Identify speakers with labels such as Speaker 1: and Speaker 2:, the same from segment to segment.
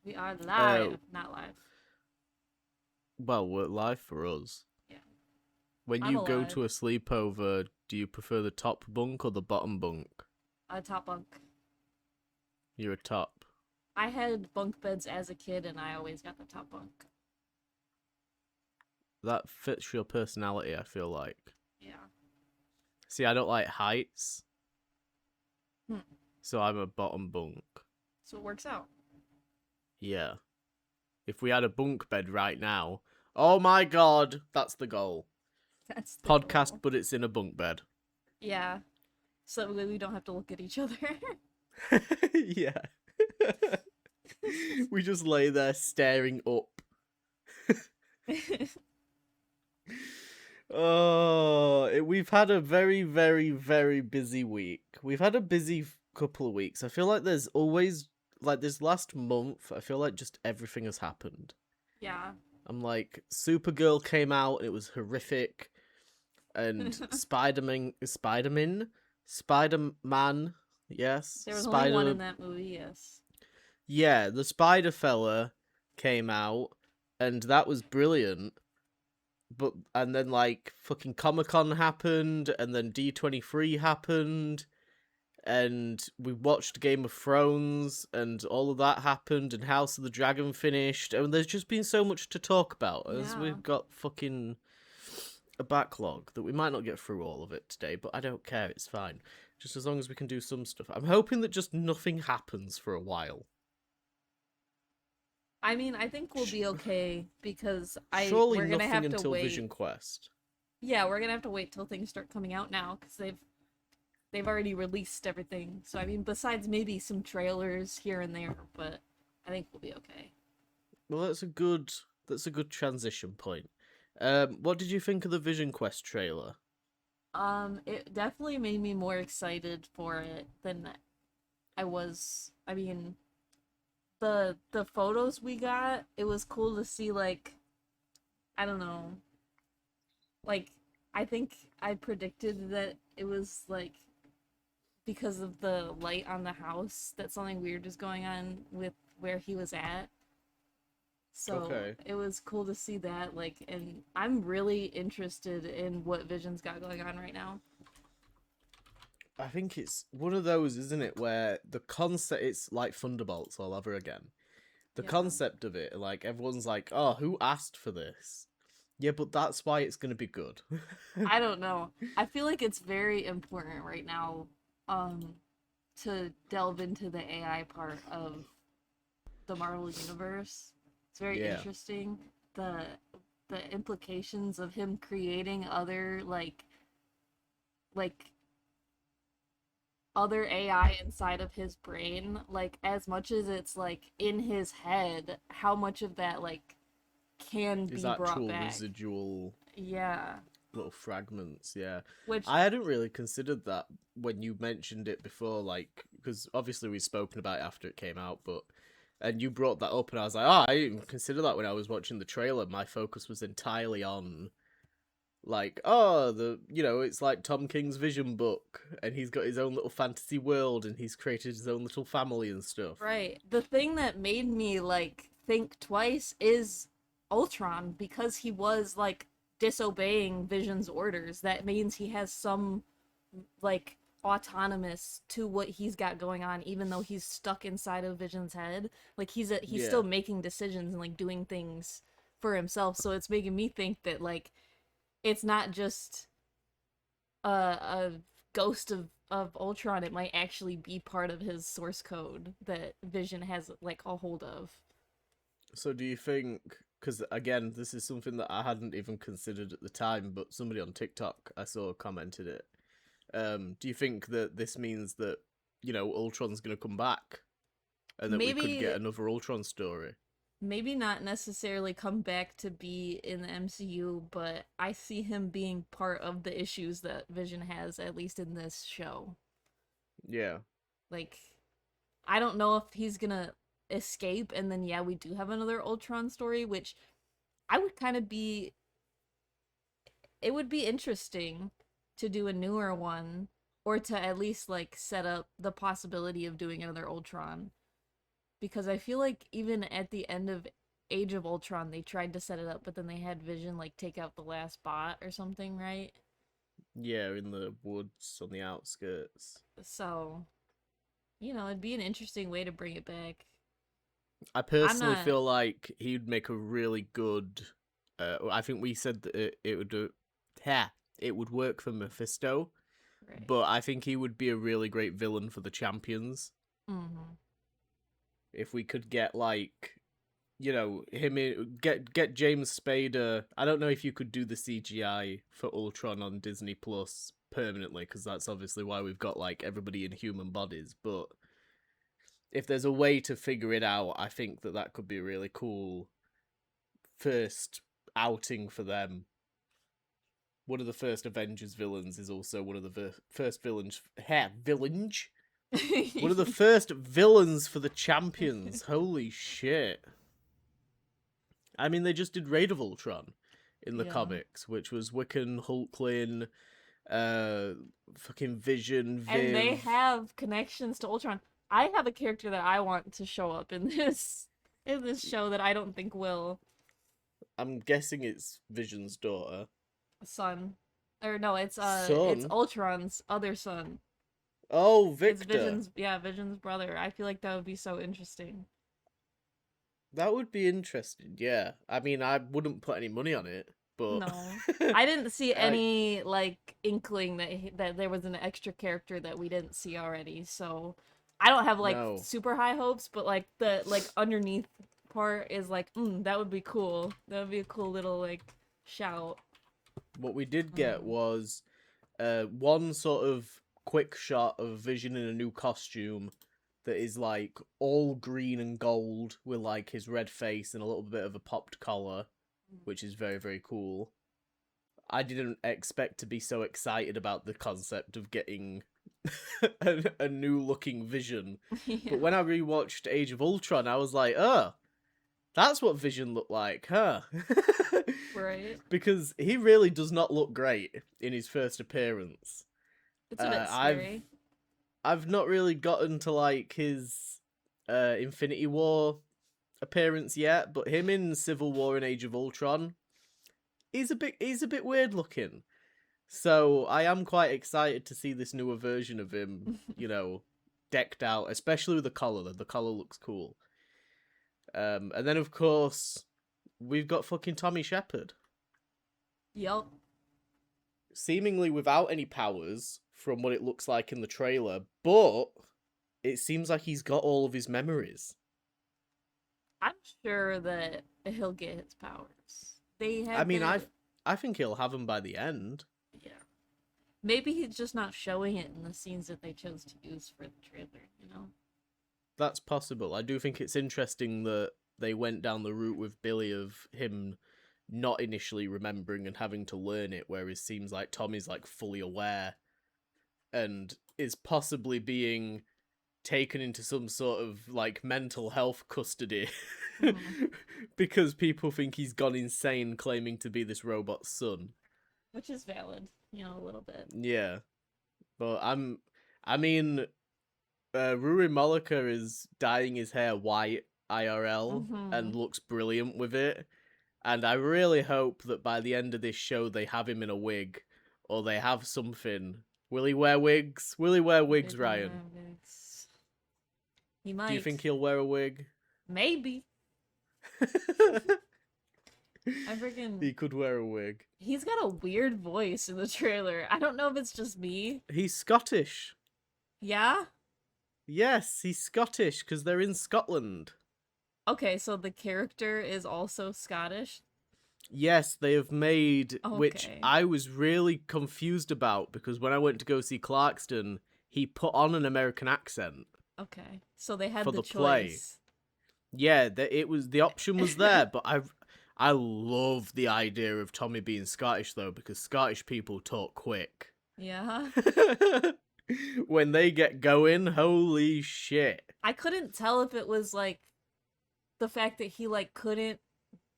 Speaker 1: We are
Speaker 2: Uh,
Speaker 1: live, not live.
Speaker 2: well, we're live for us.
Speaker 1: Yeah,
Speaker 2: When
Speaker 1: I'm
Speaker 2: you go
Speaker 1: alive.
Speaker 2: to a sleepover, do you prefer the top bunk or the bottom bunk?
Speaker 1: Top bunk.
Speaker 2: You're a top.
Speaker 1: I had bunk beds as a kid, and I always got the top bunk.
Speaker 2: That fits your personality, I feel like.
Speaker 1: Yeah.
Speaker 2: See, I don't like heights,
Speaker 1: Hmm.
Speaker 2: so I'm a bottom bunk.
Speaker 1: So it works out.
Speaker 2: Yeah. If we had a bunk bed right now, oh my god, that's the goal.
Speaker 1: That's the
Speaker 2: Podcast,
Speaker 1: goal.
Speaker 2: but it's in a bunk bed.
Speaker 1: Yeah. So that we don't have to look at each other.
Speaker 2: Yeah. We just lay there staring up. We've had a very, very, very busy week. We've had a busy couple of weeks. I feel like there's always, like this last month, I feel like just everything has happened.
Speaker 1: Yeah.
Speaker 2: I'm like, Supergirl came out, and it was horrific, and Spider-Man, yes,
Speaker 1: There was only one
Speaker 2: Spider,
Speaker 1: in that movie, yes.
Speaker 2: yeah, the Spider Fella came out, and that was brilliant. But and then like fucking Comic Con happened, and then D23 happened, and we watched Game of Thrones, and all of that happened, and House of the Dragon finished, and there's just been so much to talk about as
Speaker 1: Yeah.
Speaker 2: we've got fucking a backlog that we might not get through all of it today, but I don't care, it's fine. Just as long as we can do some stuff. I'm hoping that just nothing happens for a while.
Speaker 1: I mean, I think we'll be okay because
Speaker 2: Surely
Speaker 1: we're gonna
Speaker 2: nothing
Speaker 1: have to
Speaker 2: until
Speaker 1: wait.
Speaker 2: Vision Quest.
Speaker 1: Yeah, we're gonna have to wait till things start coming out now because they've already released everything. So I mean, besides maybe some trailers here and there, but I think we'll be okay.
Speaker 2: Well, that's a good transition point. What did you think of the Vision Quest trailer?
Speaker 1: It definitely made me more excited for it than I was. I mean, the photos we got, it was cool to see like I don't know, like I think I predicted that it was like because of the light on the house that something weird is going on with where he was at. So
Speaker 2: Okay.
Speaker 1: it was cool to see that, like, and I'm really interested in what Vision's got going on right now.
Speaker 2: I think it's one of those, isn't it, where the concept, it's like Thunderbolts all over again. The
Speaker 1: Yeah.
Speaker 2: concept of it, like everyone's like, "Oh, who asked for this?" Yeah, but that's why it's gonna be good.
Speaker 1: I don't know. I feel like it's very important right now, um, to delve into the AI part of the Marvel universe. It's very
Speaker 2: Yeah,
Speaker 1: interesting. The the implications of him creating other like other AI inside of his brain, like as much as it's like in his head, how much of that like can
Speaker 2: his
Speaker 1: be brought
Speaker 2: actual
Speaker 1: back.
Speaker 2: residual
Speaker 1: Yeah.
Speaker 2: little fragments. Yeah,
Speaker 1: Which
Speaker 2: I hadn't really considered that when you mentioned it before, like because obviously we've spoken about it after it came out, but and you brought that up, and I was like, oh, I didn't even consider that when I was watching the trailer. My focus was entirely on like, oh, it's like Tom King's Vision book, and he's got his own little fantasy world, and he's created his own little family and stuff.
Speaker 1: right. The thing that made me like think twice is Ultron because he was like disobeying Vision's orders. That means he has some like autonomous to what he's got going on even though he's stuck inside of Vision's head. Like he's
Speaker 2: Yeah,
Speaker 1: still making decisions and like doing things for himself. So it's making me think that like it's not just a ghost of Ultron, it might actually be part of his source code that Vision has like a hold of.
Speaker 2: so do you think, because again, this is something that I hadn't even considered at the time, but somebody on TikTok I saw commented it. Do you think that this means that, Ultron's going to come back, and that we could get
Speaker 1: Maybe
Speaker 2: another Ultron story?
Speaker 1: maybe not necessarily come back to be in the MCU, but I see him being part of the issues that Vision has, at least in this show.
Speaker 2: Yeah.
Speaker 1: Like, I don't know if he's gonna escape, and then yeah, we do have another Ultron story, which I would kind of be. It would be interesting to do a newer one, or to at least like set up the possibility of doing another Ultron. because I feel like even at the end of Age of Ultron, they tried to set it up, but then they had Vision like take out the last bot or something, right?
Speaker 2: Yeah, in the woods on the outskirts.
Speaker 1: So, it'd be an interesting way to bring it back.
Speaker 2: I
Speaker 1: I'm
Speaker 2: personally
Speaker 1: not
Speaker 2: feel like he'd make a really good. I think we said that it would do. Yeah, it would work for Mephisto,
Speaker 1: right.
Speaker 2: but I think he would be a really great villain for the Champions.
Speaker 1: Mm-hmm.
Speaker 2: If we could get like, him in, get James Spader. I don't know if you could do the CGI for Ultron on Disney Plus permanently, because that's obviously why we've got like everybody in human bodies. But if there's a way to figure it out, I think that could be a really cool first outing for them. One of the first Avengers villains is also one of the first villains. Villains? One of the first villains for the Champions. Holy shit. I mean, they just did Raid of Ultron in the
Speaker 1: Yeah.
Speaker 2: comics, which was Wiccan, Hulkling, fucking Vision, Viv.
Speaker 1: And they have connections to Ultron. I have a character that I want to show up in this show that I don't think will.
Speaker 2: I'm guessing it's Vision's daughter.
Speaker 1: Son. Or no, it's
Speaker 2: Son?
Speaker 1: Ultron's other son.
Speaker 2: Oh,
Speaker 1: It's
Speaker 2: Victor.
Speaker 1: Vision's brother. I feel like that would be so interesting.
Speaker 2: That would be interesting, yeah. I mean, I wouldn't put any money on it, but
Speaker 1: No. I didn't see
Speaker 2: I,
Speaker 1: any like inkling that there was an extra character that we didn't see already. So I don't have like
Speaker 2: no.
Speaker 1: super high hopes, but like the underneath part is like, that would be cool. That would be a cool little like shout.
Speaker 2: What we did get
Speaker 1: Um,
Speaker 2: was one sort of quick shot of Vision in a new costume that is like all green and gold with like his red face and a little bit of a popped collar, which is very, very cool. I didn't expect to be so excited about the concept of getting a new looking Vision.
Speaker 1: yeah.
Speaker 2: But when I rewatched Age of Ultron, I was like, oh, that's what Vision looked like, huh?
Speaker 1: Right.
Speaker 2: Because he really does not look great in his first appearance.
Speaker 1: It's a bit
Speaker 2: I've
Speaker 1: scary.
Speaker 2: I've not really gotten to like his Infinity War appearance yet, but him in Civil War and Age of Ultron, he's a bit weird looking. So I am quite excited to see this newer version of him, decked out, especially with the collar. The collar looks cool. And then of course we've got fucking Tommy Shepard,
Speaker 1: Yup.
Speaker 2: seemingly without any powers from what it looks like in the trailer, but it seems like he's got all of his memories.
Speaker 1: I'm sure that he'll get his powers. They
Speaker 2: I
Speaker 1: had
Speaker 2: mean,
Speaker 1: the
Speaker 2: I think he'll have them by the end.
Speaker 1: yeah. Maybe he's just not showing it in the scenes that they chose to use for the trailer.
Speaker 2: That's possible. I do think it's interesting that they went down the route with Billy of him not initially remembering and having to learn it, whereas it seems like Tommy's like fully aware and is possibly being taken into some sort of like mental health custody because people think he's gone insane claiming to be this robot's son.
Speaker 1: Which is valid, a little bit.
Speaker 2: Yeah. But I mean, Ruri Mollica is dyeing his hair white IRL and looks brilliant with it. And I really hope that by the end of this show they have him in a wig or they have something. Will he wear wigs? Will he wear wigs, Ryan?
Speaker 1: He might.
Speaker 2: Do you think he'll wear a wig?
Speaker 1: Maybe. I freaking.
Speaker 2: He could wear a wig.
Speaker 1: He's got a weird voice in the trailer. I don't know if it's just me.
Speaker 2: He's Scottish.
Speaker 1: Yeah?
Speaker 2: Yes, he's Scottish because they're in Scotland.
Speaker 1: Okay, so the character is also Scottish?
Speaker 2: Yes, they have made, which
Speaker 1: Okay.
Speaker 2: I was really confused about because when I went to go see Clarkston, he put on an American accent.
Speaker 1: Okay. So they had
Speaker 2: For
Speaker 1: the
Speaker 2: the play.
Speaker 1: choice.
Speaker 2: Yeah, the option was there, but I love the idea of Tommy being Scottish though because Scottish people talk quick.
Speaker 1: Yeah.
Speaker 2: When they get going, holy shit.
Speaker 1: I couldn't tell if it was like the fact that he like couldn't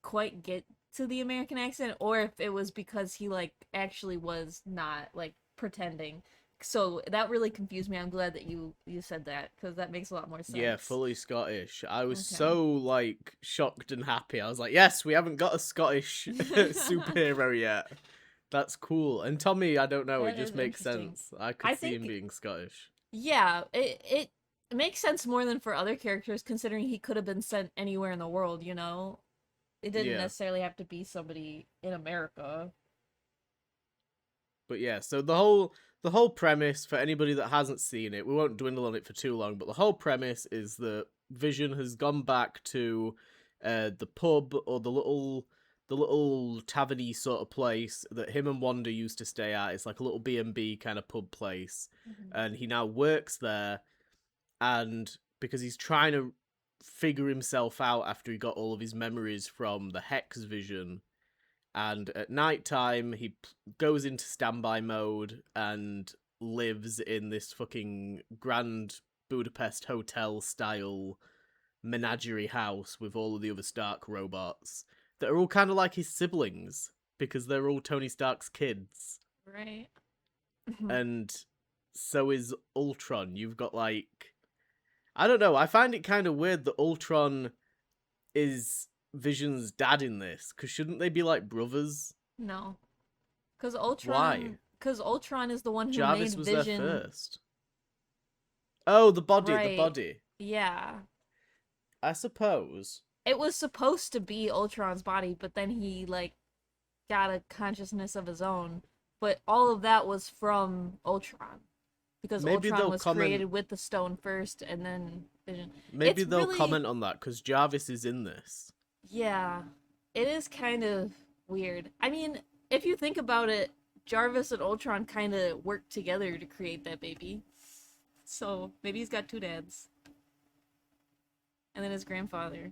Speaker 1: quite get to the American accent or if it was because he like actually was not like pretending. So that really confused me. I'm glad that you said that because that makes a lot more
Speaker 2: Yeah,
Speaker 1: sense.
Speaker 2: fully Scottish. I was
Speaker 1: Okay.
Speaker 2: so like shocked and happy. I was like, yes, we haven't got a Scottish superhero yet. That's cool. And Tommy, I don't know, it
Speaker 1: That
Speaker 2: just
Speaker 1: is
Speaker 2: makes
Speaker 1: interesting.
Speaker 2: sense. I could
Speaker 1: I
Speaker 2: see him
Speaker 1: think,
Speaker 2: being Scottish.
Speaker 1: yeah, it makes sense more than for other characters, considering he could have been sent anywhere in the world, you know? It didn't
Speaker 2: Yeah.
Speaker 1: necessarily have to be somebody in America.
Speaker 2: But yeah, so the whole premise for anybody that hasn't seen it, we won't dwindle on it for too long, but the whole premise is that Vision has gone back to the pub or the little taverny sort of place that him and Wanda used to stay at. It's like a little B&B kind of pub place.
Speaker 1: Mhm.
Speaker 2: And he now works there, and because he's trying to figure himself out after he got all of his memories from the Hex Vision, and at night time he goes into standby mode and lives in this fucking grand Budapest hotel style menagerie house with all of the other Stark robots that are all kind of like his siblings because they're all Tony Stark's kids.
Speaker 1: Right.
Speaker 2: And so is Ultron. You've got like, I don't know, I find it kind of weird that Ultron is Vision's dad in this, because shouldn't they be like brothers?
Speaker 1: No. Cuz
Speaker 2: Why?
Speaker 1: Ultron is the one who made
Speaker 2: Jarvis was there
Speaker 1: Vision.
Speaker 2: first. Oh, the body, the
Speaker 1: Right.
Speaker 2: body.
Speaker 1: Yeah.
Speaker 2: I suppose.
Speaker 1: It was supposed to be Ultron's body, but then he like got a consciousness of his own. But all of that was from Ultron because
Speaker 2: Maybe
Speaker 1: Ultron
Speaker 2: they'll
Speaker 1: was
Speaker 2: comment.
Speaker 1: created with the stone first and then Vision.
Speaker 2: Maybe
Speaker 1: It's
Speaker 2: they'll
Speaker 1: really,
Speaker 2: comment on that because Jarvis is in this.
Speaker 1: yeah, it is kind of weird. I mean, if you think about it, Jarvis and Ultron kind of worked together to create that baby. So maybe he's got two dads. And then his grandfather.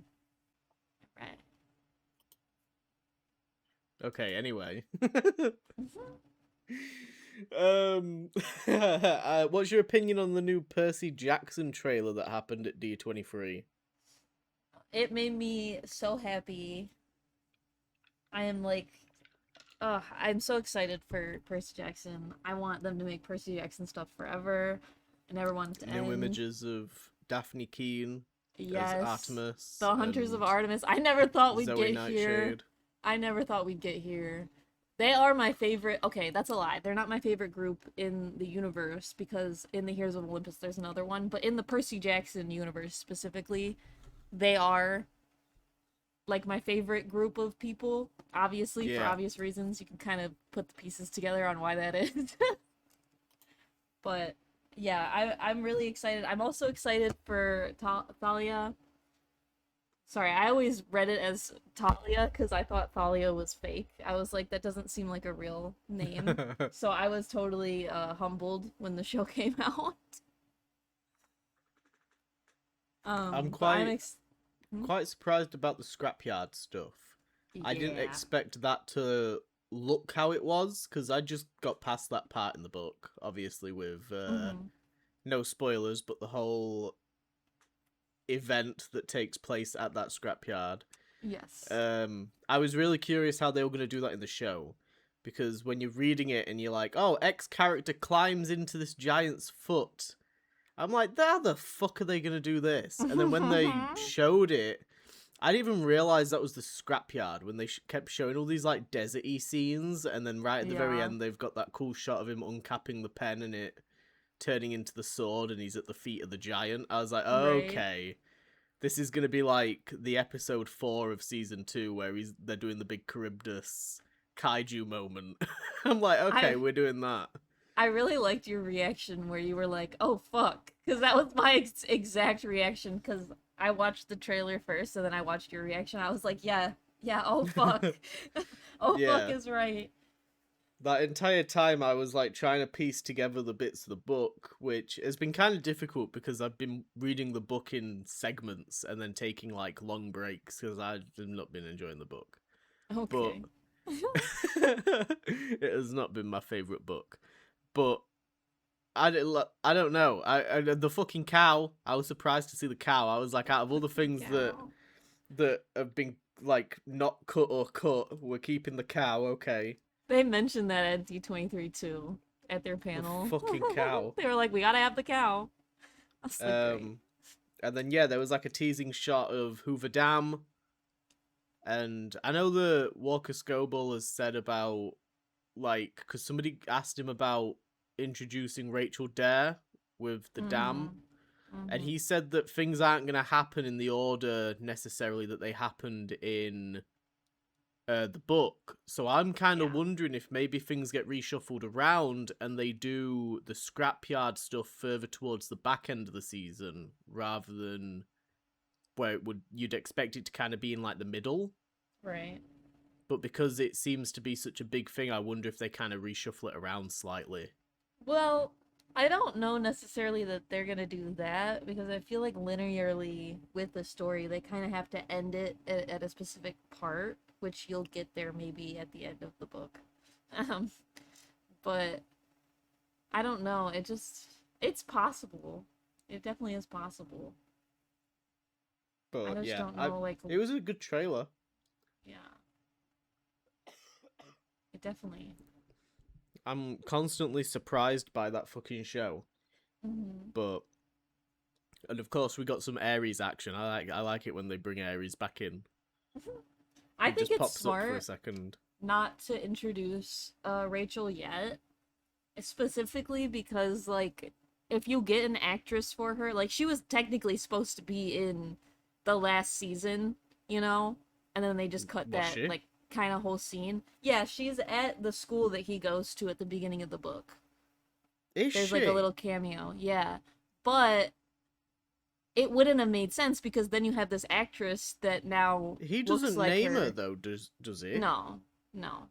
Speaker 1: Right.
Speaker 2: Okay. Anyway.
Speaker 1: Mhm.
Speaker 2: um. What's your opinion on the new Percy Jackson trailer that happened at D23?
Speaker 1: It made me so happy. I am like, I'm so excited for Percy Jackson. I want them to make Percy Jackson stuff forever. I never want it to
Speaker 2: New
Speaker 1: end.
Speaker 2: images of Daphne Keane as
Speaker 1: Yes.
Speaker 2: Artemis
Speaker 1: The Hunters of
Speaker 2: and
Speaker 1: Artemis. I never thought we'd
Speaker 2: Zoe
Speaker 1: get here.
Speaker 2: Nightshade.
Speaker 1: I never thought we'd get here. They are my favorite. Okay, that's a lie. They're not my favorite group in the universe because in the Heroes of Olympus there's another one, but in the Percy Jackson universe specifically, they are like my favorite group of people. Obviously, for
Speaker 2: Yeah.
Speaker 1: obvious reasons, you can kind of put the pieces together on why that is. But yeah, I'm really excited. I'm also excited for Thalia. Sorry, I always read it as Talia because I thought Thalia was fake. I was like, that doesn't seem like a real name. So I was totally humbled when the show came out.
Speaker 2: I'm
Speaker 1: But I'm
Speaker 2: quite
Speaker 1: hmm?
Speaker 2: quite surprised about the scrapyard stuff. I didn't
Speaker 1: Yeah.
Speaker 2: expect that to look how it was because I just got past that part in the book, obviously with
Speaker 1: Hmm.
Speaker 2: no spoilers, but the whole event that takes place at that scrapyard.
Speaker 1: Yes.
Speaker 2: I was really curious how they were going to do that in the show, because when you're reading it and you're like, oh, X character climbs into this giant's foot, I'm like, how the fuck are they going to do this? And then when they showed it, I didn't even realize that was the scrapyard when they kept showing all these like deserty scenes, and then right at the very
Speaker 1: Yeah.
Speaker 2: end they've got that cool shot of him uncapping the pen and it turning into the sword, and he's at the feet of the giant. I was like,
Speaker 1: Right.
Speaker 2: okay, this is gonna be like the episode 4 of season 2 where they're doing the big Charybdis kaiju moment. I'm like, okay,
Speaker 1: I
Speaker 2: we're doing that.
Speaker 1: I really liked your reaction where you were like, "Oh fuck," because that was my exact reaction. Because I watched the trailer first, and then I watched your reaction. I was like, "Yeah, yeah, oh fuck, oh fuck
Speaker 2: Yeah.
Speaker 1: is right."
Speaker 2: That entire time I was like trying to piece together the bits of the book, which has been kind of difficult because I've been reading the book in segments and then taking like long breaks because I've not been enjoying the book. But
Speaker 1: Okay.
Speaker 2: it has not been my favorite book. But I don't know. The fucking cow. I was surprised to see the cow. I was like, out of all the things that
Speaker 1: Cow.
Speaker 2: have been like not cut or cut, we're keeping the cow. Okay.
Speaker 1: They mentioned that at D23 too. at their panel.
Speaker 2: fucking cow.
Speaker 1: They were like, we gotta have the cow. I was like, great.
Speaker 2: And then yeah, there was like a teasing shot of Hoover Dam, and I know the Walker Scoble has said about like because somebody asked him about introducing Rachel Dare with the dam, and he said that things aren't going to happen in the order necessarily that they happened in the book. So I'm kind of wondering if maybe things get reshuffled around and they do the scrapyard stuff further towards the back end of the season rather than where you'd expect it to kind of be in like the middle.
Speaker 1: Right.
Speaker 2: But because it seems to be such a big thing, I wonder if they kind of reshuffle it around slightly.
Speaker 1: Well, I don't know necessarily that they're gonna do that because I feel like linearly with the story, they kind of have to end it at a specific part, which you'll get there maybe at the end of the book. Um, but I don't know. It's possible. It definitely is possible. I
Speaker 2: But
Speaker 1: just
Speaker 2: yeah,
Speaker 1: don't know, like,
Speaker 2: it was a good trailer.
Speaker 1: yeah. It definitely.
Speaker 2: I'm constantly surprised by that fucking show.
Speaker 1: Mm-hmm.
Speaker 2: But and of course we got some Ares action. I like it when they bring Ares back in.
Speaker 1: I
Speaker 2: It
Speaker 1: think
Speaker 2: just
Speaker 1: it's
Speaker 2: pops up for a
Speaker 1: smart
Speaker 2: second.
Speaker 1: not to introduce Rachel yet, specifically because like if you get an actress for her, like she was technically supposed to be in the last season, you know, and then they just cut
Speaker 2: Was
Speaker 1: that
Speaker 2: she?
Speaker 1: like kind of whole scene. Yeah, she's at the school that he goes to at the beginning of the book.
Speaker 2: Is
Speaker 1: There's
Speaker 2: she?
Speaker 1: like a little cameo, yeah, but it wouldn't have made sense because then you have this actress that now
Speaker 2: He
Speaker 1: looks
Speaker 2: doesn't
Speaker 1: like
Speaker 2: name
Speaker 1: her.
Speaker 2: her though, does he?
Speaker 1: No, no.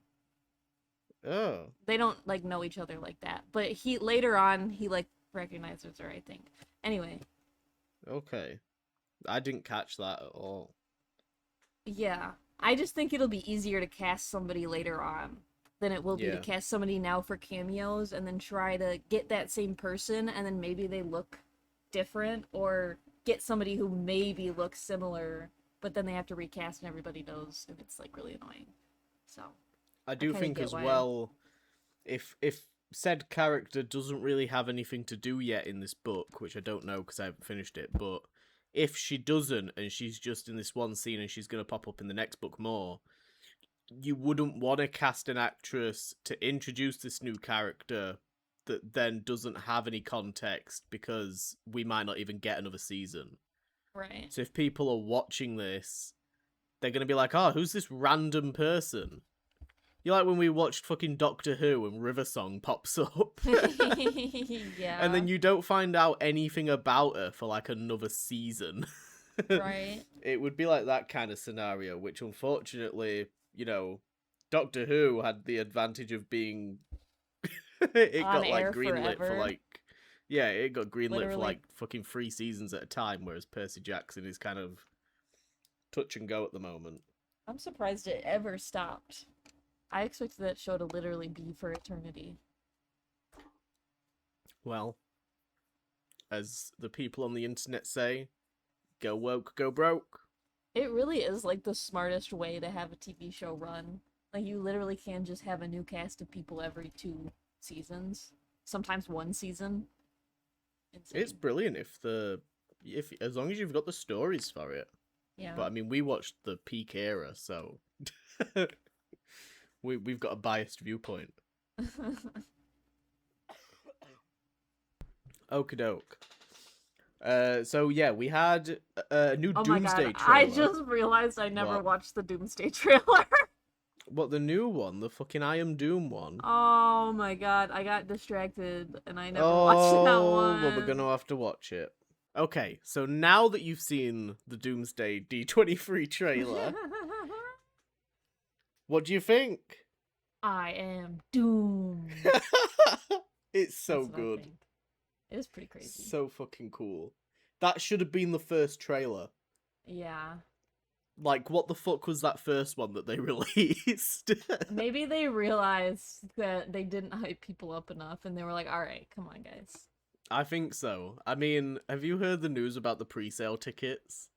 Speaker 2: Oh.
Speaker 1: They don't like know each other like that. But he later on he like recognizes her, I think. Anyway,
Speaker 2: Okay. I didn't catch that at all.
Speaker 1: yeah. I just think it'll be easier to cast somebody later on than it will be to
Speaker 2: Yeah.
Speaker 1: cast somebody now for cameos and then try to get that same person and then maybe they look different or get somebody who maybe looks similar but then they have to recast and everybody knows and it's like really annoying. So
Speaker 2: I do
Speaker 1: kinda
Speaker 2: think
Speaker 1: get
Speaker 2: as
Speaker 1: why.
Speaker 2: well, if said character doesn't really have anything to do yet in this book, which I don't know because I haven't finished it, but if she doesn't and she's just in this one scene and she's going to pop up in the next book more, you wouldn't want to cast an actress to introduce this new character that then doesn't have any context because we might not even get another season.
Speaker 1: Right.
Speaker 2: So if people are watching this, they're going to be like, oh, who's this random person? You like when we watched fucking Doctor Who and River Song pops up.
Speaker 1: Yeah.
Speaker 2: And then you don't find out anything about her for like another season.
Speaker 1: Right.
Speaker 2: It would be like that kind of scenario, which unfortunately, you know, Doctor Who had the advantage of being it
Speaker 1: On
Speaker 2: got like
Speaker 1: air
Speaker 2: greenlit for
Speaker 1: forever.
Speaker 2: like yeah, it got greenlit for
Speaker 1: Literally.
Speaker 2: like fucking 3 seasons at a time, whereas Percy Jackson is kind of touch and go at the moment.
Speaker 1: I'm surprised it ever stopped. I expected that show to literally be for eternity.
Speaker 2: Well, as the people on the internet say, go woke, go broke.
Speaker 1: It really is like the smartest way to have a TV show run. Like you literally can just have a new cast of people every 2 seasons, sometimes 1 season. Insane.
Speaker 2: It's brilliant if as long as you've got the stories for it.
Speaker 1: Yeah.
Speaker 2: But I mean, we watched the peak era, so we've got a biased viewpoint. Okie doke. So yeah, we had a new
Speaker 1: Oh my
Speaker 2: Doomsday
Speaker 1: god,
Speaker 2: trailer.
Speaker 1: I just realized I never
Speaker 2: What?
Speaker 1: watched the Doomsday trailer.
Speaker 2: What, the new one? The fucking I Am Doom one?
Speaker 1: Oh my god, I got distracted and I never watched that one.
Speaker 2: Well, we're gonna have to watch it. Okay, so now that you've seen the Doomsday D23 trailer, what do you think?
Speaker 1: I am doomed.
Speaker 2: It's so
Speaker 1: That's what I
Speaker 2: good.
Speaker 1: think. It is pretty crazy.
Speaker 2: So fucking cool. That should have been the first trailer.
Speaker 1: Yeah.
Speaker 2: Like, what the fuck was that first one that they released?
Speaker 1: Maybe they realized that they didn't hype people up enough and they were like, alright, come on, guys.
Speaker 2: I think so. I mean, have you heard the news about the pre-sale tickets?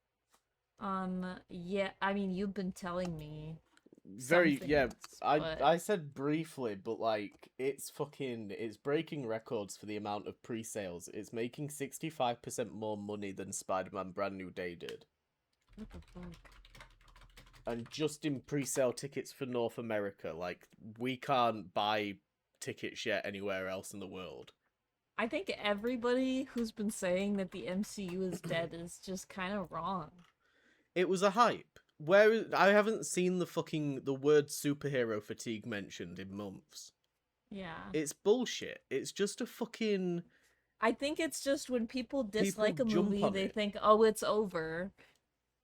Speaker 1: Yeah, I mean, you've been telling me. some
Speaker 2: very yeah.
Speaker 1: things,
Speaker 2: I
Speaker 1: but
Speaker 2: I said briefly, but like it's breaking records for the amount of pre-sales. It's making 65% more money than Spider-Man Brand New Day did.
Speaker 1: what the fuck?
Speaker 2: And just in pre-sale tickets for North America, like we can't buy tickets yet anywhere else in the world.
Speaker 1: I think everybody who's been saying that the MCU is dead is just kind of wrong.
Speaker 2: It was a hype. Where I haven't seen the word superhero fatigue mentioned in months.
Speaker 1: Yeah.
Speaker 2: It's bullshit. It's just a fucking
Speaker 1: I think it's just when people
Speaker 2: people
Speaker 1: dislike a
Speaker 2: jump
Speaker 1: movie,
Speaker 2: on
Speaker 1: they
Speaker 2: it.
Speaker 1: think, "Oh, it's over."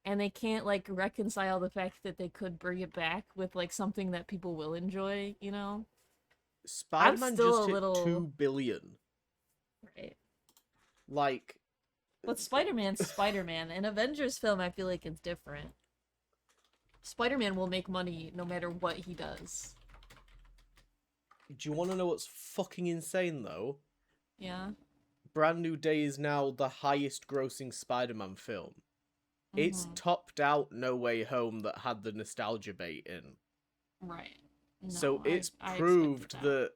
Speaker 1: And they can't like reconcile the fact that they could bring it back with like something that people will enjoy, you know? I'm
Speaker 2: Spider-Man
Speaker 1: still
Speaker 2: just
Speaker 1: a
Speaker 2: hit
Speaker 1: little
Speaker 2: 2 billion.
Speaker 1: right.
Speaker 2: Like
Speaker 1: But Spider-Man's Spider-Man. An Avengers film I feel like it's different. Spider-Man will make money no matter what he does.
Speaker 2: do you want to know what's fucking insane though?
Speaker 1: Yeah.
Speaker 2: Brand New Day is now the highest grossing Spider-Man film. It's
Speaker 1: Mhm.
Speaker 2: topped out No Way Home that had the nostalgia bait in.
Speaker 1: Right.
Speaker 2: So
Speaker 1: No,
Speaker 2: it's
Speaker 1: I expected
Speaker 2: proved
Speaker 1: that.
Speaker 2: that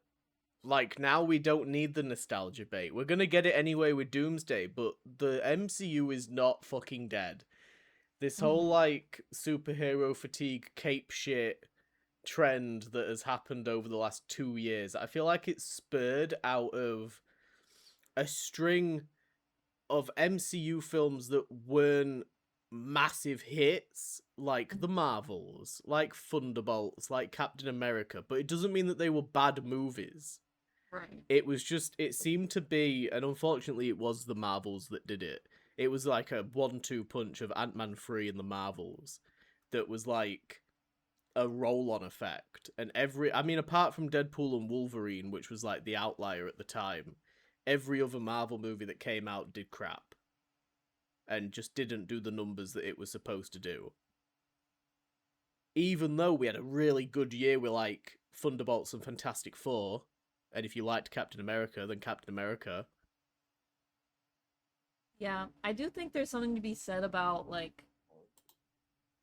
Speaker 2: like now we don't need the nostalgia bait. We're gonna get it anyway with Doomsday, but the MCU is not fucking dead. This whole
Speaker 1: Mhm.
Speaker 2: like superhero fatigue cape shit trend that has happened over the last 2 years, I feel like it's spurred out of a string of MCU films that weren't massive hits, like the Marvels, like Thunderbolts, like Captain America, but it doesn't mean that they were bad movies.
Speaker 1: Right.
Speaker 2: It was just, it seemed to be, and unfortunately it was the Marvels that did it. It was like a 1-2 punch of Ant-Man 3 and the Marvels that was like a roll-on effect. And I mean, apart from Deadpool and Wolverine, which was like the outlier at the time, every other Marvel movie that came out did crap and just didn't do the numbers that it was supposed to do. Even though we had a really good year with like Thunderbolts and Fantastic Four, and if you liked Captain America, then Captain America.
Speaker 1: Yeah, I do think there's something to be said about like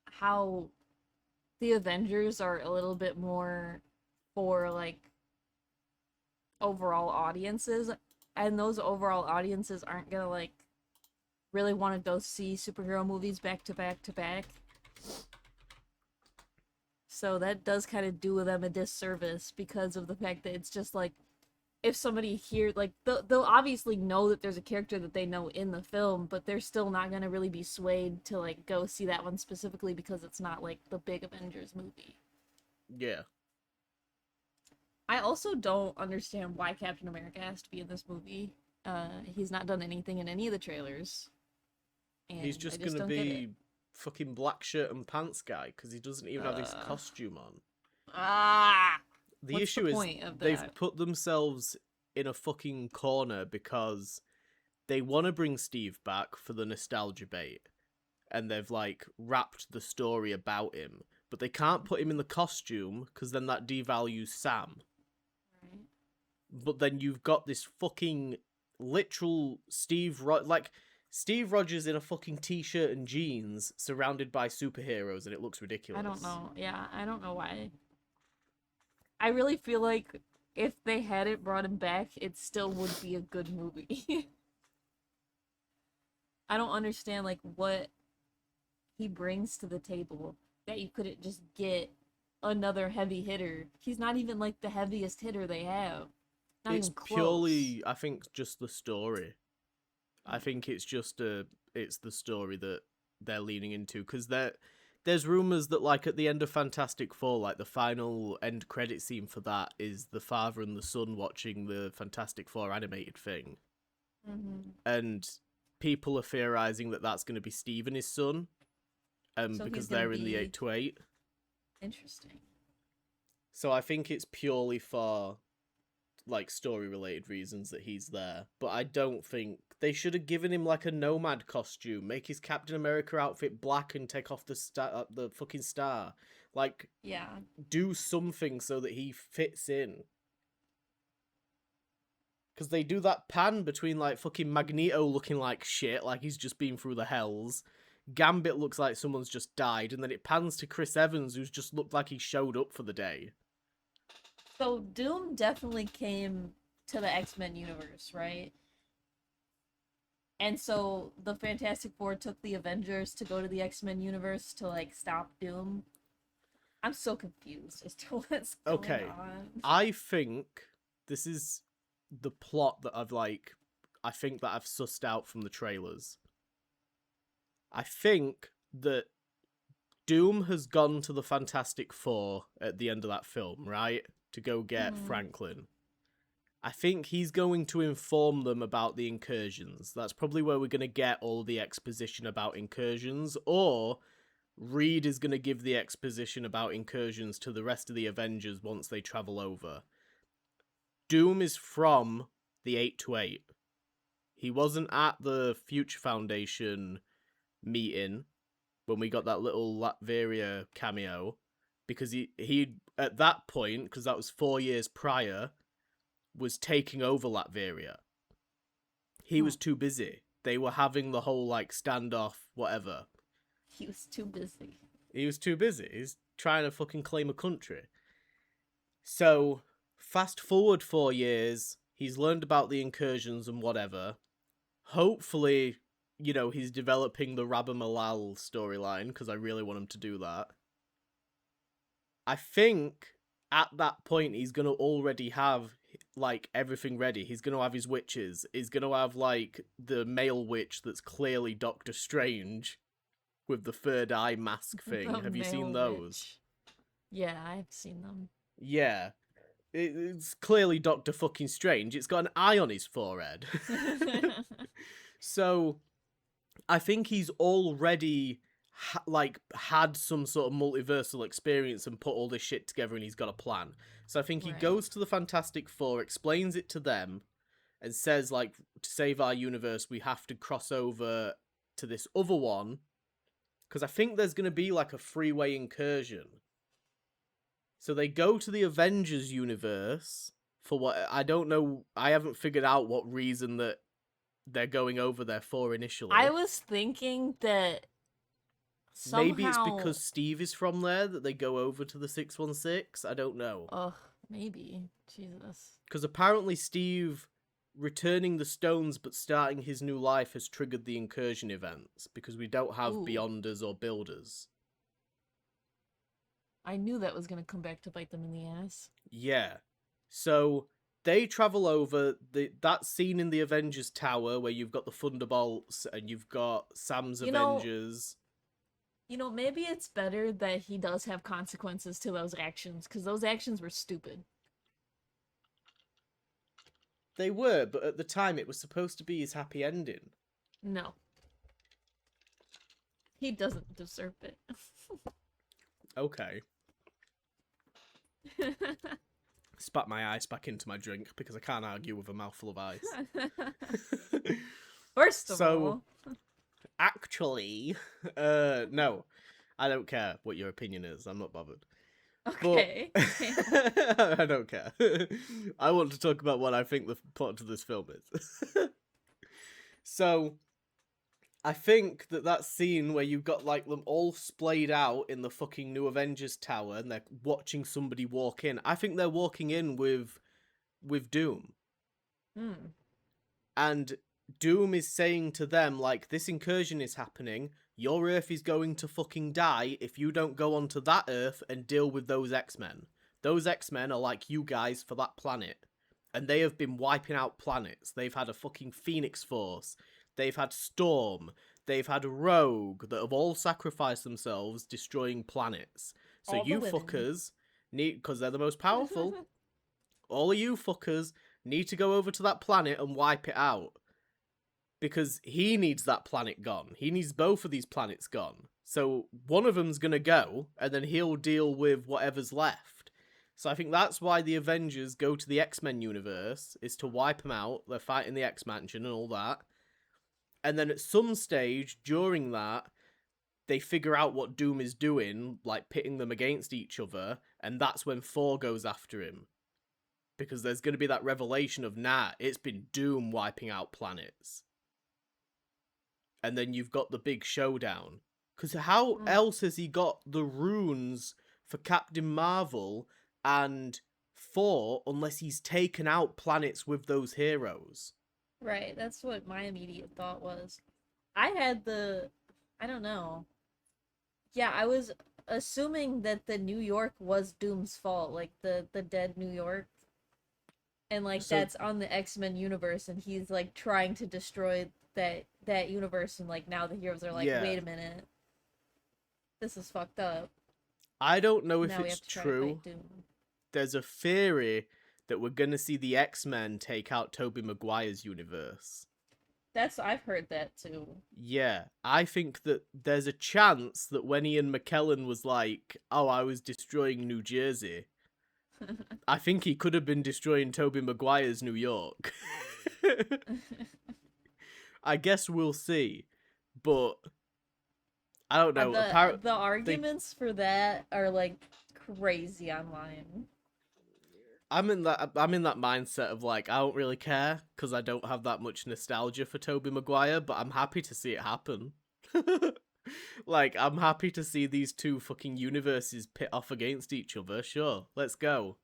Speaker 1: how the Avengers are a little bit more for like overall audiences, and those overall audiences aren't gonna like really want to go see superhero movies back to back to back. So that does kind of do them a disservice because of the fact that it's just like if somebody here like they'll obviously know that there's a character that they know in the film, but they're still not gonna really be swayed to like go see that one specifically because it's not like the big Avengers movie.
Speaker 2: Yeah.
Speaker 1: I also don't understand why Captain America has to be in this movie. He's not done anything in any of the trailers,
Speaker 2: He's
Speaker 1: and I
Speaker 2: just
Speaker 1: just
Speaker 2: gonna
Speaker 1: don't get it.
Speaker 2: be fucking black shirt and pants guy because he doesn't even have his
Speaker 1: Uh,
Speaker 2: costume on.
Speaker 1: ah,
Speaker 2: The
Speaker 1: what's the
Speaker 2: issue is
Speaker 1: point of
Speaker 2: they've
Speaker 1: that?
Speaker 2: put themselves in a fucking corner because they want to bring Steve back for the nostalgia bait and they've like wrapped the story about him, but they can't put him in the costume because then that devalues Sam.
Speaker 1: Right.
Speaker 2: But then you've got this fucking literal like Steve Rogers in a fucking t-shirt and jeans surrounded by superheroes and it looks
Speaker 1: I don't
Speaker 2: ridiculous.
Speaker 1: know. Yeah, I don't know why. I really feel like if they hadn't brought him back, it still would be a good movie. I don't understand like what he brings to the table that you couldn't just get another heavy hitter. He's not even like the heaviest hitter they have. Not
Speaker 2: It's
Speaker 1: even close.
Speaker 2: purely I think just the story. I
Speaker 1: Yeah.
Speaker 2: think it's the story that they're leaning into because there's rumors that like at the end of Fantastic Four, like the final end credit scene for that is the father and the son watching the Fantastic Four animated thing,
Speaker 1: Mm-hmm.
Speaker 2: and people are theorizing that that's going to be Steve and his son,
Speaker 1: So he's
Speaker 2: because
Speaker 1: gonna
Speaker 2: they're in the
Speaker 1: be
Speaker 2: 8 to 8.
Speaker 1: interesting.
Speaker 2: So I think it's purely for like story related reasons that he's there. But I don't think they should have given him like a nomad costume, make his Captain America outfit black and take off the fucking star. Like
Speaker 1: Yeah.
Speaker 2: do something so that he fits in. Because they do that pan between like fucking Magneto looking like shit, like he's just been through the hells, Gambit looks like someone's just died, and then it pans to Chris Evans, who's just looked like he showed up for the day.
Speaker 1: So Doom definitely came to the X-Men universe, right? And so the Fantastic Four took the Avengers to go to the X-Men universe to like stop Doom. I'm so confused as to what's going on.
Speaker 2: I think this is the plot that I think that I've sussed out from the trailers. I think that Doom has gone to the Fantastic Four at the end of that film, right? To go get Franklin. I think he's going to inform them about the incursions. That's probably where we're going to get all the exposition about incursions, or Reed is going to give the exposition about incursions to the rest of the Avengers once they travel over. Doom is from the 828. He wasn't at the Future Foundation meeting when we got that little Latveria cameo, because he at that point, because that was 4 years prior, was taking over Latveria. He was too busy. They were having the whole like standoff, whatever.
Speaker 1: He was too busy.
Speaker 2: He was too busy. He's trying to fucking claim a country. So, fast forward 4 years, he's learned about the incursions and whatever. Hopefully, you know, he's developing the Rabba Malal storyline, because I really want him to do that. I think at that point he's going to already have like everything ready. He's going to have his witches. He's going to have like the male witch that's clearly Doctor Strange with the third eye mask thing. Have you seen those?
Speaker 1: Witch. Yeah, I've seen them.
Speaker 2: Yeah. It's clearly Doctor fucking Strange. It's got an eye on his forehead. So, I think he's already had some sort of multiversal experience and put all this shit together, and he's got a plan. So I think he goes to the Fantastic Four, explains it to them, and says, like, to save our universe, we have to cross over to this other one, because I think there's going to be like a freeway incursion. So they go to the Avengers universe for what, I don't know, I haven't figured out what reason that they're going over there for initially.
Speaker 1: I was thinking that somehow...
Speaker 2: Maybe it's because Steve is from there that they go over to the 616. I don't know.
Speaker 1: Ugh, maybe. Jesus.
Speaker 2: Because apparently Steve returning the stones but starting his new life has triggered the incursion events, because we don't have Beyonders or Builders.
Speaker 1: I knew that was going to come back to bite them in the ass.
Speaker 2: Yeah. So they travel over, that scene in the Avengers Tower where you've got the Thunderbolts and you've got Sam's Avengers.
Speaker 1: Maybe it's better that he does have consequences to those actions, because those actions were stupid.
Speaker 2: They were, but at the time it was supposed to be his happy ending.
Speaker 1: No. He doesn't deserve it.
Speaker 2: Okay. Spat my ice back into my drink because I can't argue with a mouthful of ice.
Speaker 1: First of all...
Speaker 2: Actually, no. I don't care what your opinion is. I'm not bothered.
Speaker 1: Okay.
Speaker 2: But... I don't care. I want to talk about what I think the plot to this film is. So, I think that scene where you've got like them all splayed out in the fucking new Avengers Tower and they're watching somebody walk in. I think they're walking in with Doom. And Doom is saying to them, like, this incursion is happening. Your Earth is going to fucking die if you don't go onto that Earth and deal with those X-Men. Those X-Men are like you guys for that planet. And they have been wiping out planets. They've had a fucking Phoenix Force. They've had Storm. They've had Rogue that have all sacrificed themselves destroying planets. So you fuckers need, because they're the most powerful, all of you fuckers need to go over to that planet and wipe it out. Because he needs that planet gone. He needs both of these planets gone. So one of them's going to go, and then he'll deal with whatever's left. So I think that's why the Avengers go to the X-Men universe, is to wipe them out. They're fighting the X-Mansion and all that. And then at some stage during that, they figure out what Doom is doing, like pitting them against each other, and that's when Thor goes after him. Because there's going to be that revelation of, nah, it's been Doom wiping out planets. and then you've got the big showdown. Because how
Speaker 1: Mm,
Speaker 2: else has he got the runes for Captain Marvel and Thor unless he's taken out planets with those heroes?
Speaker 1: right, that's what my immediate thought was. I had the, I don't know. Yeah, I was assuming that the New York was Doom's fault, like the dead New York, and like
Speaker 2: So
Speaker 1: that's on the X-Men universe, and he's like trying to destroy that universe, and like now the heroes are like,
Speaker 2: yeah,
Speaker 1: wait a minute, this is fucked up.
Speaker 2: I don't know if
Speaker 1: Now we
Speaker 2: it's
Speaker 1: have to try to
Speaker 2: true.
Speaker 1: fight Doom.
Speaker 2: There's a theory that we're gonna see the X-Men take out Tobey Maguire's universe.
Speaker 1: That's I've heard that too.
Speaker 2: Yeah, I think that there's a chance that when Ian McKellen was like, "Oh, I was destroying New Jersey," I think he could have been destroying Tobey Maguire's New York. I guess we'll see, but I don't know. Apparently,
Speaker 1: The
Speaker 2: they
Speaker 1: arguments for that are like crazy online.
Speaker 2: I'm in that mindset of like I don't really care because I don't have that much nostalgia for Tobey Maguire, but I'm happy to see it happen. Like I'm happy to see these two fucking universes pit off against each other. Sure, let's go.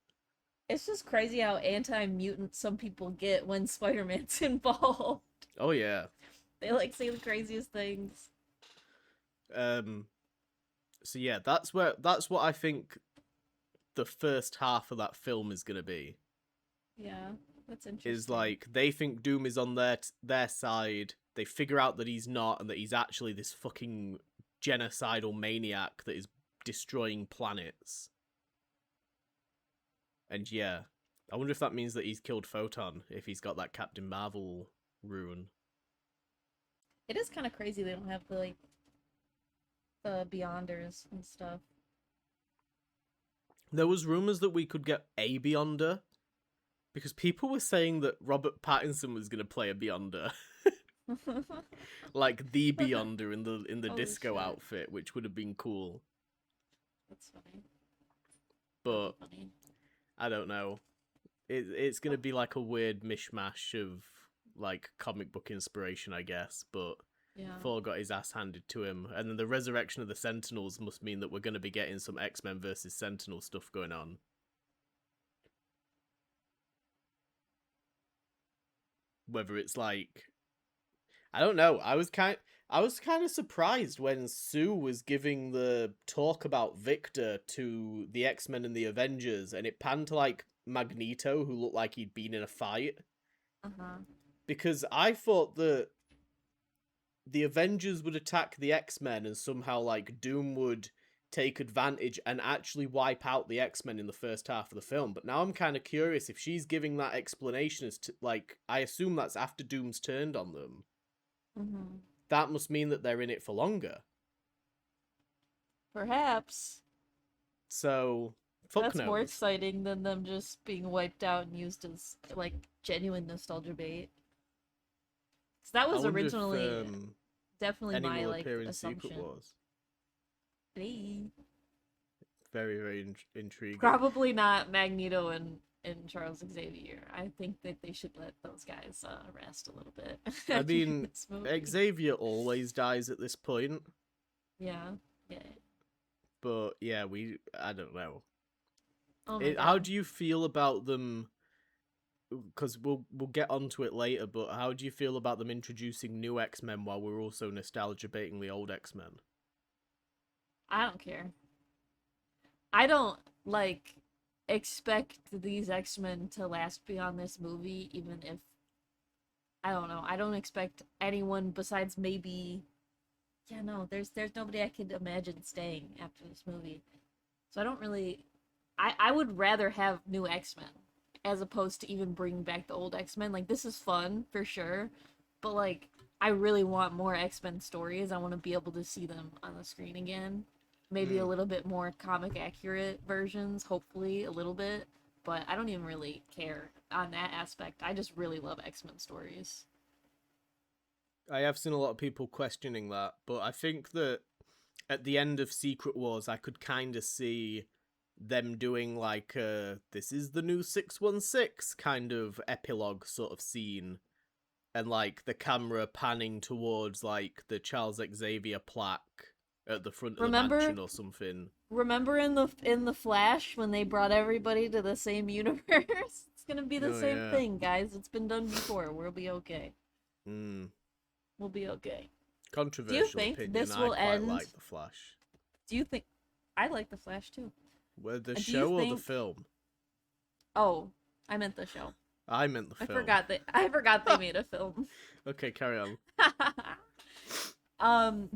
Speaker 1: It's just crazy how anti-mutant some people get when Spider-Man's involved.
Speaker 2: Oh yeah.
Speaker 1: They like say the craziest things.
Speaker 2: Um. So yeah, that's what I think the first half of that film is gonna be.
Speaker 1: Yeah, that's
Speaker 2: Is
Speaker 1: interesting.
Speaker 2: like they think Doom is on their side. They figure out that he's not, and that he's actually this fucking genocidal maniac that is destroying planets. And yeah, I wonder if that means that he's killed Photon if he's got that Captain Marvel rune.
Speaker 1: It is kind of crazy they don't have the Beyonders and stuff.
Speaker 2: There was rumors that we could get a Beyonder because people were saying that Robert Pattinson was going to play a Beyonder. Like the Beyonder in the
Speaker 1: Holy
Speaker 2: disco
Speaker 1: shit,
Speaker 2: outfit, which would have been cool.
Speaker 1: that's funny. That'd
Speaker 2: But
Speaker 1: be funny.
Speaker 2: I don't know. It's gonna be like a weird mishmash of like comic book inspiration, I guess. But
Speaker 1: Yeah.
Speaker 2: Thor got his ass handed to him, and then the resurrection of the Sentinels must mean that we're gonna be getting some X-Men versus Sentinel stuff going on. Whether it's like I don't know. I was kind of surprised when Sue was giving the talk about Victor to the X-Men and the Avengers, and it panned to like Magneto, who looked like he'd been in a fight.
Speaker 1: Uh huh.
Speaker 2: Because I thought that the Avengers would attack the X-Men and somehow like Doom would take advantage and actually wipe out the X-Men in the first half of the film. But now I'm kind of curious if she's giving that explanation as to like I assume that's after Doom's turned on them.
Speaker 1: Mm-hmm.
Speaker 2: That must mean that they're in it for longer.
Speaker 1: Perhaps
Speaker 2: So fuck
Speaker 1: that's more
Speaker 2: knows.
Speaker 1: exciting than them just being wiped out and used as like genuine nostalgia bait. So that
Speaker 2: I
Speaker 1: was
Speaker 2: wonder if
Speaker 1: originally definitely
Speaker 2: any
Speaker 1: my
Speaker 2: will
Speaker 1: like
Speaker 2: appear in Secret
Speaker 1: assumption.
Speaker 2: Wars.
Speaker 1: Hey.
Speaker 2: Very very intriguing.
Speaker 1: Probably not Magneto and Charles Xavier. I think that they should let those guys rest a little bit
Speaker 2: I
Speaker 1: after
Speaker 2: mean,
Speaker 1: this movie.
Speaker 2: Xavier always dies at this point,
Speaker 1: Yeah, yeah.
Speaker 2: but yeah, I don't know.
Speaker 1: Oh my
Speaker 2: How
Speaker 1: god.
Speaker 2: do you feel about them? Because we'll get onto it later, but how do you feel about them introducing new X-Men while we're also nostalgia baiting the old X-Men?
Speaker 1: I don't care. I don't like expect these X-Men to last beyond this movie, even if I don't know. I don't expect anyone besides maybe yeah, no, there's nobody I could imagine staying after this movie. So I don't really I would rather have new X-Men as opposed to even bringing back the old X-Men. Like this is fun for sure, but like I really want more X-Men stories. I want to be able to see them on the screen again. Maybe a
Speaker 2: Hmm.
Speaker 1: little bit more comic accurate versions, hopefully a little bit, but I don't even really care on that aspect. I just really love X-Men stories.
Speaker 2: I have seen a lot of people questioning that, but I think that at the end of Secret Wars, I could kind of see them doing like this is the new 616 kind of epilogue sort of scene and like the camera panning towards like the Charles Xavier plaque at the front of the
Speaker 1: Remember
Speaker 2: mansion or something.
Speaker 1: remember in the Flash when they brought everybody to the same universe? It's gonna be the
Speaker 2: Oh
Speaker 1: same
Speaker 2: yeah.
Speaker 1: thing, guys. It's been done before. We'll be okay.
Speaker 2: Mm.
Speaker 1: We'll be okay. Do you
Speaker 2: Controversial
Speaker 1: think
Speaker 2: opinion.
Speaker 1: this
Speaker 2: I
Speaker 1: will
Speaker 2: quite
Speaker 1: end?
Speaker 2: like the Flash.
Speaker 1: Do you think I like the Flash too?
Speaker 2: Where the
Speaker 1: Do you
Speaker 2: show or the
Speaker 1: think
Speaker 2: film?
Speaker 1: Oh, I meant the show.
Speaker 2: I meant the
Speaker 1: I
Speaker 2: film.
Speaker 1: forgot they made a film.
Speaker 2: Okay, carry on.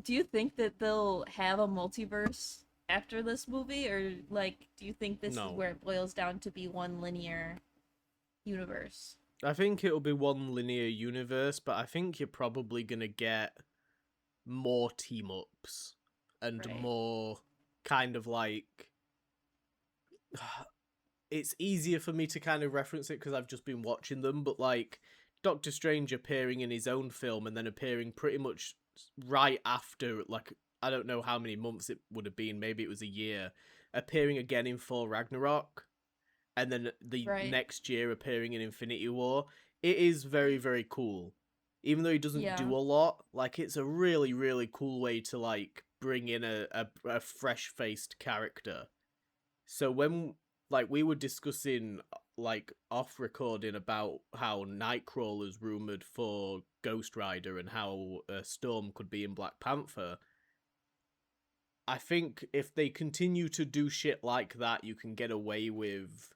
Speaker 1: Do you think that they'll have a multiverse after this movie, or like do you think this is
Speaker 2: No.
Speaker 1: where it boils down to be one linear universe?
Speaker 2: I think it'll be one linear universe, but I think you're probably gonna get more team ups and
Speaker 1: Right.
Speaker 2: more kind of like it's easier for me to kind of reference it because I've just been watching them, but like Doctor Strange appearing in his own film and then appearing pretty much right after, like, I don't know how many months it would have been, maybe it was a year, appearing again in Thor Ragnarok, and then the
Speaker 1: Right.
Speaker 2: next year appearing in Infinity War. It is very, very cool. Even though he doesn't
Speaker 1: Yeah.
Speaker 2: do a lot, like, it's a really, really cool way to, like, bring in a fresh-faced character. So when, like, we were discussing, like, off recording about how Nightcrawler's rumored for Ghost Rider and how Storm could be in Black Panther, I think if they continue to do shit like that, you can get away with,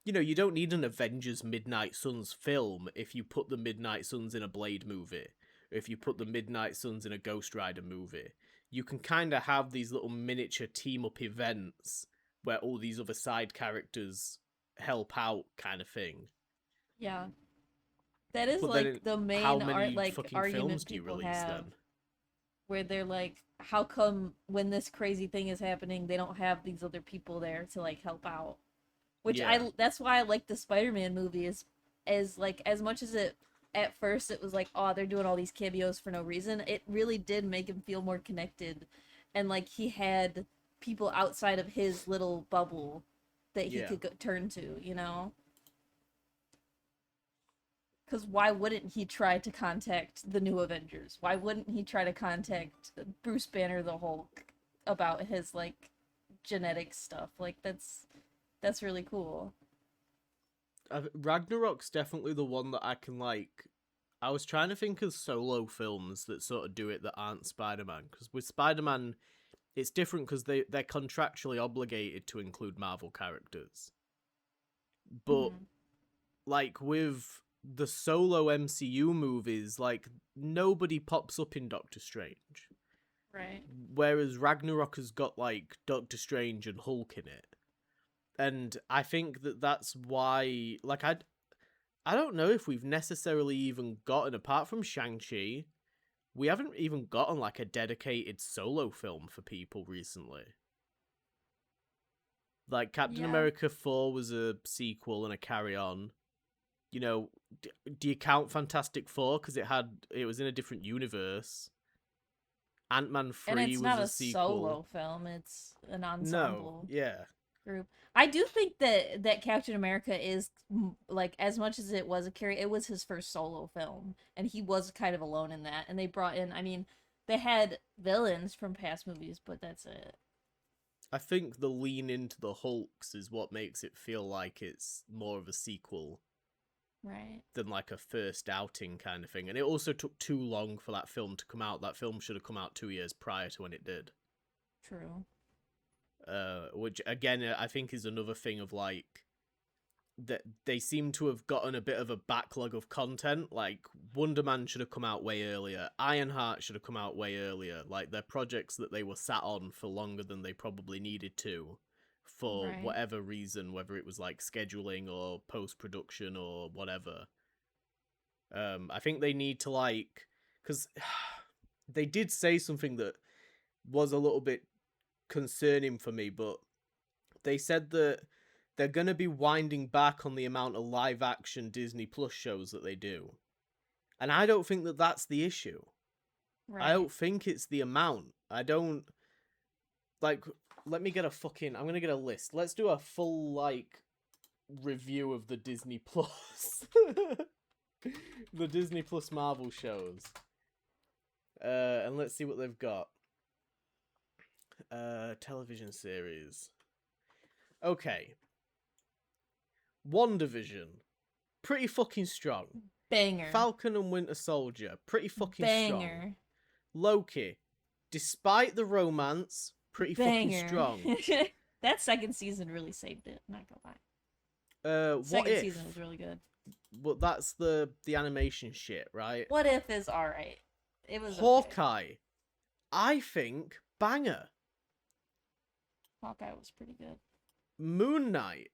Speaker 2: you know, you don't need an Avengers Midnight Suns film if you put the Midnight Suns in a Blade movie, or if you put the Midnight Suns in a Ghost Rider movie. You can kind of have these little miniature team-up events where all these other side characters help out, kind of thing.
Speaker 1: Yeah. That is
Speaker 2: But then,
Speaker 1: like the
Speaker 2: how
Speaker 1: main
Speaker 2: many
Speaker 1: like
Speaker 2: fucking films
Speaker 1: argument
Speaker 2: do you
Speaker 1: people
Speaker 2: release
Speaker 1: have,
Speaker 2: then?
Speaker 1: where they're like, how come when this crazy thing is happening, they don't have these other people there to like help out? Which
Speaker 2: Yeah.
Speaker 1: that's why I like the Spider-Man movie is like, as much as it at first it was like, oh, they're doing all these cameos for no reason, it really did make him feel more connected, and like he had people outside of his little bubble that he
Speaker 2: Yeah.
Speaker 1: could turn to, you know? Because why wouldn't he try to contact the new Avengers? Why wouldn't he try to contact Bruce Banner, the Hulk, about his like genetic stuff? Like that's really cool.
Speaker 2: Ragnarok's definitely the one that I can, like, I was trying to think of solo films that sort of do it that aren't Spider-Man, because with Spider-Man it's different because they're contractually obligated to include Marvel characters, but like with the solo MCU movies, like, nobody pops up in Doctor Strange,
Speaker 1: Right.
Speaker 2: whereas Ragnarok has got like Doctor Strange and Hulk in it. And I think that that's why, like, I don't know if we've necessarily even gotten, apart from Shang-Chi, we haven't even gotten like a dedicated solo film for people recently. Like Captain
Speaker 1: Yeah.
Speaker 2: America 4 was a sequel and a carry-on. You know, do you count Fantastic Four because it was in a different universe? Ant-Man
Speaker 1: And
Speaker 2: 3
Speaker 1: it's
Speaker 2: was
Speaker 1: not
Speaker 2: a
Speaker 1: a
Speaker 2: sequel.
Speaker 1: solo film, it's an
Speaker 2: No,
Speaker 1: ensemble
Speaker 2: yeah.
Speaker 1: group. I do think that Captain America is like, as much as it was a carry, it was his first solo film, and he was kind of alone in that. And they brought in, I mean, they had villains from past movies, but that's it.
Speaker 2: I think the lean into the Hulks is what makes it feel like it's more of a sequel
Speaker 1: Right.
Speaker 2: than like a first outing kind of thing. And it also took too long for that film to come out. That film should have come out 2 years prior to when it did.
Speaker 1: True.
Speaker 2: Which again, I think is another thing of like that they seem to have gotten a bit of a backlog of content. Like Wonder Man should have come out way earlier. Ironheart should have come out way earlier. Like they're projects that they were sat on for longer than they probably needed to, for
Speaker 1: Right.
Speaker 2: whatever reason, whether it was like scheduling or post-production or whatever. I think they need to, like, because they did say something that was a little bit concerning for me, but they said that they're going to be winding back on the amount of live action Disney Plus shows that they do. And I don't think that that's the issue.
Speaker 1: Right.
Speaker 2: I don't think it's the amount. I don't, like, let me get I'm going to get a list. Let's do a full, like, review of the Disney Plus. The Disney Plus Marvel shows. And let's see what they've got. Television series. Okay. WandaVision. Pretty fucking strong.
Speaker 1: Banger.
Speaker 2: Falcon and Winter Soldier. Pretty fucking strong.
Speaker 1: Banger.
Speaker 2: Loki. Despite the romance, pretty fucking strong.
Speaker 1: That second season really saved it, I'm not gonna lie.
Speaker 2: What
Speaker 1: Second
Speaker 2: if?
Speaker 1: season was really good.
Speaker 2: But that's the animation shit, right?
Speaker 1: What if is alright. It was
Speaker 2: Hawkeye.
Speaker 1: Okay.
Speaker 2: I think banger.
Speaker 1: Hawkeye was pretty good.
Speaker 2: Moon Knight.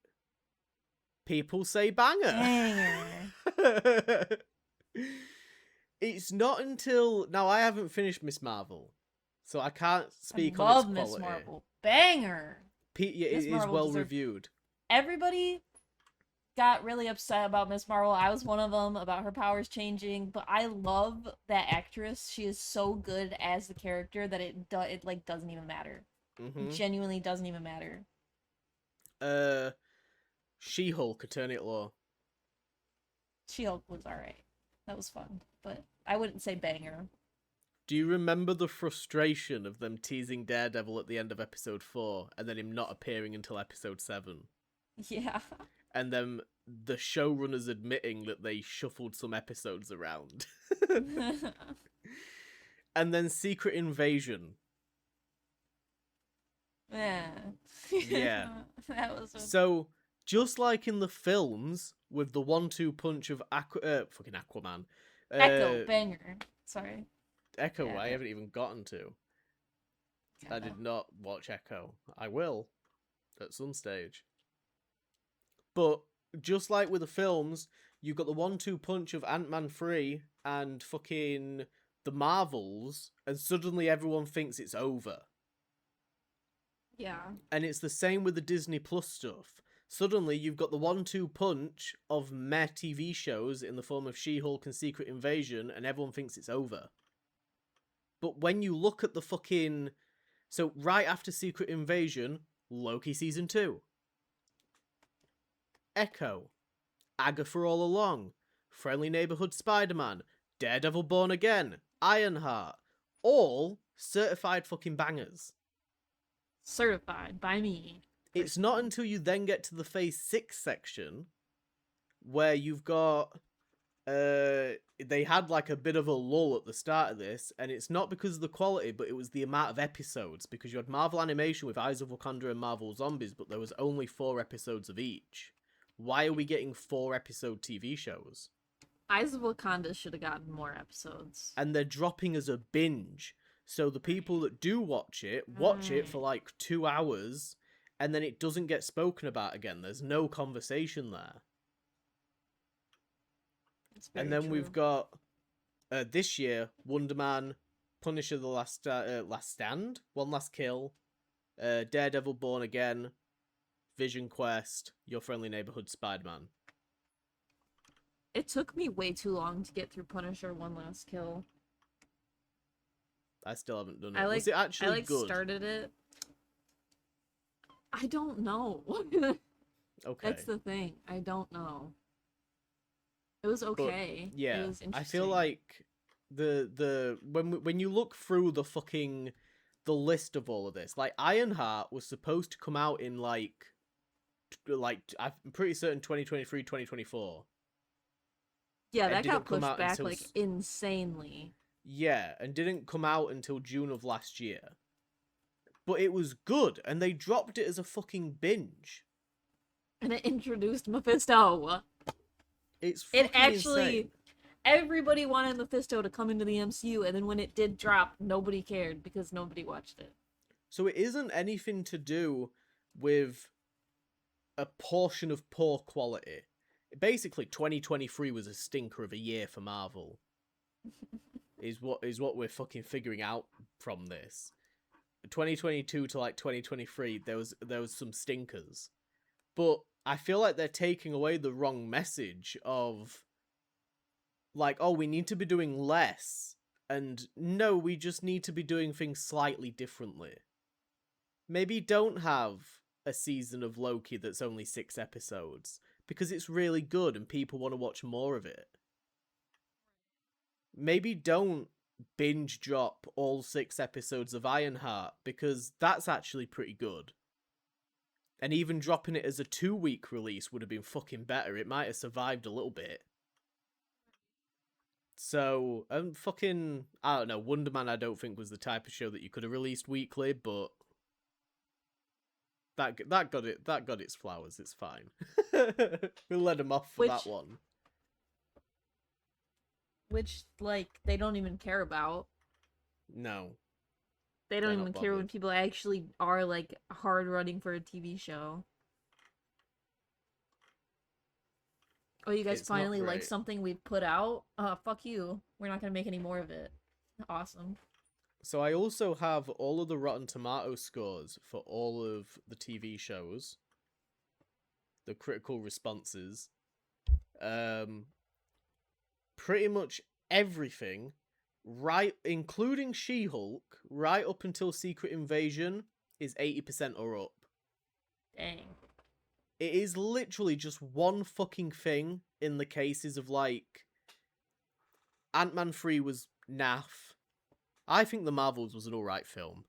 Speaker 2: People say banger.
Speaker 1: Banger.
Speaker 2: It's not until now I haven't finished Miss Marvel, so I can't speak
Speaker 1: I love
Speaker 2: on its quality.
Speaker 1: Miss Marvel. Banger.
Speaker 2: It is well reviewed.
Speaker 1: Everybody got really upset about Miss Marvel. I was one of them about her powers changing, but I love that actress. She is so good as the character that it like doesn't even matter. It genuinely doesn't even matter.
Speaker 2: She-Hulk, Attorney at Law.
Speaker 1: She-Hulk was alright. That was fun, but I wouldn't say banger.
Speaker 2: Do you remember the frustration of them teasing Daredevil at the end of episode 4 and then him not appearing until episode 7?
Speaker 1: Yeah.
Speaker 2: And then the showrunners admitting that they shuffled some episodes around. And then Secret Invasion.
Speaker 1: Yeah. That was
Speaker 2: So, just like in the films, with the 1-2 punch of fucking Aquaman.
Speaker 1: Echo, banger. Sorry.
Speaker 2: Echo,
Speaker 1: Yeah.
Speaker 2: I haven't even gotten to. I did not watch Echo. I will, at some stage. But, just like with the films, you've got the 1-2 punch of Ant-Man 3 and fucking the Marvels, and suddenly everyone thinks it's over.
Speaker 1: Yeah.
Speaker 2: And it's the same with the Disney Plus stuff. Suddenly, you've got the 1-2 punch of meh TV shows in the form of She-Hulk and Secret Invasion, and everyone thinks it's over. But when you look at the fucking... So, right after Secret Invasion, Loki Season 2. Echo. Agatha All Along. Friendly Neighborhood Spider-Man. Daredevil Born Again. Ironheart. All certified fucking bangers.
Speaker 1: Certified by me.
Speaker 2: It's not until you then get to the Phase 6 section where you've got... they had like a bit of a lull at the start of this, and it's not because of the quality, but it was the amount of episodes, because you had Marvel Animation with Eyes of Wakanda and Marvel Zombies, but there was only 4 episodes of each. Why are we getting 4-episode TV shows?
Speaker 1: Eyes of Wakanda should have gotten more episodes.
Speaker 2: And they're dropping as a binge. So the people that do watch it for like 2 hours, and then it doesn't get spoken about again. There's no conversation there. And then we've got, this year, Wonder Man, Punisher the Last Stand, One Last Kill, Daredevil Born Again, Vision Quest, Your Friendly Neighborhood Spider-Man.
Speaker 1: It took me way too long to get through Punisher One Last Kill.
Speaker 2: I still haven't done it. Was it actually good?
Speaker 1: Started it. I don't know.
Speaker 2: Okay.
Speaker 1: That's the thing. I don't know. It was okay.
Speaker 2: But, yeah,
Speaker 1: it was interesting.
Speaker 2: I feel like when you look through the list of all of this, like Ironheart was supposed to come out in like I'm pretty certain 2023, 2024.
Speaker 1: Yeah, that got pushed back like insanely.
Speaker 2: Yeah, and didn't come out until June of last year. But it was good, and they dropped it as a fucking binge.
Speaker 1: And it introduced Mephisto.
Speaker 2: It's fucking insane.
Speaker 1: Everybody wanted Mephisto to come into the MCU, and then when it did drop, nobody cared because nobody watched it.
Speaker 2: So it isn't anything to do with a portion of poor quality. Basically, 2023 was a stinker of a year for Marvel. is what we're fucking figuring out from this. 2022 to like 2023, there was some stinkers. But I feel like they're taking away the wrong message of like, oh, we need to be doing less. And no, we just need to be doing things slightly differently. Maybe don't have a season of Loki that's only 6 episodes, because it's really good and people want to watch more of it. maybe don't binge drop all 6 episodes of Ironheart, because that's actually pretty good. And even dropping it as a 2-week release would have been fucking better. It might have survived a little bit. So, I don't know, Wonder Man I don't think was the type of show that you could have released weekly, but that got its flowers, it's fine. We'll let them off for that one.
Speaker 1: Which, like, they don't even care about.
Speaker 2: No.
Speaker 1: They don't even care when people actually are, like, hard running for a TV show. Oh, you guys finally like something we put out? Fuck you. We're not gonna make any more of it. Awesome.
Speaker 2: So I also have all of the Rotten Tomato scores for all of the TV shows. The critical responses. Pretty much everything, right, including She-Hulk, right up until Secret Invasion, is 80% or up.
Speaker 1: Dang.
Speaker 2: It is literally just one fucking thing in the cases of, like, Ant-Man 3 was naff. I think The Marvels was an alright film.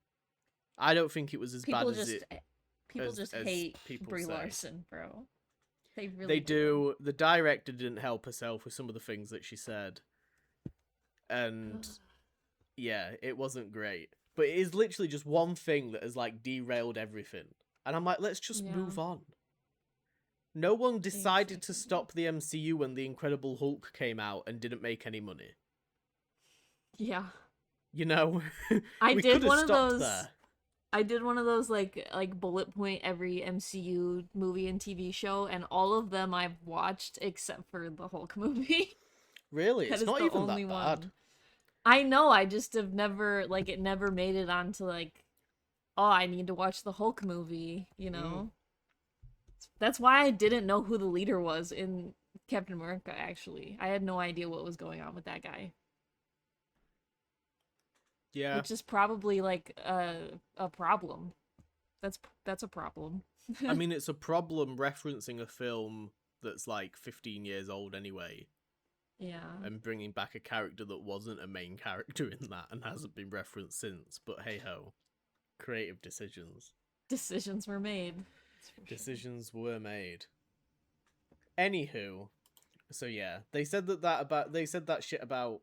Speaker 2: I don't think it was as bad as it...
Speaker 1: People just hate Brie Larson, bro.
Speaker 2: They do. The director didn't help herself with some of the things that she said. And yeah, it wasn't great. But it is literally just one thing that has, like, derailed everything. And I'm like, let's just move on. No one decided to stop the MCU when The Incredible Hulk came out and didn't make any money.
Speaker 1: Yeah.
Speaker 2: You know?
Speaker 1: I did one of those like bullet point every MCU movie and TV show, and all of them I've watched except for the Hulk movie.
Speaker 2: Really? It's not even that bad.
Speaker 1: I know, I just have never, like, it never made it onto, like, oh, I need to watch the Hulk movie, you know? That's why I didn't know who the leader was in Captain America, actually. I had no idea what was going on with that guy.
Speaker 2: Yeah.
Speaker 1: Which is probably, like, a problem. That's a problem.
Speaker 2: I mean, it's a problem referencing a film that's, like, 15 years old anyway.
Speaker 1: Yeah.
Speaker 2: And bringing back a character that wasn't a main character in that and hasn't been referenced since. But hey-ho. Creative decisions.
Speaker 1: Decisions were made.
Speaker 2: Decisions were made. Anywho, so yeah, they said that shit about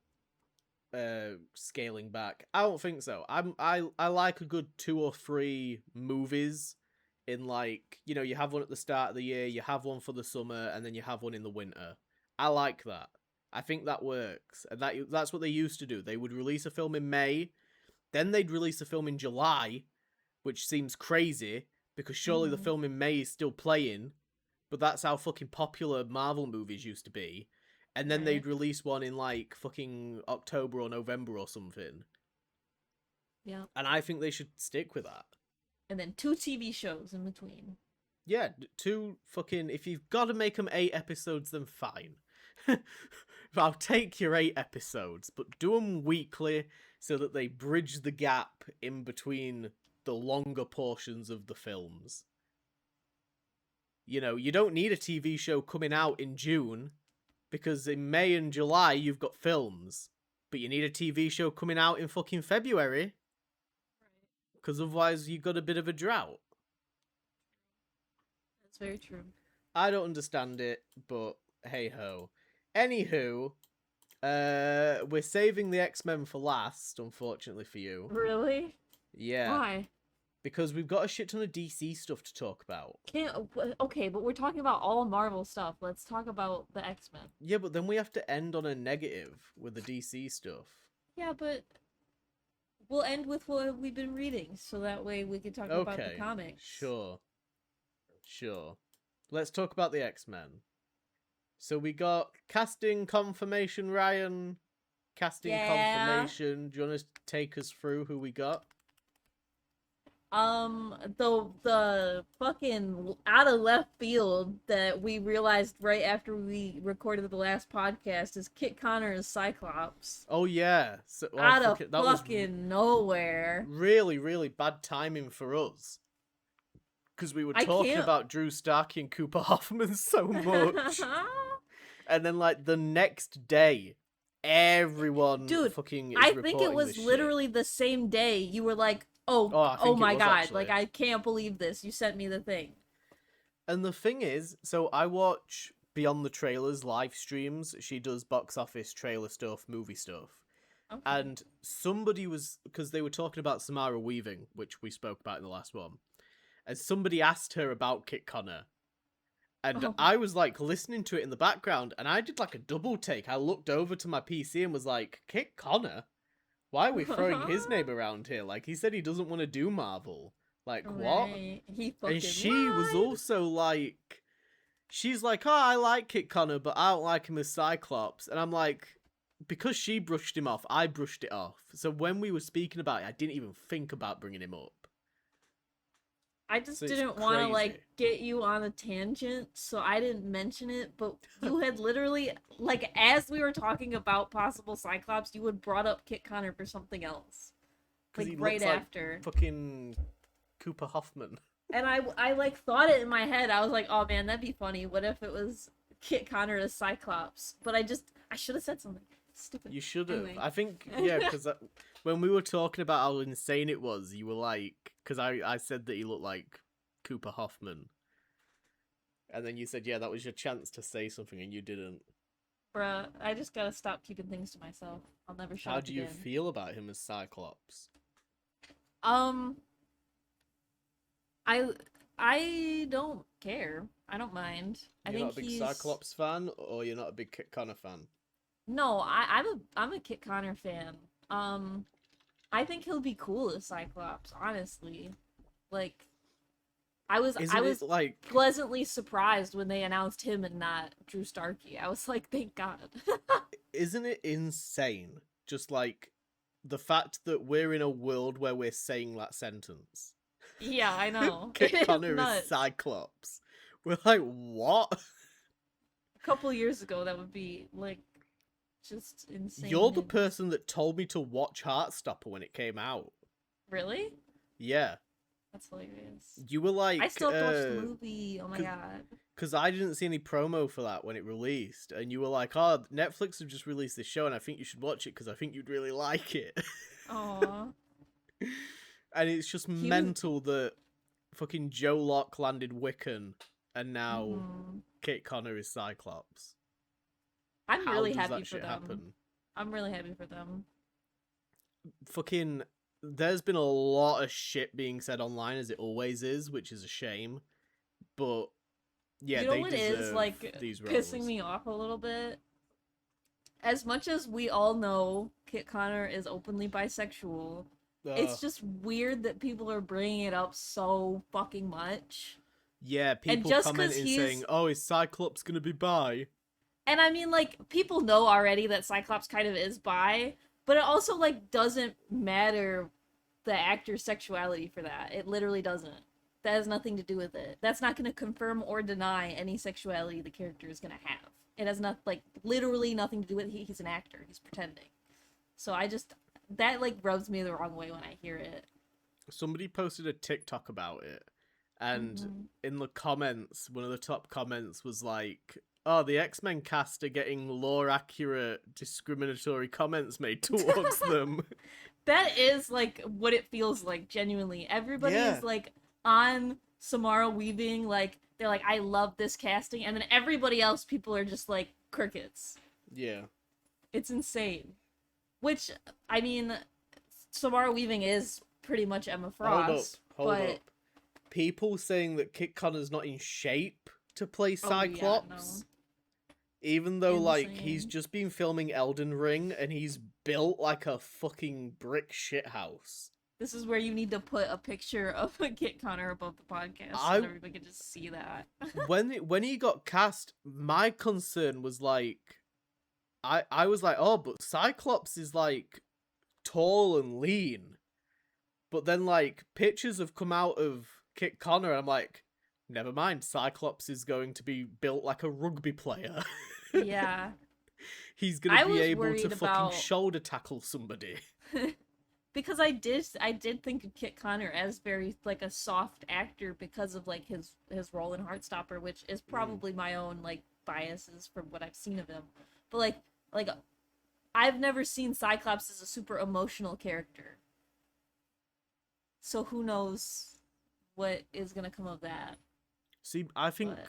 Speaker 2: scaling back. I don't think so. I like a good 2 or 3 movies in, like, you know, you have one at the start of the year, you have one for the summer, and then you have one in the winter. I like that. I think that works. And that's what they used to do. They would release a film in May, then they'd release a film in July, which seems crazy, because surely the film in May is still playing, but that's how fucking popular Marvel movies used to be. And then they'd release one in, like, fucking October or November or something.
Speaker 1: Yeah.
Speaker 2: And I think they should stick with that.
Speaker 1: And then 2 TV shows in between.
Speaker 2: Yeah, 2 fucking... If you've got to make them 8 episodes, then fine. I'll take your 8 episodes, but do them weekly so that they bridge the gap in between the longer portions of the films. You know, you don't need a TV show coming out in June, because in May and July you've got films. But you need a TV show coming out in fucking February. Because otherwise you've got a bit of a drought.
Speaker 1: That's very true.
Speaker 2: I don't understand it, but hey-ho. Anywho, we're saving the X-Men for last, unfortunately for you.
Speaker 1: Really?
Speaker 2: Yeah.
Speaker 1: Why?
Speaker 2: Because we've got a shit ton of DC stuff to talk about.
Speaker 1: Okay, but we're talking about all Marvel stuff. Let's talk about the X-Men.
Speaker 2: Yeah, but then we have to end on a negative with the DC stuff.
Speaker 1: Yeah, but we'll end with what we've been reading, so that way we can talk about the comics.
Speaker 2: Sure. Let's talk about the X-Men. So we got casting confirmation, Ryan. Confirmation. Do you want to take us through who we got?
Speaker 1: The fucking out of left field that we realized right after we recorded the last podcast is Kit Connor as Cyclops.
Speaker 2: Oh yeah, so,
Speaker 1: out of fucking nowhere.
Speaker 2: Really, really bad timing for us, because we were talking about Drew Starkey and Cooper Hoffman so much, and then like the next day, everyone
Speaker 1: Dude,
Speaker 2: fucking is
Speaker 1: I think it
Speaker 2: reporting
Speaker 1: was
Speaker 2: this shit.
Speaker 1: literally the same day you were like,
Speaker 2: Oh, I
Speaker 1: oh
Speaker 2: think it
Speaker 1: my
Speaker 2: was
Speaker 1: god, like
Speaker 2: actually.
Speaker 1: I can't believe this. You sent me the thing.
Speaker 2: And the thing is, so I watch Beyond the Trailers live streams. She does box office trailer stuff, movie stuff.
Speaker 1: Okay.
Speaker 2: And somebody was, because they were talking about Samara Weaving, which we spoke about in the last one. And somebody asked her about Kit Connor. And
Speaker 1: Oh.
Speaker 2: I was like listening to it in the background, and I did like a double take. I looked over to my PC and was like, Kit Connor? Why are we throwing his name around here? Like, he said he doesn't want to do Marvel. Like, what?
Speaker 1: Right. He
Speaker 2: And
Speaker 1: fucking
Speaker 2: she was
Speaker 1: lied.
Speaker 2: also like, she's like, oh, I like Kit Connor, but I don't like him as Cyclops. And I'm like, because she brushed him off, I brushed it off. So when we were speaking about it, I didn't even think about bringing him up.
Speaker 1: I just
Speaker 2: So it's
Speaker 1: didn't want to
Speaker 2: crazy.
Speaker 1: like get you on a tangent, so I didn't mention it, but you had literally like as we were talking about possible Cyclops, you had brought up Kit Connor for something else.
Speaker 2: Because
Speaker 1: Like
Speaker 2: he
Speaker 1: right
Speaker 2: looks like
Speaker 1: after.
Speaker 2: fucking Cooper Hoffman.
Speaker 1: And I like thought it in my head. I was like, "Oh man, that'd be funny. What if it was Kit Connor as Cyclops?" But I should have said something. Stupid.
Speaker 2: You should have.
Speaker 1: Anyway.
Speaker 2: I think, yeah, because when we were talking about how insane it was, you were like, because I said that he looked like Cooper Hoffman. And then you said, yeah, that was your chance to say something, and you didn't.
Speaker 1: Bruh, I just gotta stop keeping things to myself. I'll never shut
Speaker 2: How
Speaker 1: up
Speaker 2: do you
Speaker 1: again.
Speaker 2: feel about him as Cyclops?
Speaker 1: Um, I I don't care. I don't mind. I
Speaker 2: You're not
Speaker 1: think
Speaker 2: a big
Speaker 1: he's
Speaker 2: Cyclops fan, or you're not a big Kit Connor fan?
Speaker 1: no. I'm a Kit Connor fan. Um, I think he'll be cool as Cyclops. Honestly, like I
Speaker 2: Isn't it
Speaker 1: was
Speaker 2: like,
Speaker 1: pleasantly surprised when they announced him and not Drew Starkey. I was like, thank God.
Speaker 2: isn't it insane? Just like the fact that we're in a world where we're saying that sentence.
Speaker 1: Yeah, I know. It
Speaker 2: Kit
Speaker 1: is
Speaker 2: Connor is
Speaker 1: nuts.
Speaker 2: Cyclops. We're like, what?
Speaker 1: A couple years ago, that would be like just
Speaker 2: You're
Speaker 1: insane.
Speaker 2: the
Speaker 1: And
Speaker 2: person that told me to watch Heartstopper when it came out.
Speaker 1: really,
Speaker 2: Yeah.
Speaker 1: that's hilarious.
Speaker 2: You were
Speaker 1: I
Speaker 2: like,
Speaker 1: still have to watch the movie. Oh my god.
Speaker 2: because I didn't see any promo for that when it released, and you were like, oh, Netflix have just released this show, and I think you should watch it because I think you'd really like it.
Speaker 1: Aw.
Speaker 2: And it's just
Speaker 1: He was.
Speaker 2: mental that fucking Joe Locke landed Wiccan, and now
Speaker 1: Mhm.
Speaker 2: Kit Connor is Cyclops.
Speaker 1: I'm
Speaker 2: How
Speaker 1: really
Speaker 2: does
Speaker 1: happy
Speaker 2: that
Speaker 1: for
Speaker 2: shit
Speaker 1: them.
Speaker 2: happen?
Speaker 1: I'm really happy for them.
Speaker 2: Fucking, there's been a lot of shit being said online, as it always is, which is a shame. But yeah,
Speaker 1: You know
Speaker 2: they
Speaker 1: what is
Speaker 2: deserve
Speaker 1: like
Speaker 2: these
Speaker 1: pissing
Speaker 2: roles.
Speaker 1: me off a little bit? As much as we all know Kit Connor is openly bisexual,
Speaker 2: Uh,
Speaker 1: it's just weird that people are bringing it up so fucking much.
Speaker 2: yeah,
Speaker 1: And
Speaker 2: people
Speaker 1: just because
Speaker 2: commenting saying,
Speaker 1: he's.
Speaker 2: "Oh, is Cyclops gonna be bi?"
Speaker 1: And I mean, like, people know already that Cyclops kind of is bi, but it also, like, doesn't matter the actor's sexuality for that. It literally doesn't. That has nothing to do with it. That's not going to confirm or deny any sexuality the character is going to have. It has not, like, literally nothing to do with it. He's an actor. He's pretending. So I just. That, like, rubs me the wrong way when I hear it.
Speaker 2: Somebody posted a TikTok about it, and
Speaker 1: Mm-hmm.
Speaker 2: in the comments, one of the top comments was like, "Oh, the X-Men cast are getting lore-accurate, discriminatory comments made towards them."
Speaker 1: That is like what it feels like, genuinely. Everybody
Speaker 2: Yeah,
Speaker 1: is like on Samara Weaving, like they're like, I love this casting, and then everybody else, people are just like crickets.
Speaker 2: yeah.
Speaker 1: It's insane. Which, I mean, Samara Weaving is pretty much Emma
Speaker 2: Hold up,
Speaker 1: Frost,
Speaker 2: hold
Speaker 1: but
Speaker 2: up. People saying that Kit Connor's not in shape to play
Speaker 1: oh yeah, no,
Speaker 2: Cyclops. Even though, like, he's
Speaker 1: insane.
Speaker 2: just been filming Elden Ring and he's built like a fucking brick shithouse.
Speaker 1: This is where you need to put a picture of Kit Connor above the podcast so
Speaker 2: I
Speaker 1: that everybody can just see that.
Speaker 2: when he got cast, my concern was like, I was like, oh, but Cyclops is like tall and lean. But then like pictures have come out of Kit Connor, and I'm like, never mind. Cyclops is going to be built like a rugby player.
Speaker 1: Yeah.
Speaker 2: He's gonna
Speaker 1: I
Speaker 2: be
Speaker 1: was
Speaker 2: able to
Speaker 1: worried
Speaker 2: fucking
Speaker 1: about
Speaker 2: shoulder tackle somebody.
Speaker 1: because I did think of Kit Connor as very like a soft actor because of like his role in Heartstopper, which is probably my own like biases from what I've seen of him. But like I've never seen Cyclops as a super emotional character. So who knows what is gonna come of that.
Speaker 2: See, I think
Speaker 1: But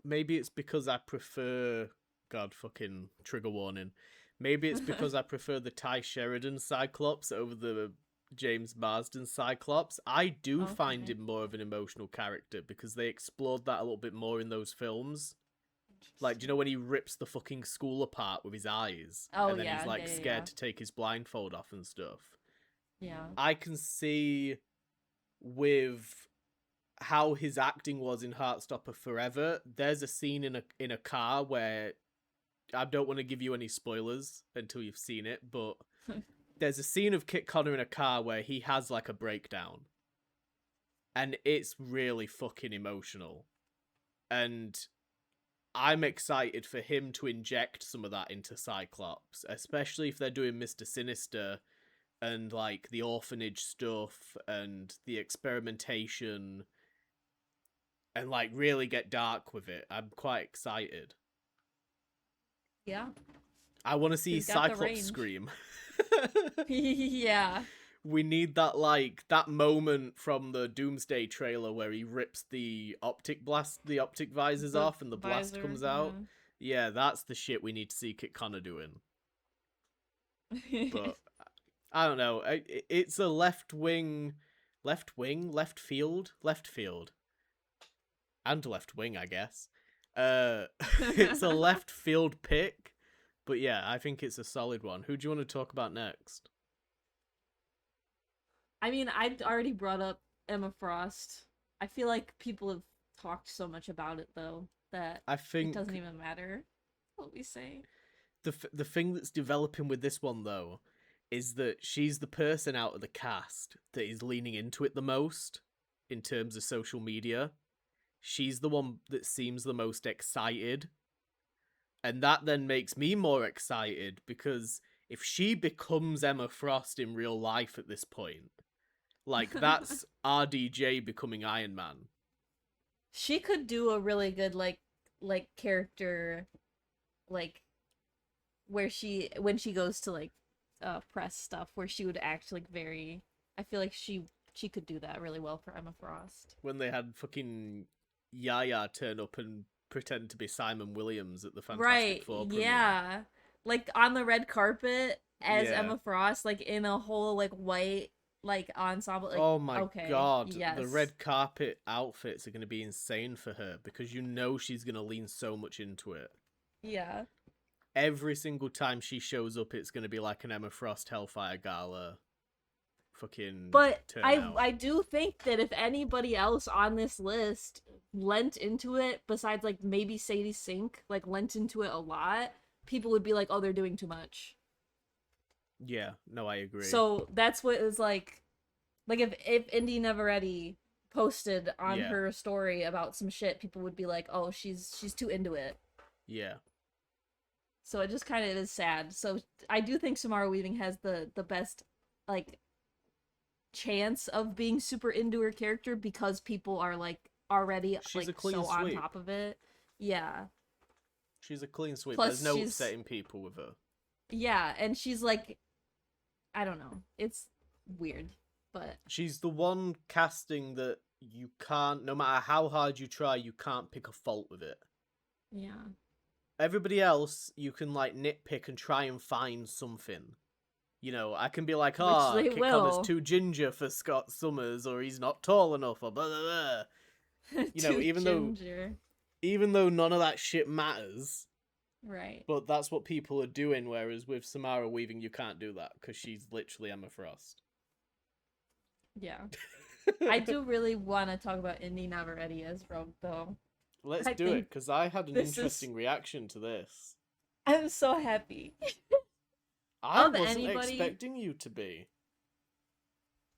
Speaker 2: maybe it's because I prefer. God fucking trigger warning. Maybe it's because I prefer the Ty Sheridan Cyclops over the James Marsden Cyclops. I do find
Speaker 1: okay.
Speaker 2: him more of an emotional character because they explored that a little bit more in those films. Like, do you know
Speaker 1: Interesting.
Speaker 2: when he rips the fucking school apart with his eyes
Speaker 1: Oh
Speaker 2: and then he's
Speaker 1: yeah,
Speaker 2: like
Speaker 1: yeah, yeah,
Speaker 2: scared
Speaker 1: yeah.
Speaker 2: to take his blindfold off and stuff?
Speaker 1: Yeah.
Speaker 2: I can see with how his acting was in Heartstopper Forever. There's a scene in a car where I don't want to give you any spoilers until you've seen it, but there's a scene of Kit Connor in a car where he has like a breakdown, and it's really fucking emotional. And I'm excited for him to inject some of that into Cyclops, especially if they're doing Mr. Sinister and like the orphanage stuff and the experimentation and like really get dark with it. I'm quite excited.
Speaker 1: Yeah.
Speaker 2: I want to see
Speaker 1: He's got the
Speaker 2: Cyclops
Speaker 1: range.
Speaker 2: scream.
Speaker 1: Yeah.
Speaker 2: We need that like that moment from the Doomsday trailer where he rips the optic visors
Speaker 1: The
Speaker 2: off and the blast
Speaker 1: visor,
Speaker 2: comes out. Yeah, that's the shit we need to see Kit Connor doing.
Speaker 1: yeah.
Speaker 2: But I don't know. It's a left field, and left wing, I guess. It's a left field pick. But yeah, I think it's a solid one. Who do you want to talk about next?
Speaker 1: I mean, I'd already brought up Emma Frost. I feel like people have talked so much about it though that
Speaker 2: I
Speaker 1: it doesn't
Speaker 2: think
Speaker 1: even matter what we say.
Speaker 2: the thing that's developing with this one though is that she's the person out of the cast that is leaning into it the most in terms of social media. She's the one that seems the most excited, and that then makes me more excited because if she becomes Emma Frost in real life at this point, like that's RDJ becoming Iron Man.
Speaker 1: She could do a really good character like where she when she goes to like press stuff where she would act like very I feel like she could do that really well for Emma Frost.
Speaker 2: When they had fucking Yaya turn up and pretend to be Simon Williams at the Fantastic
Speaker 1: Right,
Speaker 2: Four premiere.
Speaker 1: yeah. Like on the red carpet as
Speaker 2: Yeah.
Speaker 1: Emma Frost, like in a whole like white like ensemble, like
Speaker 2: Oh my
Speaker 1: okay,
Speaker 2: god, the
Speaker 1: yes.
Speaker 2: red carpet outfits are going to be insane for her because you know she's going to lean so much into it.
Speaker 1: Yeah.
Speaker 2: Every single time she shows up, it's going to be like an Emma Frost Hellfire Gala fucking
Speaker 1: But
Speaker 2: turnout.
Speaker 1: I do think that if anybody else on this list lent into it, besides like maybe Sadie Sink, like lent into it a lot, people would be like, "Oh, they're doing too much."
Speaker 2: Yeah, no, I agree.
Speaker 1: So that's what is like if Indy Neveretti posted on
Speaker 2: Yeah,
Speaker 1: her story about some shit, people would be like, "Oh, she's too into it."
Speaker 2: yeah.
Speaker 1: So it just kind of is sad. So I do think Samara Weaving has the best like chance of being super into her character because people are like already
Speaker 2: She's a
Speaker 1: like
Speaker 2: clean
Speaker 1: so on
Speaker 2: sweep.
Speaker 1: top of it. Yeah.
Speaker 2: She's a clean sweep. There's
Speaker 1: Plus
Speaker 2: no
Speaker 1: she's
Speaker 2: upsetting people with her.
Speaker 1: yeah, and she's like I don't know. It's weird, but
Speaker 2: She's the one casting that you can't, no matter how hard you try, you can't pick a fault with it.
Speaker 1: yeah.
Speaker 2: Everybody else, you can like nitpick and try and find something. You know, I can be like,
Speaker 1: Which
Speaker 2: oh,
Speaker 1: they
Speaker 2: Kit Connor's
Speaker 1: will.
Speaker 2: too ginger for Scott Summers, or he's not tall enough, or blah blah blah. You know,
Speaker 1: Too ginger.
Speaker 2: even though none of that shit matters,
Speaker 1: Right.
Speaker 2: but that's what people are doing. Whereas with Samara Weaving, you can't do that because she's literally Emma Frost.
Speaker 1: Yeah. I do really want to talk about Indy Navarrete as Rogue though.
Speaker 2: Let's
Speaker 1: I
Speaker 2: do it
Speaker 1: think
Speaker 2: because I had an
Speaker 1: this is
Speaker 2: interesting reaction to this.
Speaker 1: I'm so happy.
Speaker 2: I
Speaker 1: Of
Speaker 2: wasn't
Speaker 1: anybody,
Speaker 2: expecting you to be.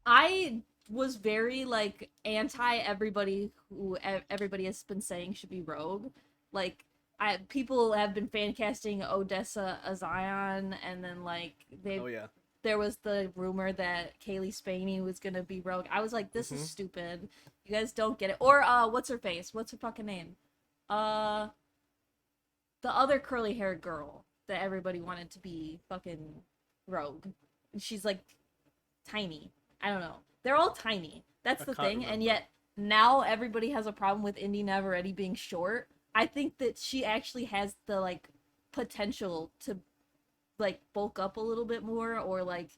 Speaker 1: I was very like anti everybody who everybody has been saying should be Rogue. Like I people have been fan casting Odessa Zion, and then like they
Speaker 2: Oh yeah.
Speaker 1: there was the rumor that Kaylee Spaney was gonna be Rogue. I was like, this is
Speaker 2: Mm-hmm.
Speaker 1: stupid. You guys don't get it. Or what's her face? What's her fucking name? Uh, the other curly haired girl. that everybody wanted to be fucking Rogue. And she's like tiny. I don't know. They're all tiny. That's
Speaker 2: I
Speaker 1: the
Speaker 2: can't
Speaker 1: thing. And
Speaker 2: remember.
Speaker 1: yet now everybody has a problem with Indy Navarrete being short. I think that she actually has the like potential to like bulk up a little bit more, or like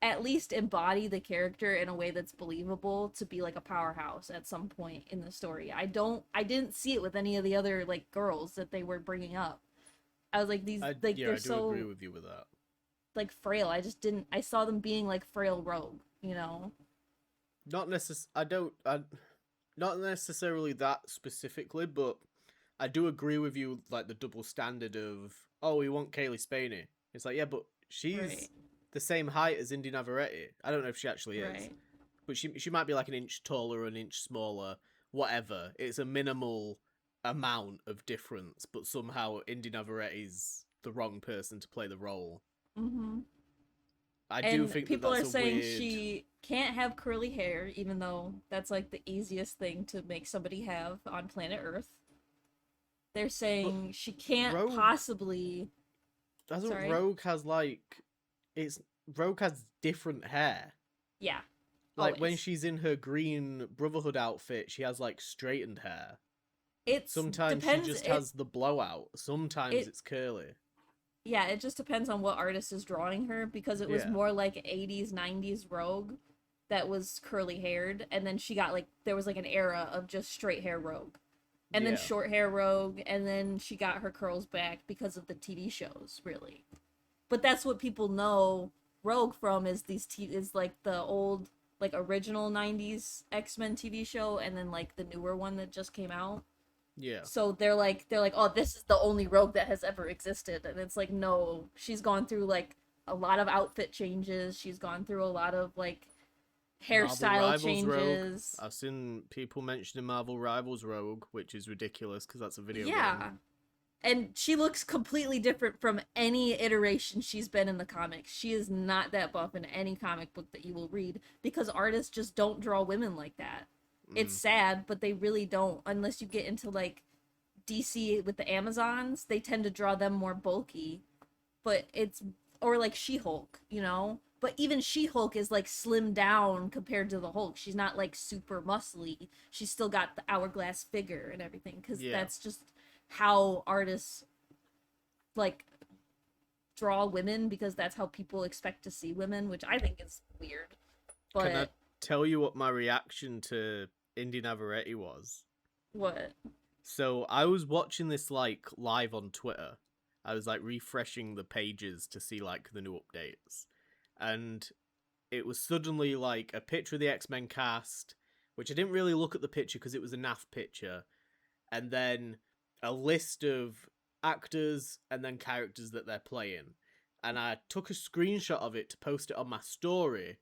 Speaker 1: at least embody the character in a way that's believable to be like a powerhouse at some point in the story. I didn't see it with any of the other like girls that they were bringing up. I was like, these like
Speaker 2: Yeah,
Speaker 1: they're
Speaker 2: I do agree
Speaker 1: so
Speaker 2: with you with that.
Speaker 1: like frail. I just didn't I saw them being like frail Rogue, you know.
Speaker 2: Not not necessarily that specifically, but I do agree with you, like the double standard of, oh, we want Kaylee Spaney. It's like, yeah, but
Speaker 1: Right.
Speaker 2: she's the same height as Indy Navarrete. I don't know if she actually is,
Speaker 1: Right.
Speaker 2: but she might be like an inch taller, or an inch smaller, whatever. It's a minimal amount of difference, but somehow Indy Navarrete is the wrong person to play the role.
Speaker 1: Mhm.
Speaker 2: I do
Speaker 1: And
Speaker 2: think that
Speaker 1: people
Speaker 2: that's
Speaker 1: are
Speaker 2: a
Speaker 1: saying
Speaker 2: weird.
Speaker 1: she can't have curly hair, even though that's like the easiest thing to make somebody have on planet Earth. They're
Speaker 2: But
Speaker 1: saying she can't
Speaker 2: Rogue
Speaker 1: possibly.
Speaker 2: doesn't
Speaker 1: Sorry.
Speaker 2: Rogue has like it's Rogue has different hair.
Speaker 1: Yeah,
Speaker 2: Like when
Speaker 1: always.
Speaker 2: she's in her green Brotherhood outfit, she has like straightened hair.
Speaker 1: It's
Speaker 2: Sometimes she
Speaker 1: depends.
Speaker 2: just has the blowout. Sometimes
Speaker 1: It
Speaker 2: it's curly.
Speaker 1: yeah. It just depends on what artist is drawing her, because it was
Speaker 2: Yeah.
Speaker 1: more like 80s, 90s Rogue that was curly haired, and then she got like there was like an era of just straight hair Rogue, and then
Speaker 2: Yeah.
Speaker 1: short hair Rogue, and then she got her curls back because of the TV shows, really. But that's what people know Rogue from is is like the old like original 90s X-Men TV show, and then like the newer one that just came out.
Speaker 2: Yeah.
Speaker 1: So they're like, "Oh, this is the only Rogue that has ever existed." And it's like, "No, she's gone through like a lot of outfit changes. She's gone through a lot of like
Speaker 2: Marvel
Speaker 1: hairstyle
Speaker 2: Rivals Rogue.
Speaker 1: changes."
Speaker 2: I've seen people mentioning Marvel Rivals Rogue, which is ridiculous because that's a video game.
Speaker 1: Yeah. And she looks completely different from any iteration she's been in the comics. She is not that buff in any comic book that you will read, because artists just don't draw women like that. It's
Speaker 2: Mm.
Speaker 1: sad, but they really don't, unless you get into like DC with the Amazons. They tend to draw them more bulky, but it's or like She-Hulk, you know? But even She-Hulk is like slimmed down compared to the Hulk. She's not like super muscly. She's still got the hourglass figure and everything, cuz
Speaker 2: Yeah.
Speaker 1: that's just how artists like draw women, because that's how people expect to see women, which I think is weird.
Speaker 2: Can I
Speaker 1: But
Speaker 2: tell you what my reaction to Indy Navarrete was?
Speaker 1: what?
Speaker 2: So I was watching this like live on Twitter. I was like refreshing the pages to see like the new updates. And it was suddenly like a picture of the X-Men cast, which I didn't really look at the picture because it was a naff picture, and then a list of actors and then characters that they're playing. And I took a screenshot of it to post it on my story,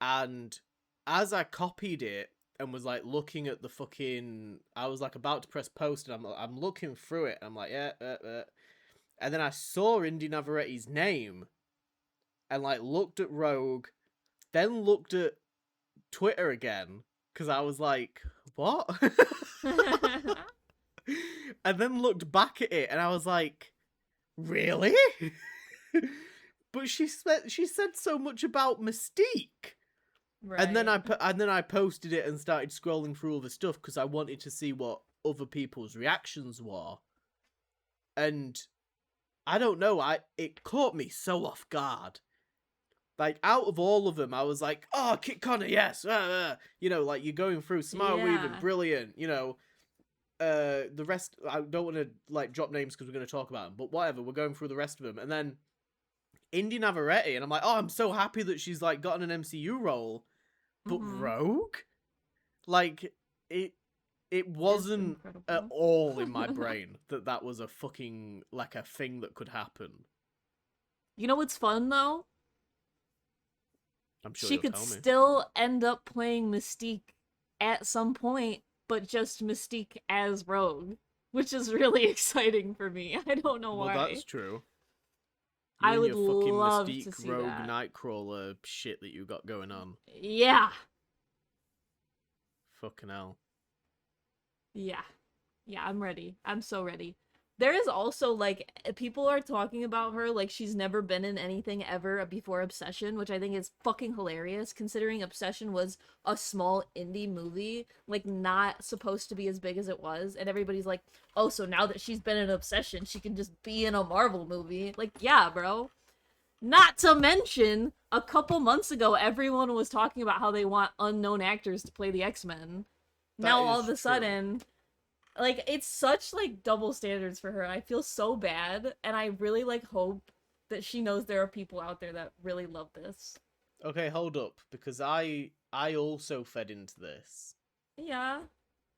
Speaker 2: and as I copied it and was like looking at the fucking, I was like about to press post, and I'm looking through it, and I'm like, yeah, and then I saw Indy Navarrete's name, and like looked at Rogue, then looked at Twitter again because I was like, what? And then looked back at it, and I was like, really? But she said so much about Mystique. And then
Speaker 1: Right.
Speaker 2: I posted it and started scrolling through all the stuff because I wanted to see what other people's reactions were. And I don't know, it caught me so off guard. Like out of all of them, I was like, "Oh, Kit Connor, yes!" You know, like you're going through Smile Weaving,
Speaker 1: Yeah.
Speaker 2: brilliant. You know, the rest. I don't want to like drop names because we're going to talk about them, but whatever. We're going through the rest of them, and then Indy Navarrete, and I'm like, "Oh, I'm so happy that she's like gotten an MCU role." But
Speaker 1: Mhm.
Speaker 2: Rogue? Like, it
Speaker 1: It's
Speaker 2: wasn't at
Speaker 1: incredible.
Speaker 2: all in my brain that that was a fucking, like, a thing that could happen.
Speaker 1: You know what's fun though?
Speaker 2: I'm sure
Speaker 1: She
Speaker 2: you'll
Speaker 1: could
Speaker 2: tell me.
Speaker 1: still end up playing Mystique at some point, but just Mystique as Rogue, which is really exciting for me. I don't know
Speaker 2: Well,
Speaker 1: why.
Speaker 2: that's true. You
Speaker 1: I
Speaker 2: and
Speaker 1: would
Speaker 2: your fucking
Speaker 1: love to
Speaker 2: Mystique
Speaker 1: see
Speaker 2: Rogue
Speaker 1: that.
Speaker 2: Nightcrawler shit that you got going on.
Speaker 1: Yeah.
Speaker 2: Fucking hell.
Speaker 1: Yeah. Yeah, I'm ready. I'm so ready. There is also like people are talking about her like she's never been in anything ever before Obsession, which I think is fucking hilarious considering Obsession was a small indie movie, like not supposed to be as big as it was, and everybody's like, "Oh, so now that she's been in Obsession, she can just be in a Marvel movie." Like, yeah, bro. Not to mention, a couple months ago everyone was talking about how they want unknown actors to play the X-Men.
Speaker 2: That
Speaker 1: Now all
Speaker 2: is
Speaker 1: of a
Speaker 2: true.
Speaker 1: sudden, like it's such like double standards for her. I feel so bad, and I really like hope that she knows there are people out there that really love this.
Speaker 2: Okay, hold up, because I also fed into this.
Speaker 1: Yeah.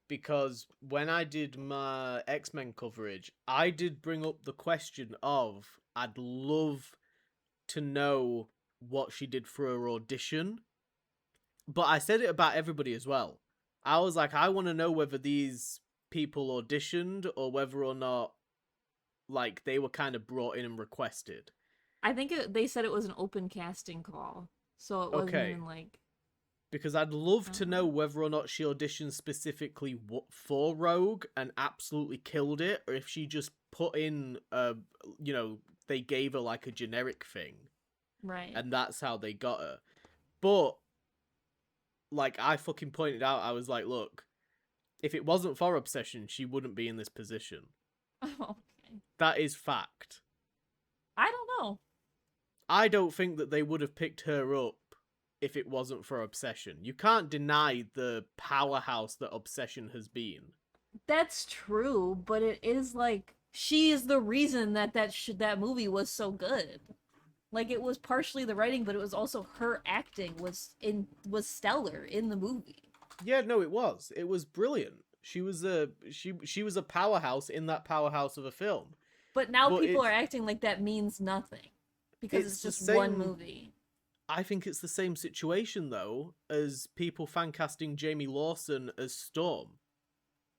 Speaker 2: Because when I did my X-Men coverage, I did bring up the question of I'd love to know what she did for her audition. But I said it about everybody as well. I was like, I want to know whether these people auditioned or whether or not like they were kind of brought in and requested.
Speaker 1: I think they said it was an open casting call, so it wasn't
Speaker 2: Okay,
Speaker 1: even like
Speaker 2: because I'd love
Speaker 1: I
Speaker 2: to
Speaker 1: don't
Speaker 2: know
Speaker 1: know.
Speaker 2: whether or not she auditioned specifically for Rogue and absolutely killed it, or if she just put in you know, they gave her like a generic thing,
Speaker 1: Right.
Speaker 2: and that's how they got her. But like I fucking pointed out, I was like, look, if it wasn't for Obsession, she wouldn't be in this position.
Speaker 1: Okay.
Speaker 2: That is fact.
Speaker 1: I don't know.
Speaker 2: I don't think that they would have picked her up if it wasn't for Obsession. You can't deny the powerhouse that Obsession has been.
Speaker 1: That's true, but it is like she is the reason that that movie was so good. Like it was partially the writing, but it was also her acting was stellar in the movie.
Speaker 2: Yeah, no, it was. It was brilliant. She was a powerhouse in that powerhouse of a film.
Speaker 1: But now
Speaker 2: But
Speaker 1: people are acting like that means nothing because
Speaker 2: it's
Speaker 1: it's
Speaker 2: the
Speaker 1: just one
Speaker 2: same.
Speaker 1: movie.
Speaker 2: I think it's the same situation though as people fan casting Jamie Lawson as Storm.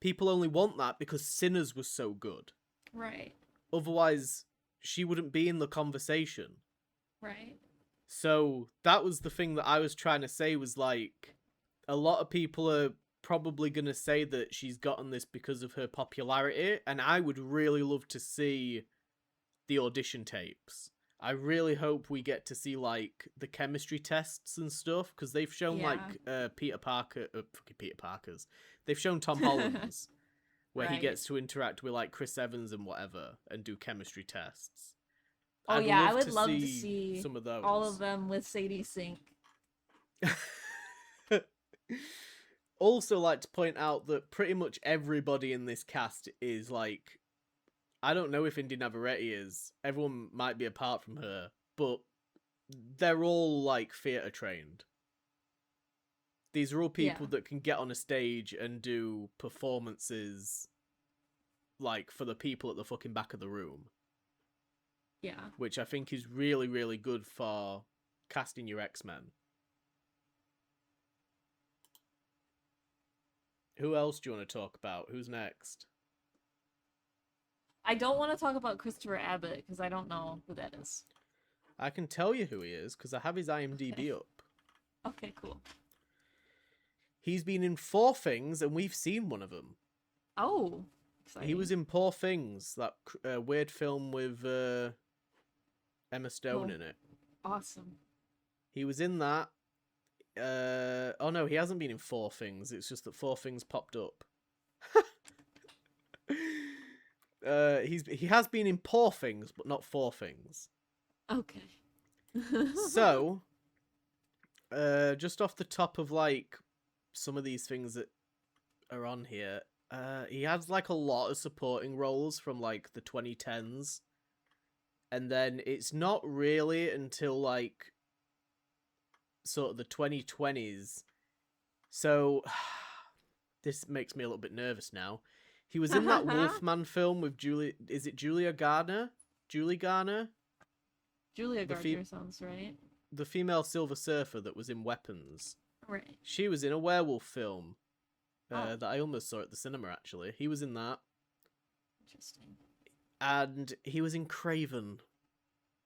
Speaker 2: People only want that because Sinners was so good.
Speaker 1: Right.
Speaker 2: Otherwise, she wouldn't be in the conversation.
Speaker 1: Right.
Speaker 2: So that was the thing that I was trying to say was like a lot of people are probably going to say that she's gotten this because of her popularity, and I would really love to see the audition tapes. I really hope we get to see like the chemistry tests and stuff because they've shown
Speaker 1: Yeah.
Speaker 2: like Peter Parker, fucking Peter Parker's. They've shown Tom Holland's where he
Speaker 1: Right.
Speaker 2: gets to interact with like Chris Evans and whatever and do chemistry tests.
Speaker 1: Oh
Speaker 2: I'd
Speaker 1: yeah, I
Speaker 2: love
Speaker 1: would
Speaker 2: to
Speaker 1: love to
Speaker 2: see
Speaker 1: see
Speaker 2: some of
Speaker 1: all of
Speaker 2: those.
Speaker 1: them with Sadie Sink.
Speaker 2: Also, like to point out that pretty much everybody in this cast is like, I don't know if Indy Navarrete is. Everyone might be apart from her, but they're all like theatre trained. These are all
Speaker 1: Yeah.
Speaker 2: people that can get on a stage and do performances like for the people at the fucking back of the room,
Speaker 1: Yeah.
Speaker 2: which I think is really, really good for casting your X-Men. Who else do you want to talk about? Who's next?
Speaker 1: I don't want to talk about Christopher Abbott because I don't know who that is.
Speaker 2: I can tell you who he is because I have his IMDb
Speaker 1: Okay.
Speaker 2: up.
Speaker 1: Okay, cool.
Speaker 2: He's been in 4 things and we've seen one of them.
Speaker 1: Oh,
Speaker 2: He was
Speaker 1: exciting.
Speaker 2: in Poor Things, that weird film with Emma Stone
Speaker 1: Oh,
Speaker 2: in it.
Speaker 1: awesome.
Speaker 2: He was in that. Oh no, he hasn't been in 4 things. It's just that 4 things popped up. He has been in Poor Things, but not 4 things.
Speaker 1: Okay.
Speaker 2: So, just off the top of like some of these things that are on here, he has like a lot of supporting roles from like the 2010s, and then it's not really until like sort of the 2020s. So this makes me a little bit nervous now. He was in that Wolfman film with Julie. Is it Julia Garner? Julie Garner,
Speaker 1: Julia
Speaker 2: the
Speaker 1: Gardner sounds right.
Speaker 2: the female Silver Surfer that was in Weapons.
Speaker 1: Right.
Speaker 2: She was in a werewolf film
Speaker 1: Oh,
Speaker 2: that I almost saw at the cinema. Actually, he was in that,
Speaker 1: interesting.
Speaker 2: and he was in Craven.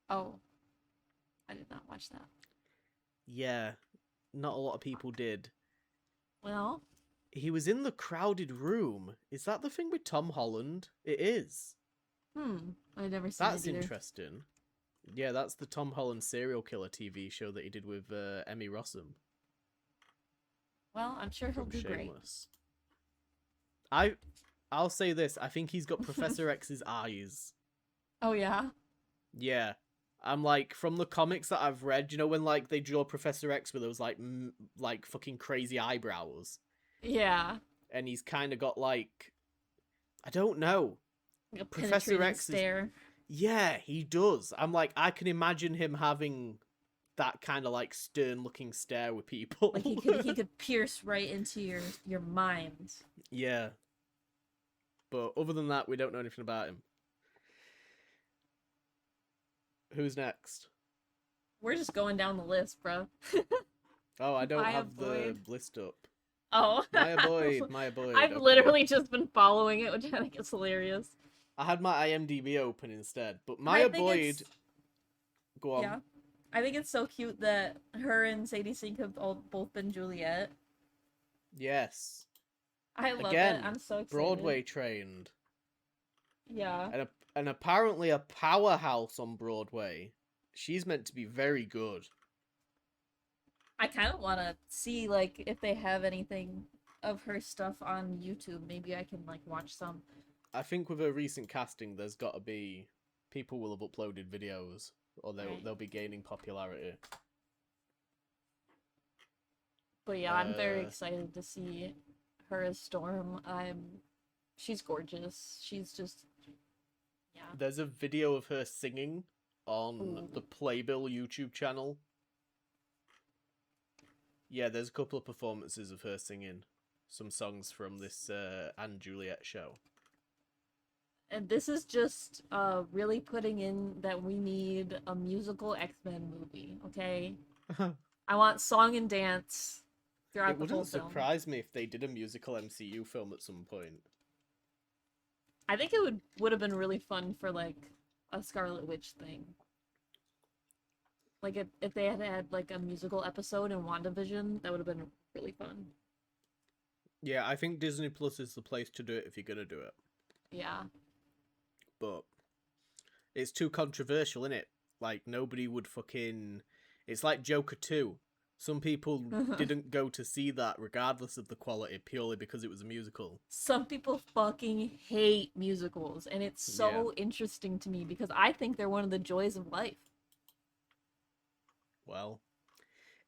Speaker 1: Oh, I did not watch that.
Speaker 2: Yeah, not a lot of people did.
Speaker 1: Well,
Speaker 2: He was in The Crowded Room. Is that the thing with Tom Holland? It is.
Speaker 1: I never seen
Speaker 2: That's
Speaker 1: it either.
Speaker 2: interesting. Yeah, that's the Tom Holland serial killer TV show that he did with Emmy Rossum
Speaker 1: Well, I'm sure he'll
Speaker 2: from
Speaker 1: do great.
Speaker 2: Shameless. I'll say this. I think he's got Professor X's eyes.
Speaker 1: Oh yeah.
Speaker 2: Yeah. I'm like, from the comics that I've read, you know when like they draw Professor X with those like fucking crazy eyebrows,
Speaker 1: Yeah.
Speaker 2: and he's kind of got like, I don't know,
Speaker 1: Like a
Speaker 2: Professor
Speaker 1: penetrating
Speaker 2: X is,
Speaker 1: stare.
Speaker 2: yeah, he does. I'm like, I can imagine him having that kind of like stern looking stare with people.
Speaker 1: Like he could pierce right into your mind.
Speaker 2: Yeah. But other than that, we don't know anything about him. Who's next?
Speaker 1: We're just going down the list, bro.
Speaker 2: Oh, I don't
Speaker 1: Maya
Speaker 2: have the
Speaker 1: Boyd.
Speaker 2: list up.
Speaker 1: Oh.
Speaker 2: Maya Boyd, Maya Boyd.
Speaker 1: I've
Speaker 2: okay.
Speaker 1: literally just been following it, which I think is hilarious.
Speaker 2: I had my IMDb open instead, but
Speaker 1: I
Speaker 2: Maya
Speaker 1: think
Speaker 2: Boyd.
Speaker 1: it's-
Speaker 2: Go on.
Speaker 1: Yeah. I think it's so cute that her and Sadie Sink have both been Juliet.
Speaker 2: Yes.
Speaker 1: I love
Speaker 2: Again,
Speaker 1: it. I'm so excited.
Speaker 2: Broadway trained.
Speaker 1: Yeah.
Speaker 2: And apparently a powerhouse on Broadway. She's meant to be very good.
Speaker 1: I kind of want to see like if they have anything of her stuff on YouTube. Maybe I can like watch some.
Speaker 2: I think with her recent casting, there's got to be people will have uploaded videos, or they'll be gaining popularity.
Speaker 1: But yeah, I'm very excited to see her as Storm. She's gorgeous. She's just, yeah.
Speaker 2: There's a video of her singing on the Playbill YouTube channel. Yeah, there's a couple of performances of her singing some songs from this Anne Juliet show.
Speaker 1: And this is just really putting in that we need a musical X-Men movie, okay? I want song and dance throughout
Speaker 2: It
Speaker 1: the whole
Speaker 2: wouldn't
Speaker 1: film.
Speaker 2: surprise me if they did a musical MCU film at some point.
Speaker 1: I think it would have been really fun for like a Scarlet Witch thing. Like if they had like a musical episode in WandaVision, that would have been really fun.
Speaker 2: Yeah, I think Disney Plus is the place to do it if you're gonna do it.
Speaker 1: Yeah.
Speaker 2: But it's too controversial, innit? Like, nobody would fucking... It's like Joker 2. Some people didn't go to see that regardless of the quality purely because it was a musical.
Speaker 1: Some people fucking hate musicals, and it's so interesting to me because I think they're one of the joys of life.
Speaker 2: Well,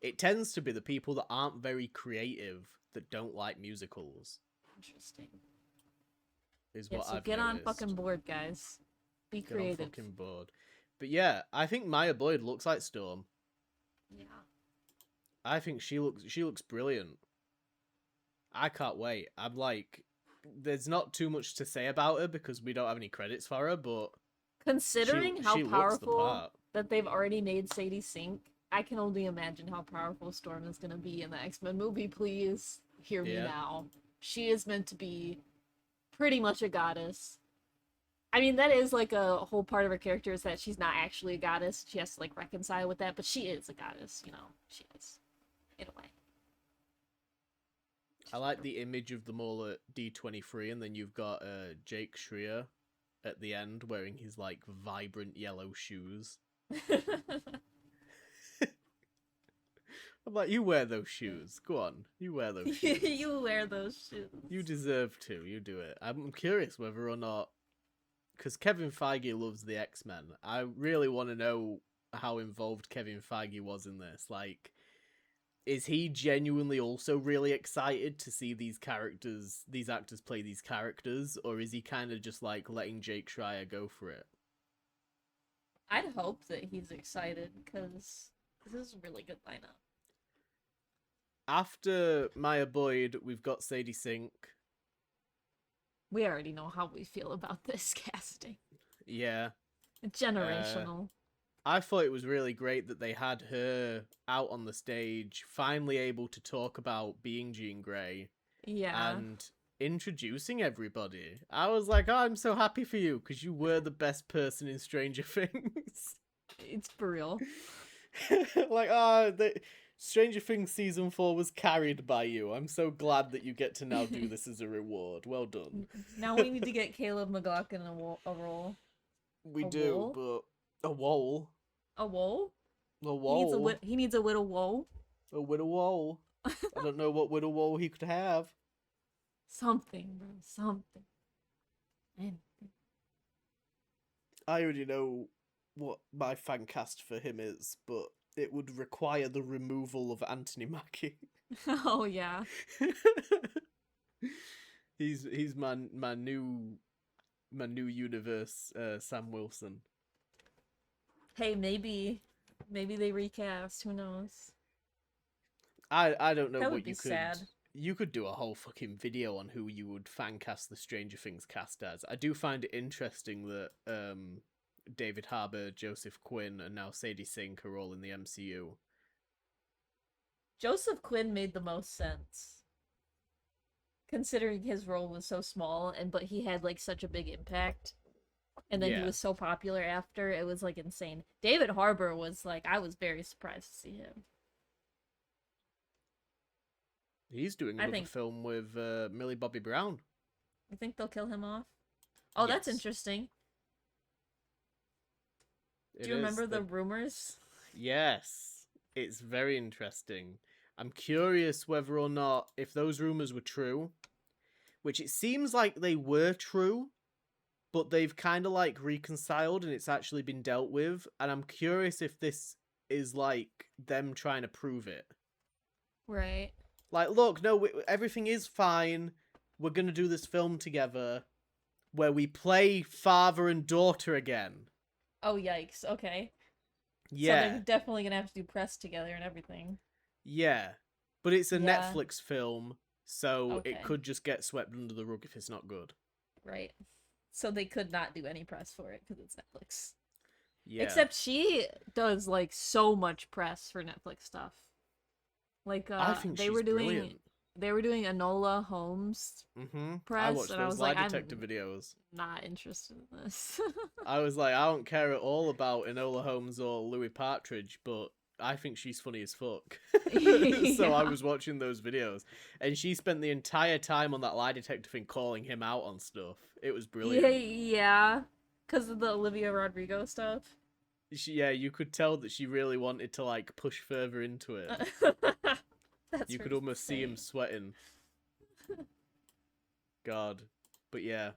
Speaker 2: it tends to be the people that aren't very creative that don't like musicals.
Speaker 1: Interesting.
Speaker 2: Is
Speaker 1: Yeah,
Speaker 2: what
Speaker 1: so
Speaker 2: I've
Speaker 1: get
Speaker 2: noticed.
Speaker 1: on fucking board, guys. Be
Speaker 2: Get on
Speaker 1: creative.
Speaker 2: fucking board. But yeah, I think Maya Boyd looks like Storm.
Speaker 1: Yeah.
Speaker 2: I think she looks brilliant. I can't wait. I'm like, there's not too much to say about her because we don't have any credits for her, but
Speaker 1: Considering how
Speaker 2: she looks the
Speaker 1: powerful
Speaker 2: part.
Speaker 1: that they've already made Sadie Sink, I can only imagine how powerful Storm is going to be in the X-Men movie. Please hear me now. She is meant to be pretty much a goddess. I mean, that is like a whole part of her character is that she's not actually a goddess. She has to like reconcile with that, but she is a goddess, you know. She is, in a way.
Speaker 2: I like the image of them all at D23, and then you've got Jake Schreier at the end wearing his like vibrant yellow shoes. I'm like, you wear those shoes. Go on, you wear those shoes.
Speaker 1: You wear those shoes.
Speaker 2: You deserve to. You do it. I'm curious whether or not, because Kevin Feige loves the X-Men. I really want to know how involved Kevin Feige was in this. Like, is he genuinely also really excited to see these actors play these characters, or is he kind of just like letting Jake Schreier go for it?
Speaker 1: I'd hope that he's excited because this is a really good lineup.
Speaker 2: After Maya Boyd, we've got Sadie Sink.
Speaker 1: We already know how we feel about this casting.
Speaker 2: Yeah.
Speaker 1: Generational.
Speaker 2: I thought it was really great that they had her out on the stage, finally able to talk about being Jean Grey.
Speaker 1: Yeah.
Speaker 2: And introducing everybody. I was like, oh, I'm so happy for you, because you were the best person in Stranger Things.
Speaker 1: It's for real.
Speaker 2: Like, Stranger Things Season 4 was carried by you. I'm so glad that you get to now do this as a reward. Well done.
Speaker 1: Now we need to get Caleb McLaughlin a role.
Speaker 2: We
Speaker 1: A
Speaker 2: do,
Speaker 1: wool?
Speaker 2: but a wall.
Speaker 1: A wool?
Speaker 2: A
Speaker 1: He needs a
Speaker 2: wall.
Speaker 1: he needs a little wool.
Speaker 2: A widow wall. I don't know what widow wall he could have.
Speaker 1: Something, bro. Something. And
Speaker 2: I already know what my fan cast for him is, but it would require the removal of Anthony Mackie.
Speaker 1: oh yeah.
Speaker 2: He's my new universe Sam Wilson.
Speaker 1: Hey, maybe they recast. Who knows?
Speaker 2: I don't know
Speaker 1: That
Speaker 2: what
Speaker 1: would be
Speaker 2: you could.
Speaker 1: sad.
Speaker 2: You could do a whole fucking video on who you would fan cast the Stranger Things cast as. I do find it interesting that David Harbour, Joseph Quinn, and now Sadie Sink are all in the MCU.
Speaker 1: Joseph Quinn made the most sense, considering his role was so small, but he had like such a big impact. And then he was so popular after, it was like insane. David Harbour was like, I was very surprised to see him.
Speaker 2: He's doing another film with Millie Bobby Brown.
Speaker 1: You think they'll kill him off? Oh, yes. That's interesting. Do you remember the rumors?
Speaker 2: Yes. It's very interesting. I'm curious whether or not, if those rumors were true, which it seems like they were true, but they've kind of like reconciled and it's actually been dealt with. And I'm curious if this is like them trying to prove it.
Speaker 1: Right.
Speaker 2: Like, look, no, everything is fine. We're going to do this film together where we play father and daughter again.
Speaker 1: Oh, yikes. Okay.
Speaker 2: Yeah.
Speaker 1: So they're definitely going to have to do press together and everything.
Speaker 2: Yeah. But it's a Netflix film, so it could just get swept under the rug if it's not good.
Speaker 1: Right. So they could not do any press for it because it's Netflix.
Speaker 2: Yeah.
Speaker 1: Except she does, like, so much press for Netflix stuff. Like,
Speaker 2: I think
Speaker 1: they
Speaker 2: she's
Speaker 1: were doing
Speaker 2: brilliant.
Speaker 1: They were doing Enola Holmes press,
Speaker 2: I watched
Speaker 1: and
Speaker 2: those
Speaker 1: I was
Speaker 2: lie
Speaker 1: like,
Speaker 2: detector videos.
Speaker 1: Not interested in this.
Speaker 2: I was like, I don't care at all about Enola Holmes or Louis Partridge, but I think she's funny as fuck. So I was watching those videos, and she spent the entire time on that lie detector thing calling him out on stuff. It was brilliant.
Speaker 1: Yeah, because of the Olivia Rodrigo stuff.
Speaker 2: You could tell that she really wanted to like push further into it. You could almost see him sweating. God. But yeah.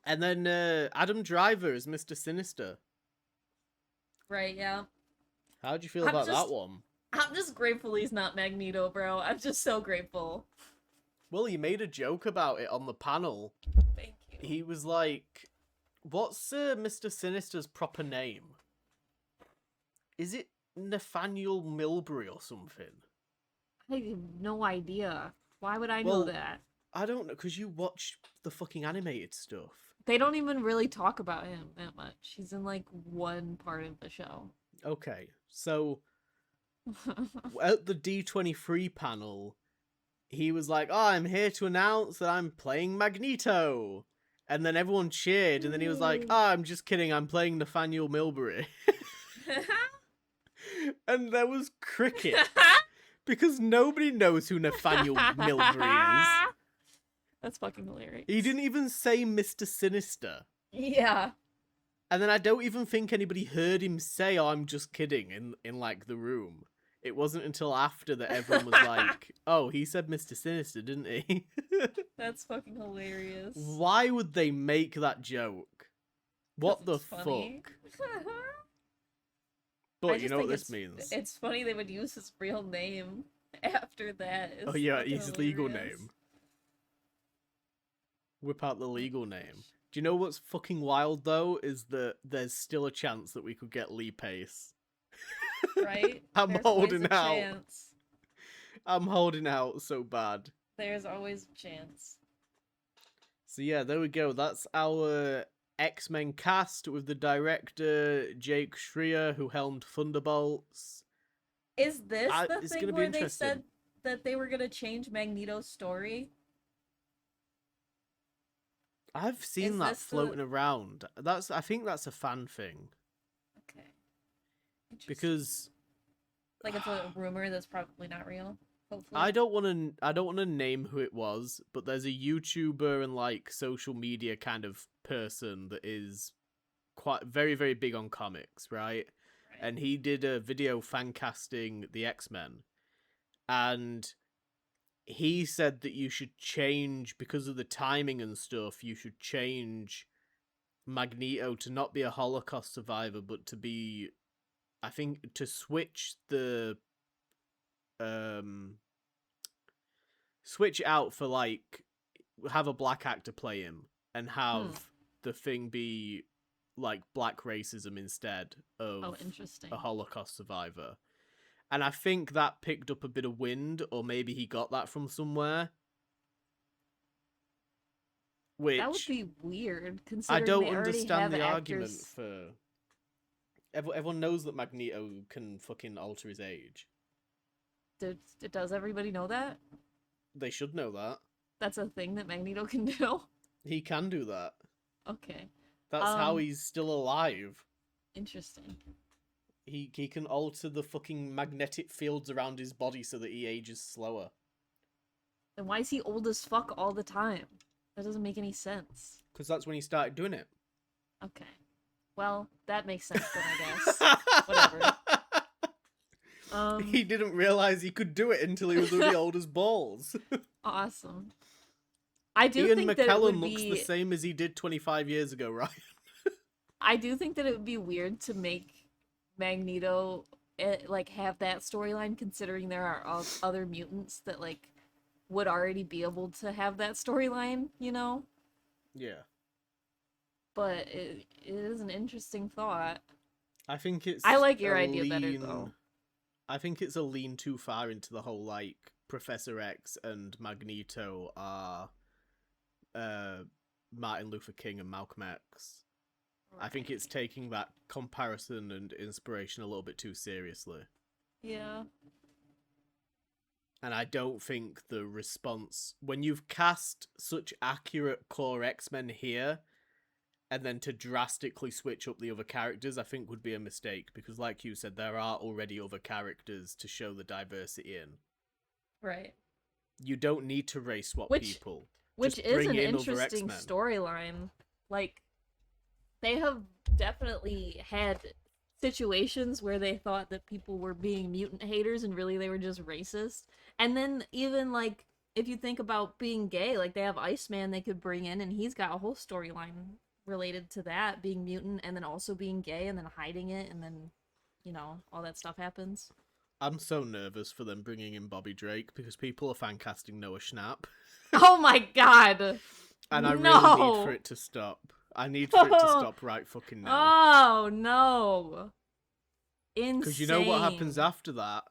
Speaker 2: And then Adam Driver is Mr. Sinister.
Speaker 1: Right, yeah.
Speaker 2: How'd you feel about that one?
Speaker 1: I'm just grateful he's not Magneto, bro. I'm just so grateful.
Speaker 2: Well, you made a joke about it on the panel.
Speaker 1: Thank you.
Speaker 2: He was like, what's Mr. Sinister's proper name? Is it Nathaniel Milbury or something?
Speaker 1: I have no idea. Why would I know that?
Speaker 2: I don't know, because you watch the fucking animated stuff.
Speaker 1: They don't even really talk about him that much. He's in, like, one part of the show.
Speaker 2: Okay, so at the D23 panel, he was like, oh, I'm here to announce that I'm playing Magneto. And then everyone cheered, and then he was like, oh, I'm just kidding, I'm playing Nathaniel Milbury. And there was crickets. Because nobody knows who Nathaniel Milbury is.
Speaker 1: That's fucking hilarious.
Speaker 2: He didn't even say Mr. Sinister.
Speaker 1: Yeah.
Speaker 2: And then I don't even think anybody heard him say, oh, I'm just kidding, in like, the room. It wasn't until after that everyone was like, oh, he said Mr. Sinister, didn't he?
Speaker 1: That's fucking hilarious.
Speaker 2: Why would they make that joke? What the
Speaker 1: funny.
Speaker 2: fuck? But you know what this means.
Speaker 1: It's funny they would use his real name after that.
Speaker 2: Oh yeah, his legal name. Whip out the legal name. Do you know what's fucking wild though? Is that there's still a chance that we could get Lee Pace.
Speaker 1: Right?
Speaker 2: I'm holding out.
Speaker 1: Chance.
Speaker 2: I'm holding out so bad.
Speaker 1: There's always a chance.
Speaker 2: So yeah, there we go. That's our X-Men cast with the director Jake Schreier, who helmed Thunderbolts.
Speaker 1: Is this the thing where they said that they were gonna change Magneto's story?
Speaker 2: I've seen that floating around. I think that's a fan thing.
Speaker 1: Okay.
Speaker 2: Because
Speaker 1: like it's a rumor that's probably not real. Hopefully.
Speaker 2: I don't want to name who it was, but there's a YouTuber and like social media kind of person that is quite very, very big on comics, right?
Speaker 1: Right.
Speaker 2: And he did a video fan casting the X-Men. And he said that you should change, because of the timing and stuff, you should change Magneto to not be a Holocaust survivor, but to be, I think, to switch out for, like, have a black actor play him and have the Thing be, like, black racism instead of
Speaker 1: interesting.
Speaker 2: a Holocaust survivor. And I think that picked up a bit of wind, or maybe he got that from somewhere. Which
Speaker 1: That would be weird, considering
Speaker 2: I don't
Speaker 1: they already
Speaker 2: understand
Speaker 1: have
Speaker 2: the
Speaker 1: actors...
Speaker 2: argument for... Everyone knows that Magneto can fucking alter his age.
Speaker 1: Does everybody know that?
Speaker 2: They should know that.
Speaker 1: That's a thing that Magneto can do?
Speaker 2: He can do that.
Speaker 1: Okay.
Speaker 2: That's how he's still alive.
Speaker 1: Interesting.
Speaker 2: He can alter the fucking magnetic fields around his body so that he ages slower.
Speaker 1: Then why is he old as fuck all the time? That doesn't make any sense.
Speaker 2: Because that's when he started doing it.
Speaker 1: Okay. Well, that makes sense then, I guess. Whatever.
Speaker 2: He didn't realize he could do it until he was really old as balls.
Speaker 1: Awesome. I do
Speaker 2: Ian
Speaker 1: think
Speaker 2: McKellen
Speaker 1: that it would
Speaker 2: looks
Speaker 1: be...
Speaker 2: the same as he did 25 years ago, Ryan.
Speaker 1: I do think that it would be weird to make Magneto like have that storyline, considering there are other mutants that like would already be able to have that storyline, you know?
Speaker 2: Yeah.
Speaker 1: But it is an interesting thought.
Speaker 2: I think it's...
Speaker 1: I like your idea better, though.
Speaker 2: I think it's a lean too far into the whole, like, Professor X and Magneto are Martin Luther King and Malcolm X. Right. I think it's taking that comparison and inspiration a little bit too seriously.
Speaker 1: Yeah.
Speaker 2: And I don't think the response... When you've cast such accurate core X-Men here, and then to drastically switch up the other characters, I think would be a mistake. Because like you said, there are already other characters to show the diversity in.
Speaker 1: Right.
Speaker 2: You don't need to race swap people.
Speaker 1: Which is an interesting storyline. Like, they have definitely had situations where they thought that people were being mutant haters and really they were just racist. And then even, like, if you think about being gay, like, they have Iceman they could bring in, and he's got a whole storyline related to that, being mutant and then also being gay and then hiding it, and then, you know, all that stuff happens.
Speaker 2: I'm so nervous for them bringing in Bobby Drake because people are fan casting Noah Schnapp.
Speaker 1: Oh my god!
Speaker 2: And I really need for it to stop. I need for it to stop right fucking now.
Speaker 1: Oh no! Insane.
Speaker 2: Because you know what happens after that?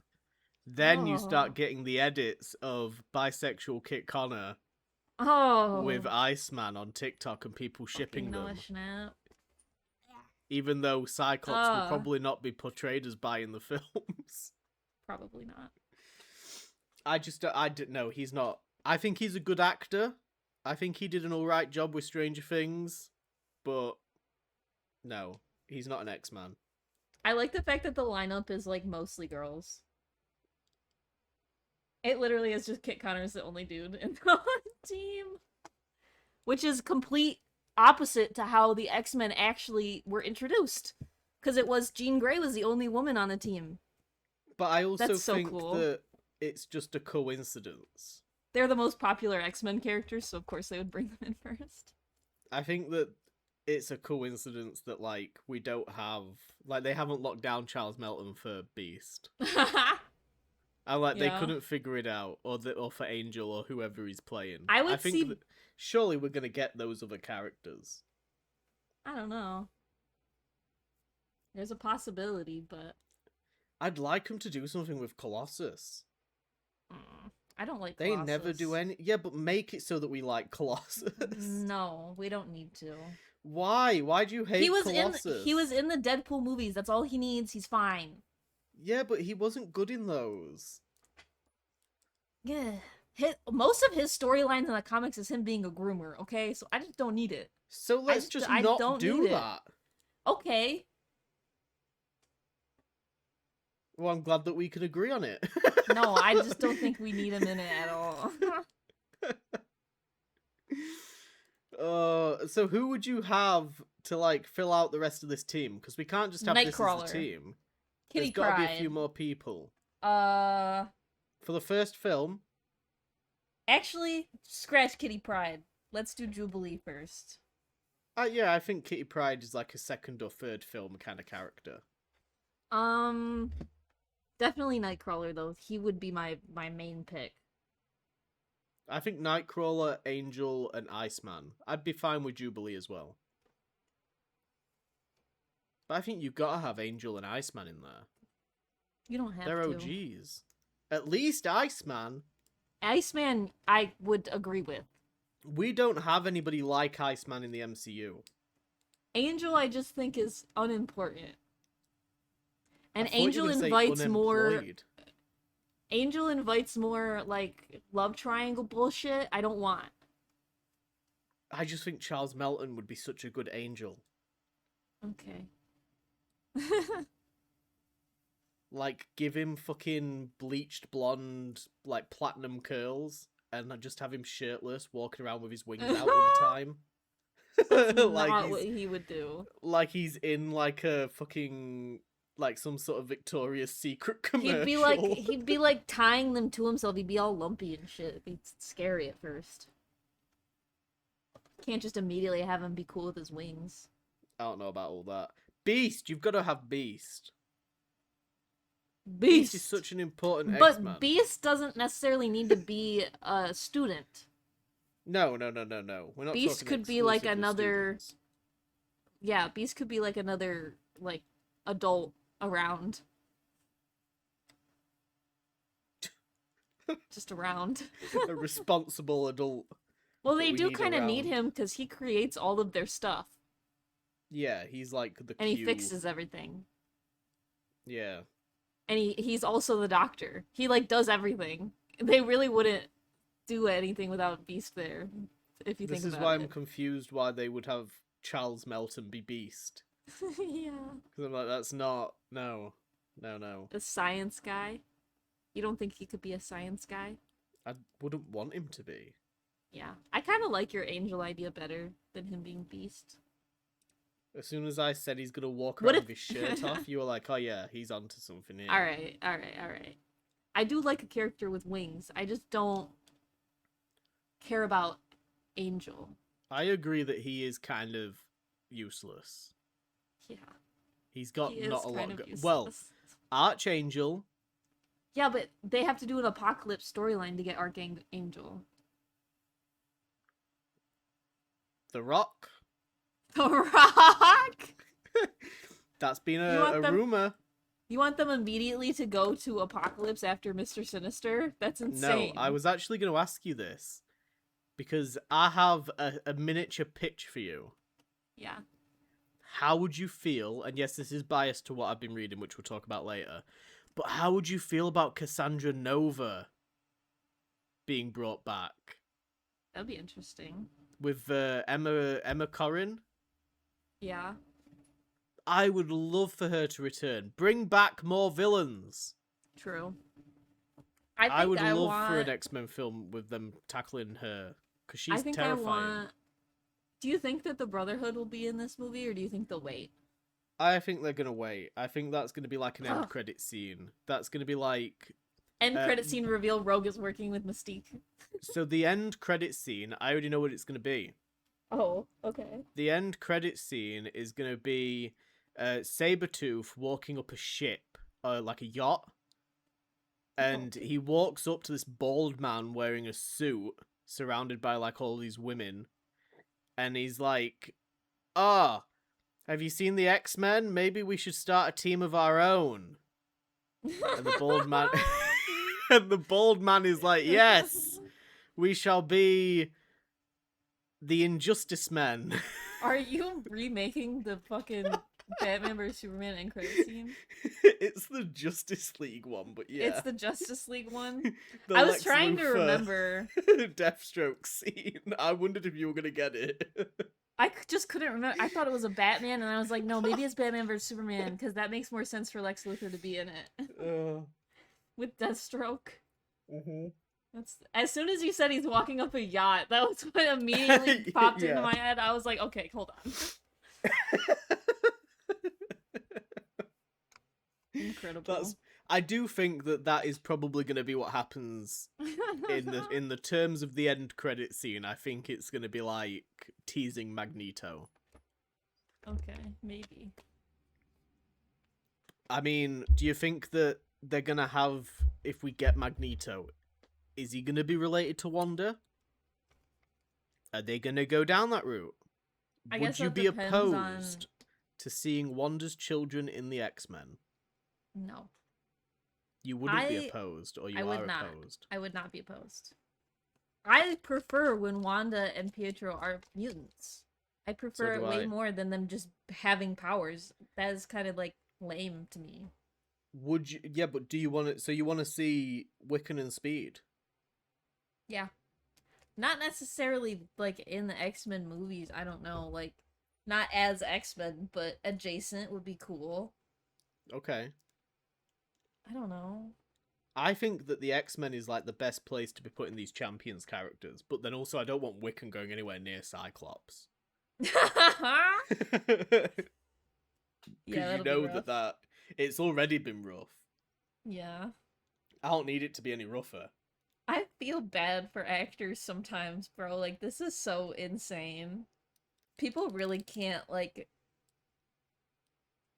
Speaker 2: Then you start getting the edits of bisexual Kit Connor with Iceman on TikTok and people shipping them.
Speaker 1: Noah Schnapp.
Speaker 2: Even though Cyclops will probably not be portrayed as bi in the films.
Speaker 1: Probably not.
Speaker 2: I didn't know. He's not. I think he's a good actor. I think he did an alright job with Stranger Things. But no, he's not an X-Man.
Speaker 1: I like the fact that the lineup is like mostly girls. It literally is just Kit Connor's the only dude in the team. Which is complete opposite to how the X-Men actually were introduced. Because it was Jean Grey was the only woman on the team.
Speaker 2: But I also think that it's just a coincidence.
Speaker 1: They're the most popular X-Men characters, so of course they would bring them in first.
Speaker 2: I think that it's a coincidence that, like, we don't have... Like, they haven't locked down Charles Melton for Beast. And, like, they couldn't figure it out. Or for Angel or whoever he's playing. I think that surely we're going to get those other characters.
Speaker 1: I don't know. There's a possibility, but...
Speaker 2: I'd like them to do something with Colossus.
Speaker 1: I don't like Colossus.
Speaker 2: They never do any... Yeah, but make it so that we like Colossus.
Speaker 1: No, we don't need to.
Speaker 2: Why? Why do you hate Colossus?
Speaker 1: He was in the Deadpool movies. That's all he needs. He's fine.
Speaker 2: Yeah, but he wasn't good in those.
Speaker 1: Yeah. Most of his storylines in the comics is him being a groomer, okay? So I just don't need it.
Speaker 2: So let's just not do that.
Speaker 1: Okay.
Speaker 2: Well, I'm glad that we can agree on it.
Speaker 1: No, I just don't think we need him in it at all.
Speaker 2: So who would you have to like fill out the rest of this team, because we can't just have this as
Speaker 1: Nightcrawler.
Speaker 2: the team.
Speaker 1: Kitty
Speaker 2: There's got to be a
Speaker 1: Pryde.
Speaker 2: few more people.
Speaker 1: Uh,
Speaker 2: For the first film,
Speaker 1: actually, scratch Kitty Pryde. Let's do Jubilee first.
Speaker 2: yeah, I think Kitty Pryde is like a second or third film kind of character.
Speaker 1: Definitely Nightcrawler though. He would be my main pick.
Speaker 2: I think Nightcrawler, Angel, and Iceman. I'd be fine with Jubilee as well. But I think you've got to have Angel and Iceman in there.
Speaker 1: You don't have
Speaker 2: They're
Speaker 1: to.
Speaker 2: OGs. At least Iceman.
Speaker 1: Iceman, I would agree with.
Speaker 2: We don't have anybody like Iceman in the MCU.
Speaker 1: Angel, I just think is unimportant. And
Speaker 2: I thought you
Speaker 1: Angel
Speaker 2: were gonna say
Speaker 1: invites more.
Speaker 2: unemployed.
Speaker 1: Angel invites more like love triangle bullshit. I don't want.
Speaker 2: I just think Charles Melton would be such a good Angel.
Speaker 1: Okay.
Speaker 2: Like, give him fucking bleached blonde, like, platinum curls, and just have him shirtless, walking around with his wings out all the time.
Speaker 1: Like not what he would do.
Speaker 2: Like he's in, like, a fucking, like, some sort of Victoria's Secret commercial.
Speaker 1: He'd be like tying them to himself. He'd be all lumpy and shit. It'd be scary at first. Can't just immediately have him be cool with his wings.
Speaker 2: I don't know about all that. Beast! You've got to have Beast.
Speaker 1: Beast
Speaker 2: is such an important
Speaker 1: but
Speaker 2: X-Man.
Speaker 1: Beast doesn't necessarily need to be a student.
Speaker 2: No. We're not
Speaker 1: Beast
Speaker 2: talking
Speaker 1: could be like
Speaker 2: exclusively
Speaker 1: another.
Speaker 2: students.
Speaker 1: Yeah, Beast could be like another like adult around. Just around.
Speaker 2: A responsible adult.
Speaker 1: Well, they
Speaker 2: we
Speaker 1: do
Speaker 2: need
Speaker 1: kind of need
Speaker 2: around.
Speaker 1: him because he creates all of their stuff
Speaker 2: Yeah, he's like the
Speaker 1: and he
Speaker 2: cute-
Speaker 1: fixes everything.
Speaker 2: Yeah.
Speaker 1: And he's also the doctor. He like does everything. They really wouldn't do anything without Beast there. If you
Speaker 2: This
Speaker 1: think
Speaker 2: is
Speaker 1: about
Speaker 2: why
Speaker 1: it.
Speaker 2: I'm confused why they would have Charles Melton be Beast.
Speaker 1: Yeah.
Speaker 2: Because I'm like, that's not... No.
Speaker 1: A science guy. You don't think he could be a science guy?
Speaker 2: I wouldn't want him to be.
Speaker 1: Yeah. I kind of like your Angel idea better than him being Beast.
Speaker 2: As soon as I said he's gonna walk
Speaker 1: What
Speaker 2: around
Speaker 1: if-
Speaker 2: with his shirt off, you were like, oh yeah, he's onto something here.
Speaker 1: Alright. I do like a character with wings. I just don't care about Angel.
Speaker 2: I agree that he is kind of useless.
Speaker 1: Yeah.
Speaker 2: He's got
Speaker 1: He is
Speaker 2: not a lot
Speaker 1: kind of
Speaker 2: of... Well,
Speaker 1: useless.
Speaker 2: Archangel...
Speaker 1: Yeah, but they have to do an apocalypse storyline to get Archangel.
Speaker 2: The Rock...
Speaker 1: The Rock!
Speaker 2: That's been
Speaker 1: You want
Speaker 2: a
Speaker 1: them-
Speaker 2: rumor.
Speaker 1: You want them immediately to go to Apocalypse after Mr. Sinister? That's insane.
Speaker 2: No, I was actually going to ask you this. Because I have a miniature pitch for you.
Speaker 1: Yeah.
Speaker 2: How would you feel, and yes, this is biased to what I've been reading, which we'll talk about later, but how would you feel about Cassandra Nova being brought back?
Speaker 1: That'd be interesting.
Speaker 2: With Emma Corrin?
Speaker 1: Yeah.
Speaker 2: I would love for her to return. Bring back more villains.
Speaker 1: True.
Speaker 2: I would love
Speaker 1: want...
Speaker 2: for an X-Men film with them tackling her, because she's
Speaker 1: I think
Speaker 2: terrifying.
Speaker 1: I want... Do you think that the Brotherhood will be in this movie, or do you think they'll wait?
Speaker 2: I think they're going to wait. I think that's going to be like an end
Speaker 1: Ugh.
Speaker 2: credit scene. That's going to be like...
Speaker 1: End credit scene reveal Rogue is working with Mystique.
Speaker 2: So the end credit scene, I already know what it's going to be.
Speaker 1: Oh, okay.
Speaker 2: The end credit scene is going to be Sabretooth walking up a ship, like a yacht. And he walks up to this bald man wearing a suit, surrounded by like all these women. And he's like, "Ah, have you seen the X-Men? Maybe we should start a team of our own." And the bald man... and the bald man is like, "Yes, we shall be the Injustice Men."
Speaker 1: Are you remaking the fucking Batman vs Superman end credit scene?
Speaker 2: It's the Justice League one, but yeah.
Speaker 1: It's the Justice League one?
Speaker 2: The
Speaker 1: I was
Speaker 2: Lex
Speaker 1: trying to
Speaker 2: Luthor
Speaker 1: remember.
Speaker 2: Deathstroke scene. I wondered if you were going to get it.
Speaker 1: Just couldn't remember. I thought it was a Batman, and I was like, no, maybe it's Batman vs Superman, because that makes more sense for Lex Luthor to be in it. With Deathstroke.
Speaker 2: Mm-hmm.
Speaker 1: That's as soon as you said he's walking up a yacht, that was what immediately popped
Speaker 2: Yeah.
Speaker 1: into my head. I was like, okay, hold on. Incredible.
Speaker 2: I do think that is probably going to be what happens in the terms of the end credit scene. I think it's going to be like teasing Magneto.
Speaker 1: Okay, maybe.
Speaker 2: I mean, do you think that they're going to have, if we get Magneto, is he going to be related to Wanda? Are they going to go down that route?
Speaker 1: I
Speaker 2: Would
Speaker 1: guess
Speaker 2: you
Speaker 1: that
Speaker 2: be
Speaker 1: depends
Speaker 2: opposed to seeing Wanda's children in the X-Men?
Speaker 1: No.
Speaker 2: You wouldn't be opposed, or you are opposed?
Speaker 1: I would not be opposed. I prefer when Wanda and Pietro are mutants. I prefer it way more than them just having powers. That is kind of like lame to me.
Speaker 2: Would you? Yeah, but do you want to? So you want to see Wiccan and Speed?
Speaker 1: Yeah. Not necessarily like in the X-Men movies. I don't know, like not as X-Men, but adjacent would be cool.
Speaker 2: Okay.
Speaker 1: I don't know.
Speaker 2: I think that the X-Men is like the best place to be putting these champions characters, but then also I don't want Wiccan going anywhere near Cyclops. Because
Speaker 1: yeah,
Speaker 2: you know that it's already been rough.
Speaker 1: Yeah.
Speaker 2: I don't need it to be any rougher.
Speaker 1: I feel bad for actors sometimes, bro. Like, this is so insane. People really can't, like,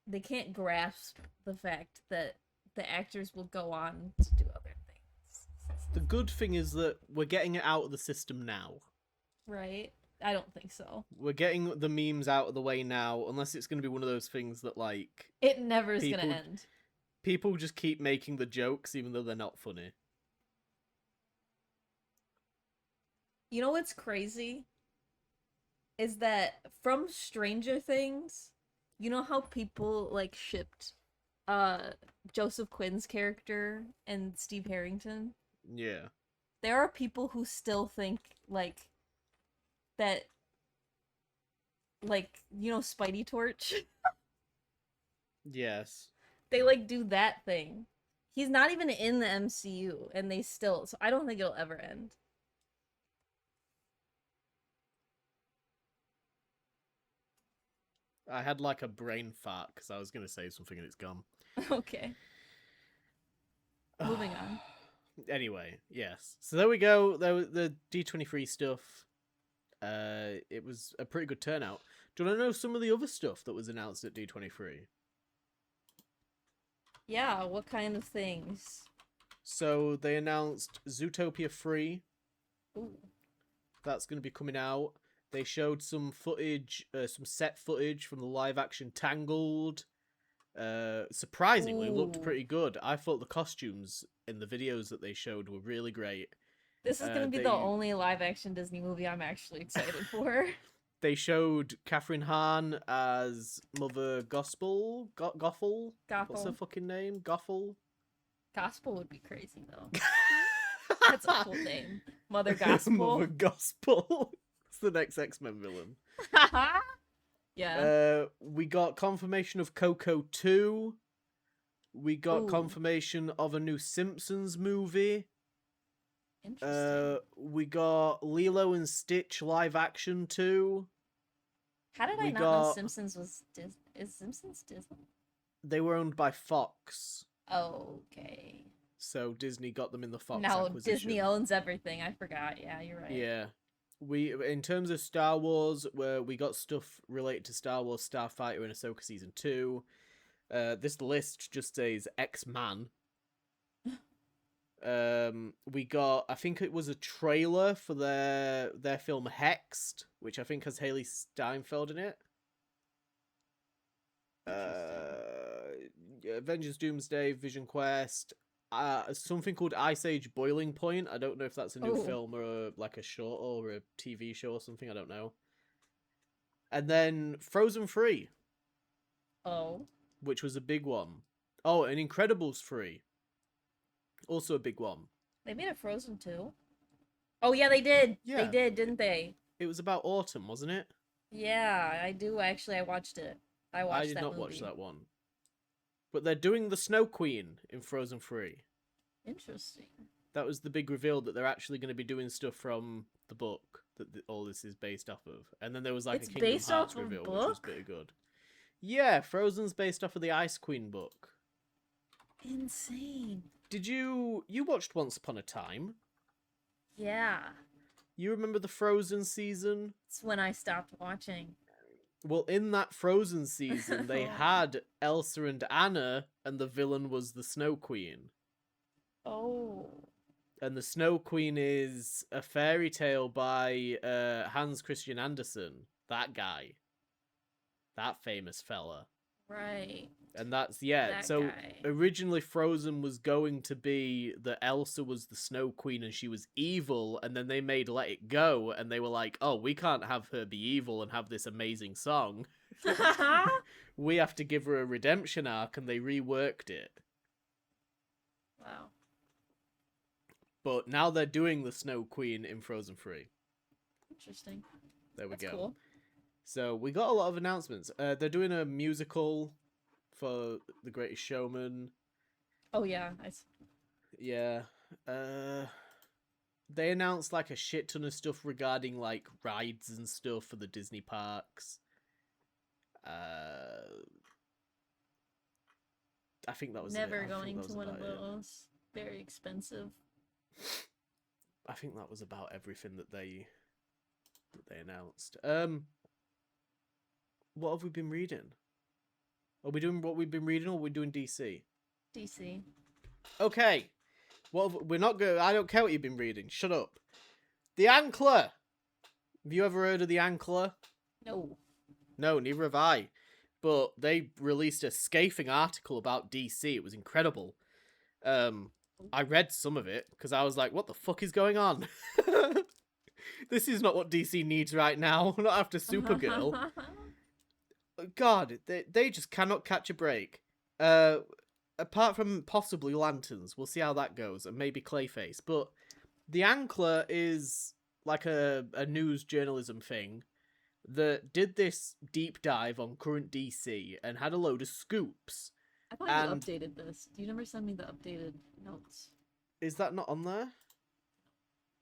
Speaker 1: they can't grasp the fact that the actors will go on to do other things.
Speaker 2: The good thing is that we're getting it out of the system now.
Speaker 1: Right? I don't think so.
Speaker 2: We're getting the memes out of the way now, unless it's going to be one of those things that, like...
Speaker 1: It never is going to end.
Speaker 2: People just keep making the jokes even though they're not funny.
Speaker 1: You know what's crazy? Is that from Stranger Things, you know how people, like, shipped Joseph Quinn's character and Steve Harrington?
Speaker 2: Yeah.
Speaker 1: There are people who still think, like, that, like, you know, Spidey Torch?
Speaker 2: Yes.
Speaker 1: They, like, do that thing. He's not even in the MCU, and they still... So I don't think it'll ever end.
Speaker 2: I had, like, a brain fart, because I was going to say something and it's gone.
Speaker 1: Okay. Moving on.
Speaker 2: Anyway, yes. So there we go. There was the D23 stuff. It was a pretty good turnout. Do you want to know some of the other stuff that was announced at D23?
Speaker 1: Yeah, what kind of things?
Speaker 2: So they announced Zootopia 3.
Speaker 1: Ooh.
Speaker 2: That's going to be coming out. They showed some footage, some set footage from the live-action Tangled. Surprisingly, looked pretty good. I thought the costumes in the videos that they showed were really great.
Speaker 1: This is going to be the only live-action Disney movie I'm actually excited for.
Speaker 2: They showed Catherine Hahn as Mother Gospel. Gothel? What's her fucking name? Gothel?
Speaker 1: Gospel would be crazy, though. That's a cool name. Mother Gospel.
Speaker 2: Mother Gospel. It's the next X-Men villain.
Speaker 1: Yeah.
Speaker 2: We got confirmation of Coco 2. We got confirmation of a new Simpsons movie.
Speaker 1: Interesting.
Speaker 2: We got Lilo and Stitch live action 2.
Speaker 1: How did I not know Simpsons was Disney? Is Simpsons Disney?
Speaker 2: They were owned by Fox.
Speaker 1: Okay.
Speaker 2: So Disney got them in the Fox acquisition.
Speaker 1: Disney owns everything. I forgot. Yeah, you're right.
Speaker 2: Yeah. In terms of Star Wars, where we got stuff related to Star Wars, Starfighter and Ahsoka Season 2. This list just says X-Man. We got, I think it was a trailer for their film Hexed, which I think has Haley Steinfeld in it. Avengers Doomsday, Vision Quest, something called Ice Age Boiling Point. I don't know if that's a new film or like a short or a TV show or something. I don't know. And then Frozen 3.
Speaker 1: Oh.
Speaker 2: Which was a big one. Oh, and Incredibles 3. Also a big one.
Speaker 1: They made a Frozen 2? Oh, yeah, they did.
Speaker 2: Yeah.
Speaker 1: They did, didn't they?
Speaker 2: It was about autumn, wasn't it?
Speaker 1: Yeah, I do. Actually, I watched it. I
Speaker 2: did not watch that one. But they're doing the Snow Queen in Frozen 3.
Speaker 1: Interesting.
Speaker 2: That was the big reveal that they're actually going to be doing stuff from the book. that all this is based off of. And then there was like
Speaker 1: It's
Speaker 2: a Kingdom
Speaker 1: based
Speaker 2: Hearts
Speaker 1: off of
Speaker 2: reveal, which was
Speaker 1: book?
Speaker 2: pretty good. Yeah, Frozen's based off of the Ice Queen book.
Speaker 1: Insane.
Speaker 2: Did you watched Once Upon a Time?
Speaker 1: Yeah.
Speaker 2: You remember the Frozen season?
Speaker 1: It's when I stopped watching.
Speaker 2: Well, in that Frozen season, they had Elsa and Anna, and the villain was the Snow Queen.
Speaker 1: Oh.
Speaker 2: And the Snow Queen is a fairy tale by Hans Christian Andersen. That guy. That famous fella.
Speaker 1: Right.
Speaker 2: And that's, yeah,
Speaker 1: That
Speaker 2: so
Speaker 1: guy.
Speaker 2: originally Frozen was going to be that Elsa was the Snow Queen and she was evil, and then they made Let It Go, and they were like, oh, we can't have her be evil and have this amazing song. We have to give her a redemption arc, and they reworked it.
Speaker 1: Wow.
Speaker 2: But now they're doing the Snow Queen in Frozen 3.
Speaker 1: Interesting.
Speaker 2: There we
Speaker 1: That's
Speaker 2: go.
Speaker 1: cool.
Speaker 2: So we got a lot of announcements. They're doing a musical for The Greatest Showman.
Speaker 1: Oh yeah.
Speaker 2: Yeah. They announced like a shit ton of stuff regarding like rides and stuff for the Disney parks. I think that was
Speaker 1: Never
Speaker 2: it.
Speaker 1: going to one of
Speaker 2: about it.
Speaker 1: those. Very expensive.
Speaker 2: I think that was about everything that they announced. What have we been reading? Are we doing what we've been reading, or are we doing DC?
Speaker 1: DC.
Speaker 2: Okay. We're not going. I don't care what you've been reading. Shut up. The Ankler. Have you ever heard of the Ankler?
Speaker 1: No.
Speaker 2: No, neither have I. But they released a scathing article about DC. It was incredible. I read some of it because I was like, "What the fuck is going on?" This is not what DC needs right now. Not after Supergirl. God, they just cannot catch a break. Apart from possibly Lanterns, we'll see how that goes, and maybe Clayface. But the Ankler is like a news journalism thing that did this deep dive on current DC and had a load of scoops.
Speaker 1: I thought you updated this. Do you never send me the updated notes?
Speaker 2: Is that not on there?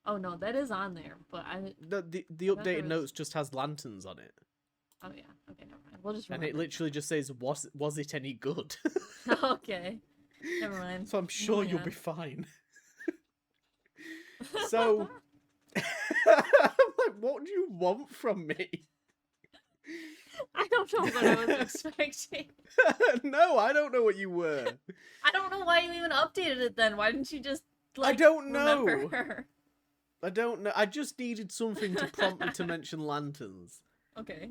Speaker 1: Oh no, that is on there, but
Speaker 2: The
Speaker 1: I thought there
Speaker 2: updated
Speaker 1: was-
Speaker 2: notes just has Lanterns on it.
Speaker 1: Oh yeah. Okay, never mind. We'll just
Speaker 2: And
Speaker 1: remember.
Speaker 2: it literally just says, was it any good?
Speaker 1: Okay. Never mind.
Speaker 2: So I'm sure
Speaker 1: Moving
Speaker 2: you'll
Speaker 1: on.
Speaker 2: be fine. So, I'm like, what do you want from me?
Speaker 1: I don't know what I was expecting.
Speaker 2: No, I don't know what you were.
Speaker 1: I don't know why you even updated it then. Why didn't you just like
Speaker 2: I don't know.
Speaker 1: remember?
Speaker 2: I don't know. I just needed something to prompt me to mention Lanterns.
Speaker 1: Okay.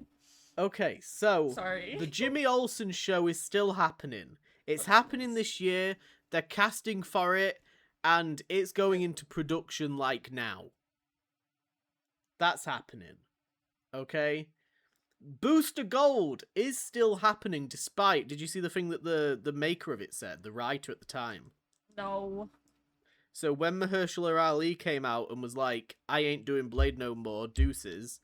Speaker 2: Okay, so
Speaker 1: Sorry.
Speaker 2: the Jimmy Olsen show is still happening. It's happening this year. They're casting for it, and it's going into production like now. That's happening. Okay? Booster Gold is still happening despite... Did you see the thing that the maker of it said? The writer at the time?
Speaker 1: No.
Speaker 2: So when Mahershala Ali came out and was like, I ain't doing Blade no more, deuces,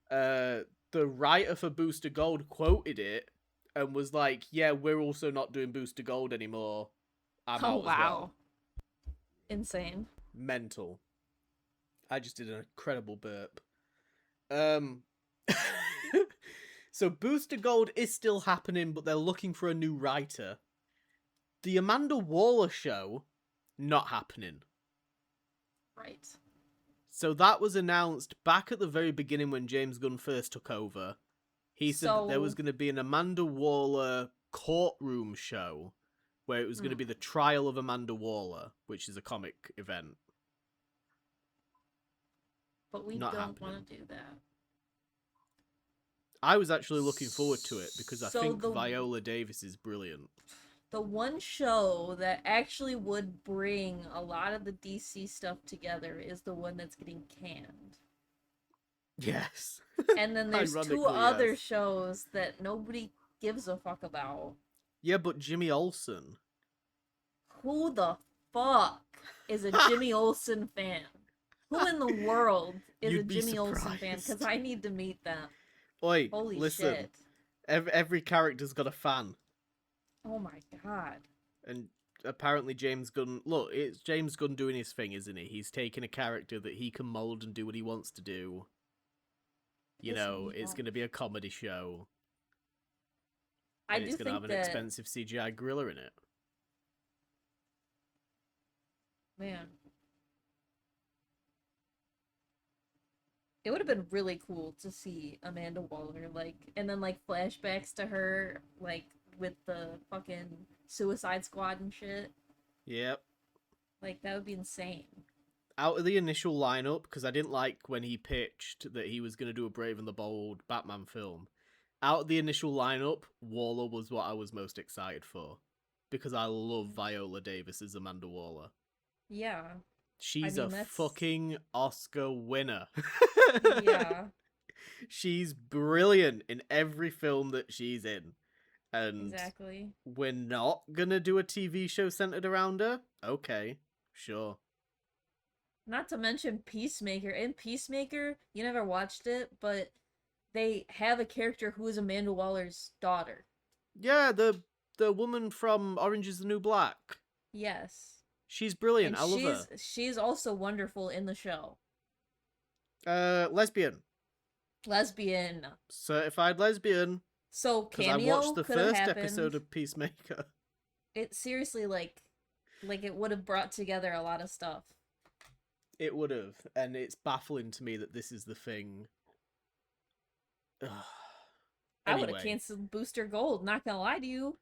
Speaker 2: the writer for Booster Gold quoted it and was like, yeah, we're also not doing Booster Gold anymore. I'm out as well.
Speaker 1: Insane.
Speaker 2: Mental. I just did an incredible burp. So Booster Gold is still happening, but they're looking for a new writer. The Amanda Waller show, not happening.
Speaker 1: Right.
Speaker 2: So that was announced back at the very beginning when James Gunn first took over. He said that there was going to be an Amanda Waller courtroom show where it was going to be the trial of Amanda Waller, which is a comic event.
Speaker 1: But we
Speaker 2: Not
Speaker 1: don't want
Speaker 2: happening.
Speaker 1: to do that.
Speaker 2: I was actually looking forward to it because I
Speaker 1: So
Speaker 2: think
Speaker 1: the-
Speaker 2: Viola Davis is brilliant.
Speaker 1: The one show that actually would bring a lot of the DC stuff together is the one that's getting canned.
Speaker 2: Yes.
Speaker 1: And then there's two
Speaker 2: Ironically,
Speaker 1: other
Speaker 2: yes.
Speaker 1: shows that nobody gives a fuck about.
Speaker 2: Yeah, but Jimmy Olsen.
Speaker 1: Who the fuck is a Jimmy Olsen fan? Who in the world is
Speaker 2: You'd
Speaker 1: a
Speaker 2: be
Speaker 1: Jimmy Olsen fan?
Speaker 2: surprised.
Speaker 1: Because I need to meet them.
Speaker 2: Oi,
Speaker 1: Holy
Speaker 2: listen.
Speaker 1: shit.
Speaker 2: Every character's got a fan.
Speaker 1: Oh my god.
Speaker 2: And apparently James Gunn. Look, it's James Gunn doing his thing, isn't he? He's taking a character that he can mold and do what he wants to do. You
Speaker 1: Piss
Speaker 2: know,
Speaker 1: me
Speaker 2: it's
Speaker 1: off.
Speaker 2: going to be a comedy show,
Speaker 1: I
Speaker 2: and it's
Speaker 1: do
Speaker 2: going to have
Speaker 1: think
Speaker 2: an
Speaker 1: that,
Speaker 2: expensive CGI gorilla in it.
Speaker 1: man, it would have been really cool to see Amanda Waller, like, and then, like, flashbacks to her, like, with the fucking Suicide Squad and shit.
Speaker 2: Yep.
Speaker 1: Like, that would be insane.
Speaker 2: Out of the initial lineup, because I didn't like when he pitched that he was going to do a Brave and the Bold Batman film. Out of the initial lineup, Waller was what I was most excited for, because I love Viola Davis as Amanda Waller.
Speaker 1: Yeah.
Speaker 2: She's
Speaker 1: mean,
Speaker 2: a
Speaker 1: that's...
Speaker 2: fucking Oscar winner.
Speaker 1: Yeah.
Speaker 2: She's brilliant in every film that she's in. And
Speaker 1: Exactly.
Speaker 2: we're not gonna do a TV show centered around her? Okay, sure.
Speaker 1: Not to mention Peacemaker. In Peacemaker, you never watched it, but they have a character who is Amanda Waller's daughter.
Speaker 2: Yeah, the woman from Orange is the New Black.
Speaker 1: Yes.
Speaker 2: She's brilliant.
Speaker 1: And
Speaker 2: I love her.
Speaker 1: she's also wonderful in the show.
Speaker 2: Lesbian.
Speaker 1: Lesbian.
Speaker 2: Certified lesbian.
Speaker 1: So
Speaker 2: Because I
Speaker 1: cameo
Speaker 2: watched the
Speaker 1: could have
Speaker 2: first
Speaker 1: happened.
Speaker 2: episode of Peacemaker.
Speaker 1: It seriously, like it would have brought together a lot of stuff.
Speaker 2: It would have, and it's baffling to me that this is the thing.
Speaker 1: I would have canceled Booster Gold, not gonna lie to you.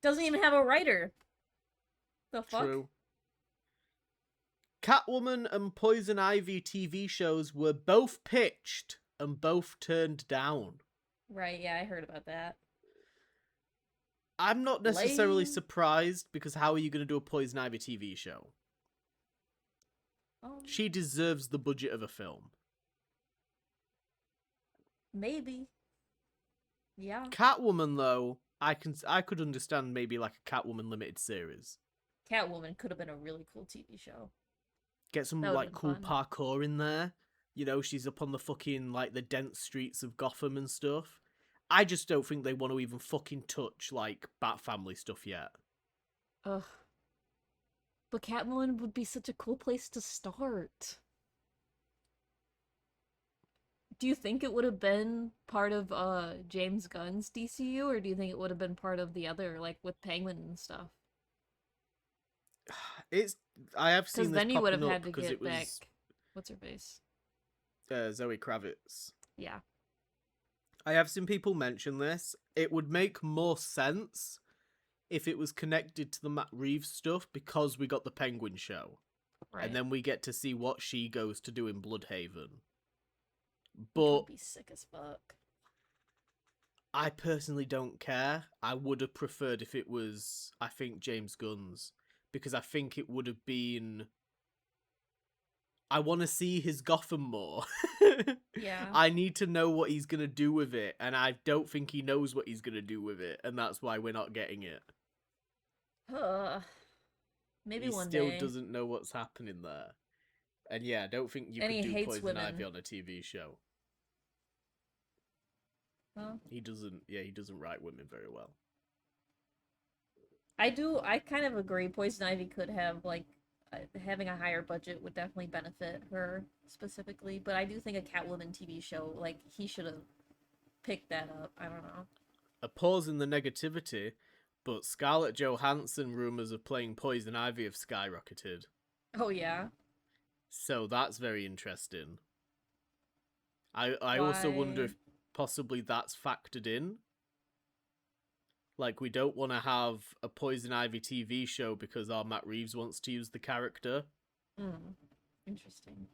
Speaker 1: Doesn't even have a writer. The fuck?
Speaker 2: True. Catwoman and Poison Ivy TV shows were both pitched and both turned down.
Speaker 1: Right, yeah, I heard about that.
Speaker 2: I'm not necessarily surprised, because how are you going to do a Poison Ivy TV show? She deserves the budget of a film.
Speaker 1: Maybe. Yeah.
Speaker 2: Catwoman, though, I could understand maybe like a Catwoman limited series.
Speaker 1: Catwoman could have been a really cool TV show.
Speaker 2: Get some like cool parkour in there. You know, she's up on the fucking like the dense streets of Gotham and stuff. I just don't think they want to even fucking touch like Bat Family stuff yet.
Speaker 1: Ugh. But Catwoman would be such a cool place to start. Do you think it would have been part of James Gunn's DCU, or do you think it would have been part of the other, like with Penguin and stuff?
Speaker 2: I have seen this
Speaker 1: then you would have
Speaker 2: popping
Speaker 1: had
Speaker 2: up
Speaker 1: to
Speaker 2: because
Speaker 1: get
Speaker 2: it was
Speaker 1: back. What's her face?
Speaker 2: Zoe Kravitz.
Speaker 1: Yeah.
Speaker 2: I have seen people mention this. It would make more sense if it was connected to the Matt Reeves stuff, because we got the Penguin show.
Speaker 1: Right.
Speaker 2: And then we get to see what she goes to do in Bloodhaven. But
Speaker 1: be sick as fuck.
Speaker 2: I personally don't care. I would have preferred if it was, I think, James Gunn's, because I think it would have been... I want to see his Gotham more.
Speaker 1: Yeah.
Speaker 2: I need to know what he's going to do with it, and I don't think he knows what he's going to do with it, and that's why we're not getting it.
Speaker 1: Maybe
Speaker 2: he
Speaker 1: one
Speaker 2: day. He
Speaker 1: day.
Speaker 2: still doesn't know what's happening there. And yeah, I don't think you could do Poison Ivy on a TV show.
Speaker 1: Huh?
Speaker 2: He doesn't write women very well.
Speaker 1: I kind of agree. Poison Ivy could have, like, having a higher budget would definitely benefit her specifically, but I do think a Catwoman TV show, like, he should have picked that up. I don't know.
Speaker 2: A pause in the negativity, but Scarlett Johansson rumors of playing Poison Ivy have skyrocketed.
Speaker 1: Oh yeah.
Speaker 2: So that's very interesting. I also wonder if possibly that's factored in. Like, we don't want to have a Poison Ivy TV show because our Matt Reeves wants to use the character.
Speaker 1: Interesting.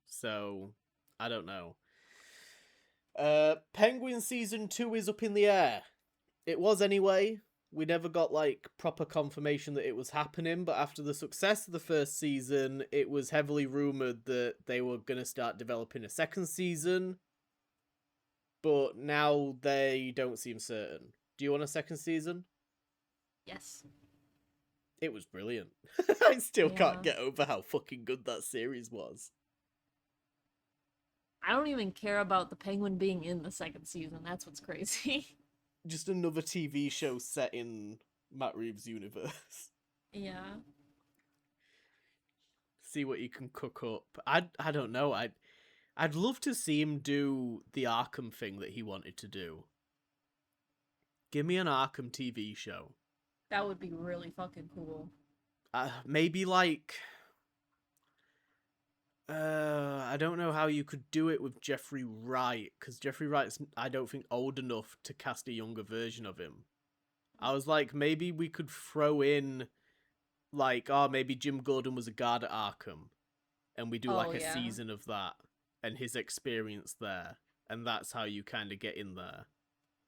Speaker 2: So, I don't know. Penguin Season 2 is up in the air. It was anyway. We never got, like, proper confirmation that it was happening, but after the success of the first season, it was heavily rumoured that they were going to start developing a second season. But now they don't seem certain. Do you want a second season?
Speaker 1: Yes.
Speaker 2: It was brilliant. I still can't get over how fucking good that series was.
Speaker 1: I don't even care about the Penguin being in the second season. That's what's crazy.
Speaker 2: Just another TV show set in Matt Reeves' universe.
Speaker 1: Yeah.
Speaker 2: See what you can cook up. I don't know. I'd love to see him do the Arkham thing that he wanted to do. Give me an Arkham TV show.
Speaker 1: That would be really fucking cool.
Speaker 2: Maybe like I don't know how you could do it with Jeffrey Wright, because Jeffrey Wright's, I don't think, old enough to cast a younger version of him. I was like, maybe we could throw in, like, oh, maybe Jim Gordon was a guard at Arkham, and we do
Speaker 1: Oh
Speaker 2: like a
Speaker 1: yeah.
Speaker 2: season of that, and his experience there, and that's how you kind of get in there.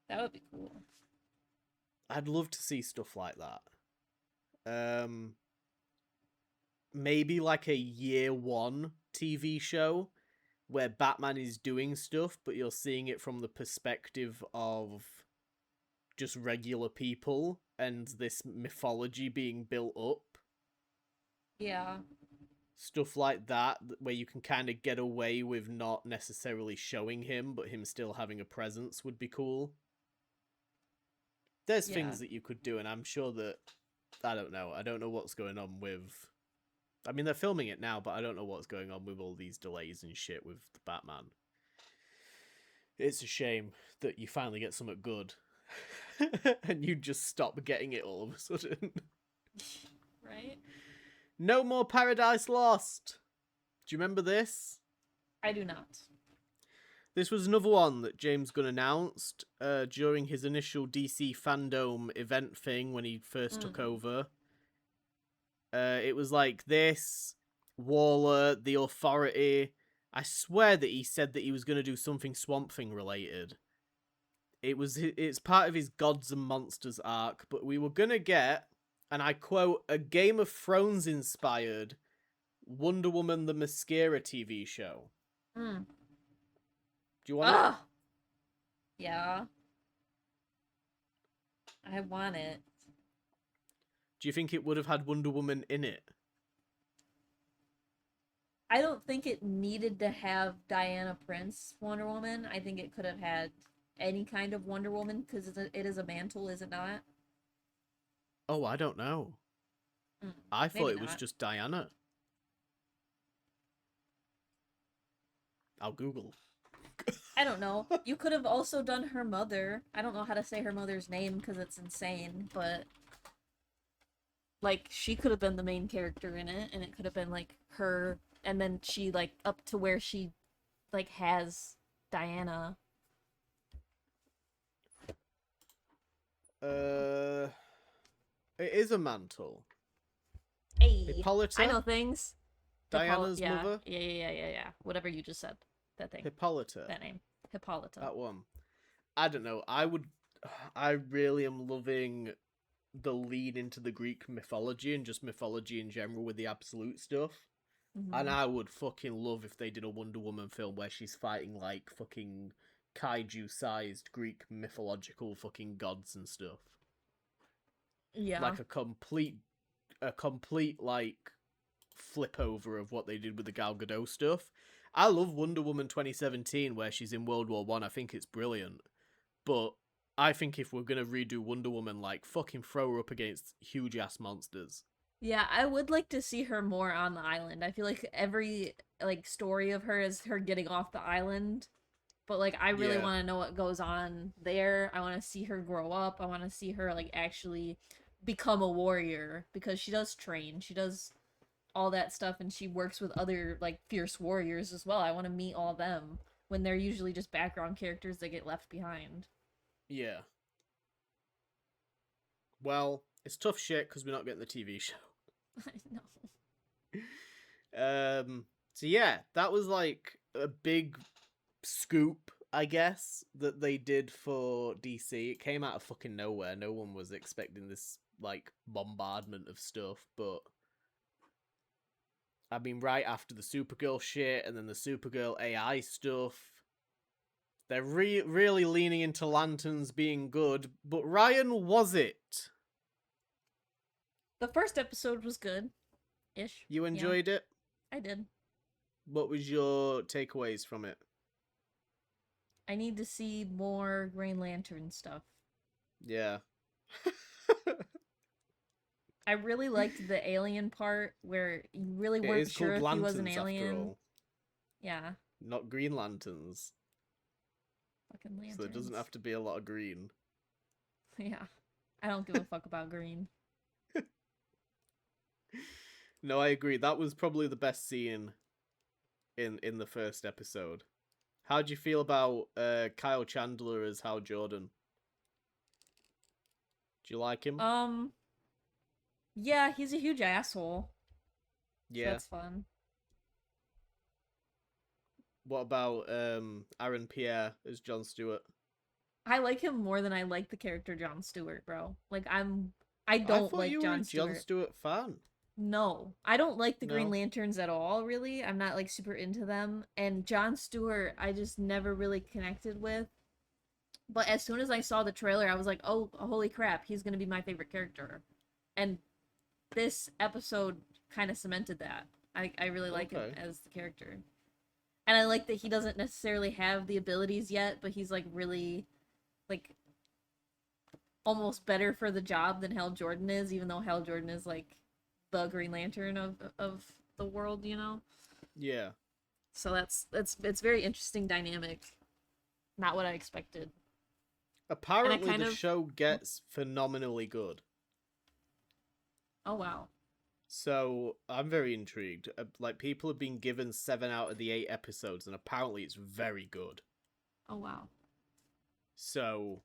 Speaker 1: That would be cool.
Speaker 2: I'd love to see stuff like that. Maybe like a year one TV show where Batman is doing stuff, but you're seeing it from the perspective of just regular people and this mythology being built up.
Speaker 1: Yeah.
Speaker 2: Stuff like that, where you can kind of get away with not necessarily showing him, but him still having a presence would be cool. There's things that you could do, and I'm sure that, I don't know what's going on with, I mean, they're filming it now, but I don't know what's going on with all these delays and shit with the Batman. It's a shame that you finally get something good and you just stop getting it all of a sudden.
Speaker 1: Right?
Speaker 2: No more Paradise Lost. Do you remember this?
Speaker 1: I do not.
Speaker 2: This was another one that James Gunn announced during his initial DC fandom event thing when he first took over. It was like this, Waller, The Authority. I swear that he said that he was going to do something Swamp Thing related. It's part of his Gods and Monsters arc, but we were going to get, and I quote, a Game of Thrones inspired Wonder Woman the Mascara TV show.
Speaker 1: Mm.
Speaker 2: Do you want it?
Speaker 1: Yeah. I want it.
Speaker 2: Do you think it would have had Wonder Woman in it?
Speaker 1: I don't think it needed to have Diana Prince Wonder Woman. I think it could have had any kind of Wonder Woman because it is a mantle, is it not?
Speaker 2: Oh, I don't know. I thought it was just Diana. I'll Google.
Speaker 1: I don't know. You could have also done her mother. I don't know how to say her mother's name because it's insane, but like she could have been the main character in it, and it could have been like her, and then she like up to where she like has Diana.
Speaker 2: It is a mantle.
Speaker 1: Hey,
Speaker 2: Hippolyta?
Speaker 1: I know things.
Speaker 2: Diana's mother?
Speaker 1: Yeah. Whatever you just said. That thing.
Speaker 2: Hippolyta.
Speaker 1: That name. Hippolyta.
Speaker 2: That one. I don't know. I really am loving the lead into the Greek mythology and just mythology in general with the absolute stuff.
Speaker 1: Mm-hmm.
Speaker 2: And I would fucking love if they did a Wonder Woman film where she's fighting like fucking kaiju-sized Greek mythological fucking gods and stuff.
Speaker 1: Yeah.
Speaker 2: Like a complete like flip over of what they did with the Gal Gadot stuff. I love Wonder Woman 2017 where she's in World War One. I think it's brilliant. But I think if we're gonna redo Wonder Woman, like fucking throw her up against huge ass monsters.
Speaker 1: Yeah, I would like to see her more on the island. I feel like every like story of her is her getting off the island. But like I really want to know what goes on there. I want to see her grow up. I want to see her like actually become a warrior because she does train. She does all that stuff and she works with other like fierce warriors as well. I want to meet all them when they're usually just background characters that get left behind.
Speaker 2: Yeah. Well, it's tough shit because we're not getting the TV show.
Speaker 1: I
Speaker 2: know. So yeah, that was like a big scoop, I guess, that they did for DC. It came out of fucking nowhere. No one was expecting this like bombardment of stuff, but I mean, right after the Supergirl shit and then the Supergirl AI stuff, they're really leaning into Lanterns being good. But Ryan, was it?
Speaker 1: The first episode was good. Ish.
Speaker 2: You enjoyed it?
Speaker 1: I did.
Speaker 2: What was your takeaways from it?
Speaker 1: I need to see more Green Lantern stuff.
Speaker 2: Yeah.
Speaker 1: I really liked the alien part where you really
Speaker 2: It
Speaker 1: weren't
Speaker 2: is
Speaker 1: sure
Speaker 2: called
Speaker 1: if he was an
Speaker 2: lanterns after
Speaker 1: alien.
Speaker 2: all,
Speaker 1: Yeah,
Speaker 2: not Green Lanterns.
Speaker 1: fucking
Speaker 2: So there doesn't
Speaker 1: lanterns.
Speaker 2: have to be a lot of green.
Speaker 1: Yeah, I don't give a fuck about green.
Speaker 2: No, I agree. That was probably the best scene in the first episode. How do you feel about Kyle Chandler as Hal Jordan? Do you like him?
Speaker 1: Um, yeah, he's a huge asshole, so
Speaker 2: Yeah.
Speaker 1: that's fun.
Speaker 2: What about Aaron Pierre as Jon Stewart?
Speaker 1: I like him more than I like the character Jon Stewart, bro. I
Speaker 2: I
Speaker 1: don't
Speaker 2: thought
Speaker 1: like
Speaker 2: you were a
Speaker 1: Jon
Speaker 2: Jon
Speaker 1: Stewart.
Speaker 2: Stewart fan.
Speaker 1: No, I don't like the Green
Speaker 2: No?
Speaker 1: Lanterns at all, really. I'm not like super into them. And Jon Stewart, I just never really connected with. But as soon as I saw the trailer, I was like, oh, holy crap, he's going to be my favorite character. And this episode kind of cemented that. I really like him
Speaker 2: Okay.
Speaker 1: as the character. And I like that he doesn't necessarily have the abilities yet, but he's like really, like, almost better for the job than Hal Jordan is, even though Hal Jordan is like the Green Lantern of the world, you know?
Speaker 2: Yeah.
Speaker 1: So that's it's very interesting dynamic. Not what I expected. And I
Speaker 2: Apparently
Speaker 1: kind
Speaker 2: the
Speaker 1: of
Speaker 2: show gets phenomenally good.
Speaker 1: oh wow.
Speaker 2: So I'm very intrigued. Like people have been given 7 out of the 8 episodes, and apparently it's very good.
Speaker 1: Oh wow.
Speaker 2: So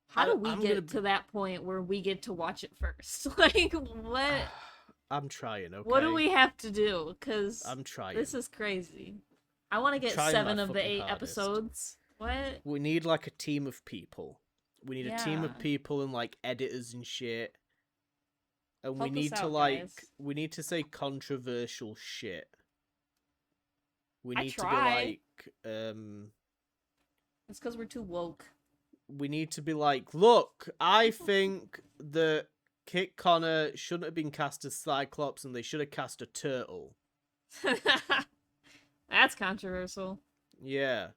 Speaker 1: How do we
Speaker 2: I'm gonna
Speaker 1: get
Speaker 2: be.
Speaker 1: to that point where we get to watch it first? Like what
Speaker 2: I'm trying.
Speaker 1: what do
Speaker 2: Okay.
Speaker 1: we have to do? Cuz
Speaker 2: I'm trying.
Speaker 1: this is crazy. I want to get
Speaker 2: Trying my
Speaker 1: 7 of the
Speaker 2: fucking
Speaker 1: 8
Speaker 2: hardest.
Speaker 1: episodes. What?
Speaker 2: We need like a team of people. We need a team
Speaker 1: Yeah.
Speaker 2: of people and like editors and shit. And we
Speaker 1: Help us
Speaker 2: need to
Speaker 1: out,
Speaker 2: like
Speaker 1: guys.
Speaker 2: we need to say controversial shit. We
Speaker 1: I
Speaker 2: need to be
Speaker 1: try. It's cuz we're too woke.
Speaker 2: we need to be like, look, I think that Kit Connor shouldn't have been cast as Cyclops and they should have cast a turtle.
Speaker 1: That's controversial.
Speaker 2: Yeah.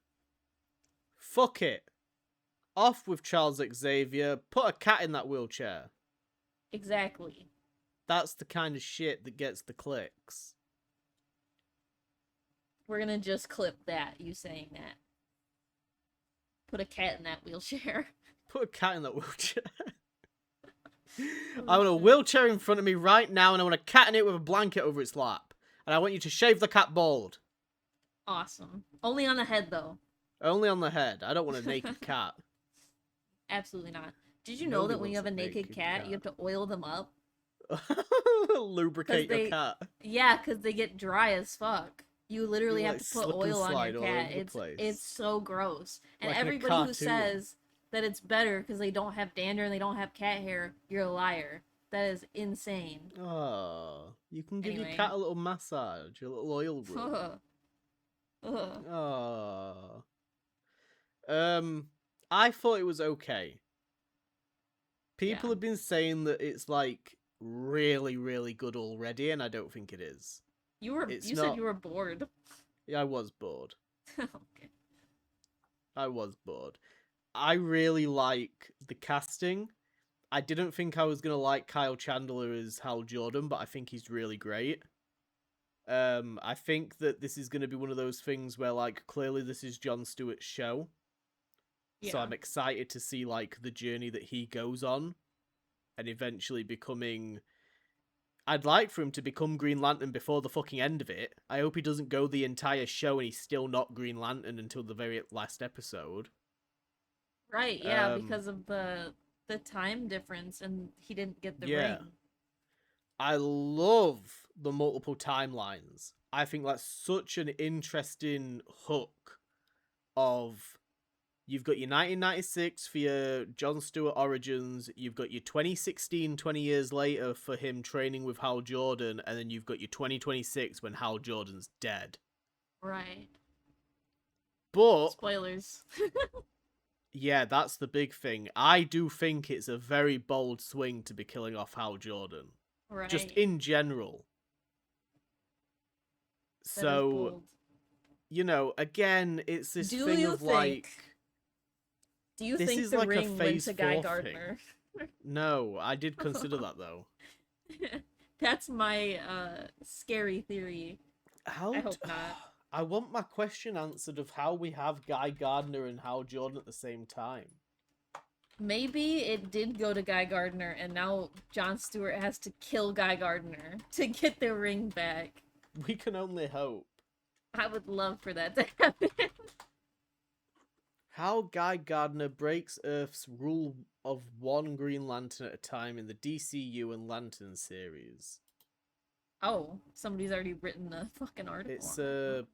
Speaker 2: Fuck it. Off with Charles Xavier. Put a cat in that wheelchair.
Speaker 1: Exactly.
Speaker 2: That's the kind of shit that gets the clicks.
Speaker 1: We're gonna just clip that, you saying that. Put a cat in that wheelchair.
Speaker 2: Put a cat in that wheelchair.
Speaker 1: Oh,
Speaker 2: I want a
Speaker 1: shit.
Speaker 2: wheelchair in front of me right now and I want a cat in it with a blanket over its lap. And I want you to shave the cat bald.
Speaker 1: Awesome. Only on the head, though.
Speaker 2: Only on the head. I don't want a naked cat.
Speaker 1: Absolutely not. Did you know
Speaker 2: Nobody
Speaker 1: that when you
Speaker 2: wants
Speaker 1: have a
Speaker 2: a
Speaker 1: naked
Speaker 2: naked
Speaker 1: cat,
Speaker 2: cat.
Speaker 1: you have to oil them up?
Speaker 2: Lubricate your
Speaker 1: they-
Speaker 2: cat.
Speaker 1: Yeah, because they get dry as fuck. You literally
Speaker 2: You,
Speaker 1: have
Speaker 2: like,
Speaker 1: to put
Speaker 2: slip and
Speaker 1: oil on
Speaker 2: slide
Speaker 1: your
Speaker 2: all
Speaker 1: cat.
Speaker 2: over the
Speaker 1: It's
Speaker 2: place.
Speaker 1: it's so gross. And
Speaker 2: Like in a
Speaker 1: everybody who
Speaker 2: cartoon.
Speaker 1: says that it's better because they don't have dander and they don't have cat hair, you're a liar. That is insane.
Speaker 2: Oh, you can give your
Speaker 1: Anyway.
Speaker 2: cat a little massage, a little oil rub.
Speaker 1: Ugh. Ugh.
Speaker 2: Oh. I thought it was okay. People
Speaker 1: Yeah.
Speaker 2: have been saying that it's like really, really good already, and I don't think it is.
Speaker 1: You
Speaker 2: It's
Speaker 1: said
Speaker 2: not-
Speaker 1: you were bored.
Speaker 2: Yeah, I was bored.
Speaker 1: Okay.
Speaker 2: I was bored. I really like the casting. I didn't think I was gonna like Kyle Chandler as Hal Jordan, but I think he's really great. I think that this is gonna be one of those things where like clearly this is Jon Stewart's show. So
Speaker 1: Yeah.
Speaker 2: I'm excited to see like the journey that he goes on and eventually becoming I'd like for him to become Green Lantern before the fucking end of it. I hope he doesn't go the entire show and he's still not Green Lantern until the very last episode.
Speaker 1: Right, yeah,
Speaker 2: Um,
Speaker 1: because of the time difference and he didn't get the
Speaker 2: Yeah.
Speaker 1: ring.
Speaker 2: I love the multiple timelines. I think that's such an interesting hook of you've got your 1996 for your Jon Stewart origins, you've got your 2016 20 years later for him training with Hal Jordan, and then you've got your 2026 when Hal Jordan's dead.
Speaker 1: Right.
Speaker 2: But
Speaker 1: Spoilers.
Speaker 2: yeah, that's the big thing. I do think it's a very bold swing to be killing off Hal Jordan.
Speaker 1: Right.
Speaker 2: Just in general.
Speaker 1: That is
Speaker 2: So,
Speaker 1: bold.
Speaker 2: you know, again, it's this
Speaker 1: Do
Speaker 2: thing
Speaker 1: you
Speaker 2: of
Speaker 1: think-
Speaker 2: like,
Speaker 1: Do you
Speaker 2: this
Speaker 1: think
Speaker 2: is
Speaker 1: the
Speaker 2: like a
Speaker 1: ring went
Speaker 2: phase
Speaker 1: to Guy
Speaker 2: 4 thing.
Speaker 1: Gardner?
Speaker 2: No, I did consider that though.
Speaker 1: That's my scary theory.
Speaker 2: How?
Speaker 1: I hope not.
Speaker 2: I want my question answered of how we have Guy Gardner and Hal Jordan at the same time.
Speaker 1: Maybe it did go to Guy Gardner, and now Jon Stewart has to kill Guy Gardner to get the ring back.
Speaker 2: We can only hope.
Speaker 1: I would love for that to happen.
Speaker 2: How Guy Gardner breaks Earth's rule of one Green Lantern at a time in the DCU and Lantern series.
Speaker 1: Oh, somebody's already written a fucking article.
Speaker 2: It's a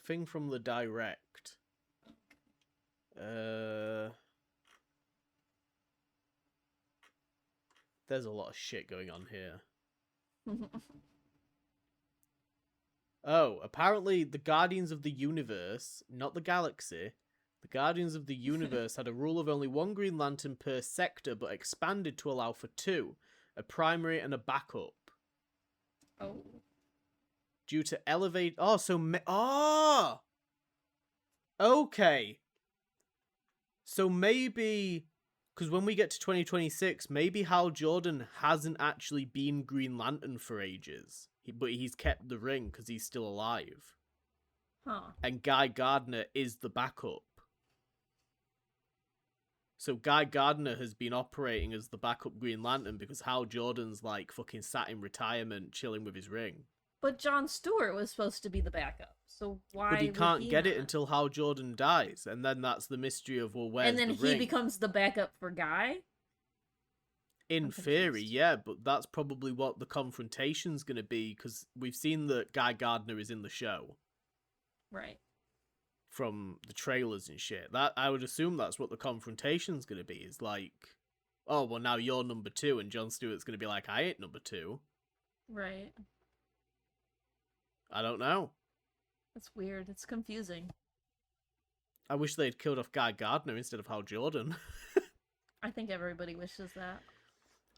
Speaker 2: thing from the Direct. There's a lot of shit going on here. Oh, apparently the Guardians of the Universe, not the galaxy, the Guardians of the Universe had a rule of only one Green Lantern per sector, but expanded to allow for two, a primary and a backup.
Speaker 1: Oh.
Speaker 2: Due to elevate... Oh, so... Okay. So maybe... Because when we get to 2026, maybe Hal Jordan hasn't actually been Green Lantern for ages. But he's kept the ring because he's still alive.
Speaker 1: Huh.
Speaker 2: And Guy Gardner is the backup. So Guy Gardner has been operating as the backup Green Lantern because Hal Jordan's like fucking sat in retirement chilling with his ring.
Speaker 1: But Jon Stewart was supposed to be the backup, so why?
Speaker 2: But he can't get it
Speaker 1: not?
Speaker 2: until Hal Jordan dies, and then that's the mystery of, well, where's
Speaker 1: and then
Speaker 2: the
Speaker 1: he
Speaker 2: ring?
Speaker 1: becomes the backup for Guy.
Speaker 2: In
Speaker 1: I'm
Speaker 2: theory,
Speaker 1: confused.
Speaker 2: yeah, but that's probably what the confrontation's going to be, because we've seen that Guy Gardner is in the show.
Speaker 1: Right.
Speaker 2: From the trailers and shit. That I would assume that's what the confrontation's going to be, is like, oh, well, now you're number two, and Jon Stewart's going to be like, I ain't number two.
Speaker 1: Right.
Speaker 2: I don't know.
Speaker 1: That's weird. It's confusing.
Speaker 2: I wish they'd killed off Guy Gardner instead of Hal Jordan.
Speaker 1: I think everybody wishes that.